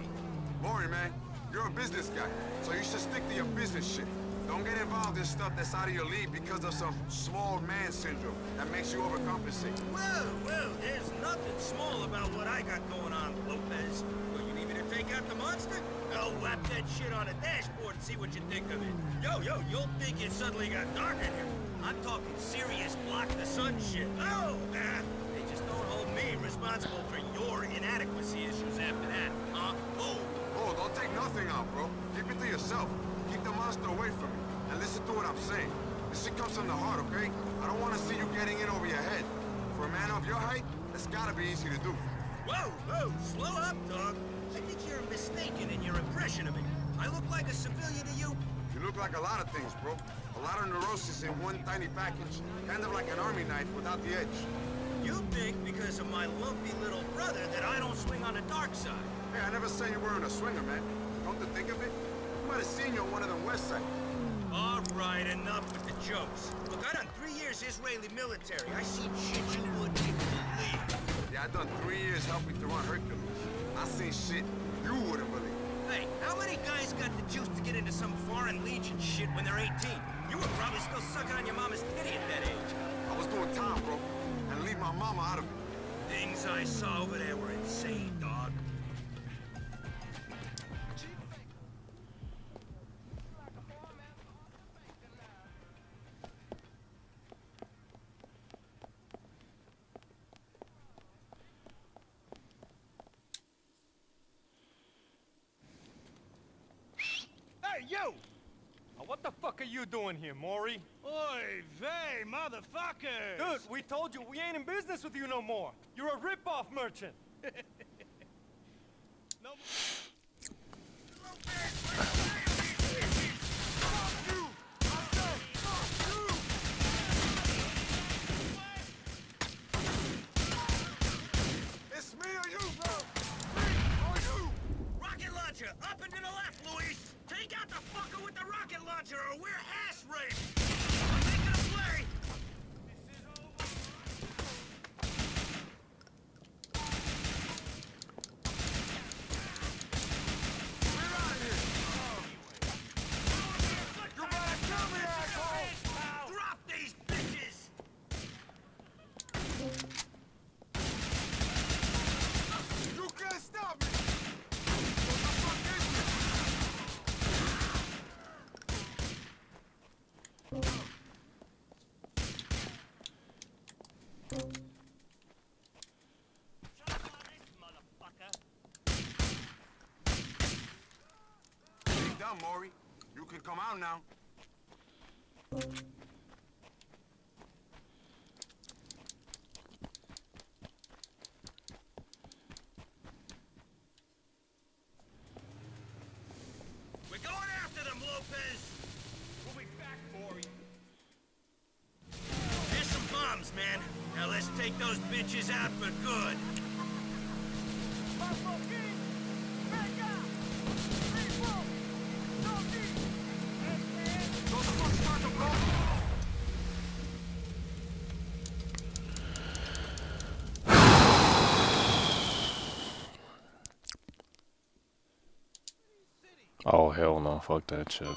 Maury, man, you're a business guy, so you should stick to your business shit. Don't get involved in stuff that's out of your league because of some small man syndrome that makes you overcompensate. Well, there's nothing small about what I got going on, Lopez. Well, you need me to take out the monster? I'll whap that shit on a dashboard and see what you think of it. Yo, you'll think it suddenly got dark in here. I'm talking serious block the sun shit. Oh, they just don't hold me responsible for your inadequacy issues after that, huh? Oh, don't take nothing out, bro. Keep it to yourself. Keep the monster away from me. And listen to what I'm saying. This shit comes from the heart, okay? I don't want to see you getting in over your head. For a man of your height, that's gotta be easy to do. Whoa, slow up, dog. I think you're mistaken in your impression of me. I look like a civilian to you? You look like a lot of things, bro. A lot of neurosis in one tiny package. Kind of like an army knife without the edge. You think because of my lumpy little brother that I don't swing on the dark side? Hey, I never said you weren't a swinger, man. Come to think of it, I might have seen you on one of them west sides. All right, enough with the jokes. Look, I done 3 years Israeli military. I seen shit you wouldn't even believe. Yeah, I done 3 years helping to run Hercules. I seen shit you wouldn't believe. Hey, how many guys got the juice to get into some foreign legion shit when they're 18? You were probably still sucking on your mama's titty at that age. I was doing time, bro, and leave my mama out of it. Things I saw over there were insane, dog. Hey, you! What the fuck are you doing here, Maury? Oy vey, motherfuckers! Dude, we told you we ain't in business with you no more. You're a rip-off merchant. No. It's me or you, bro! Me or you! Rocket launcher, up and to the left, Luis! Take out the fucker with the rocket launcher or we're ass raped! I'm making a play! You better kill me, asshole! Drop these bitches! You can't stop me! What the fuck is this? Ain't done, Maury. You can come out now. We're going after them, Lopez! We'll be back for you. There's some bombs, man. Now let's take those bitches out for good. Oh, hell no. Fuck that shit.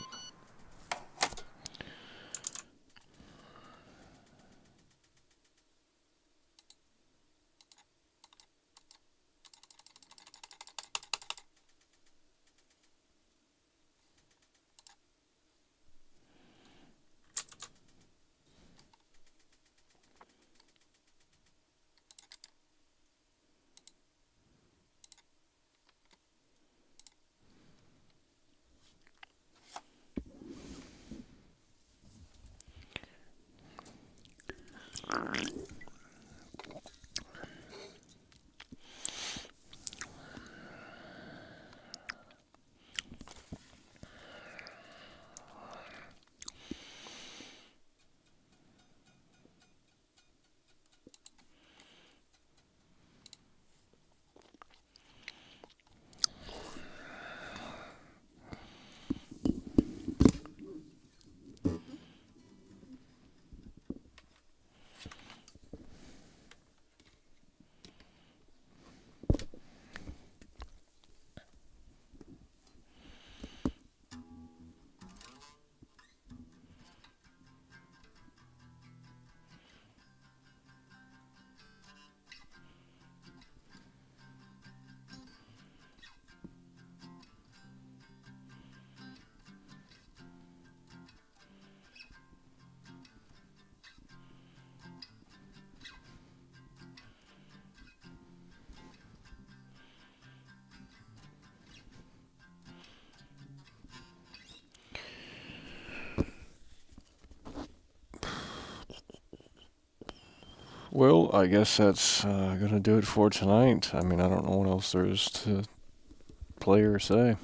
Well, I guess that's going to do it for tonight. I mean, I don't know what else there is to play or say.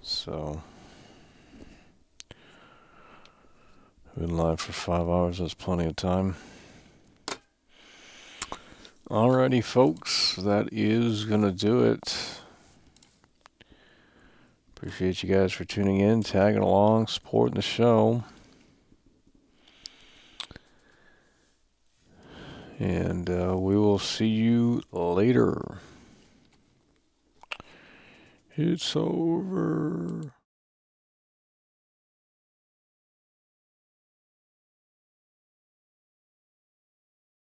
So, been live for 5 hours. That's plenty of time. Alrighty, folks. That is going to do it. Appreciate you guys for tuning in, tagging along, supporting the show. And we will see you later. It's over.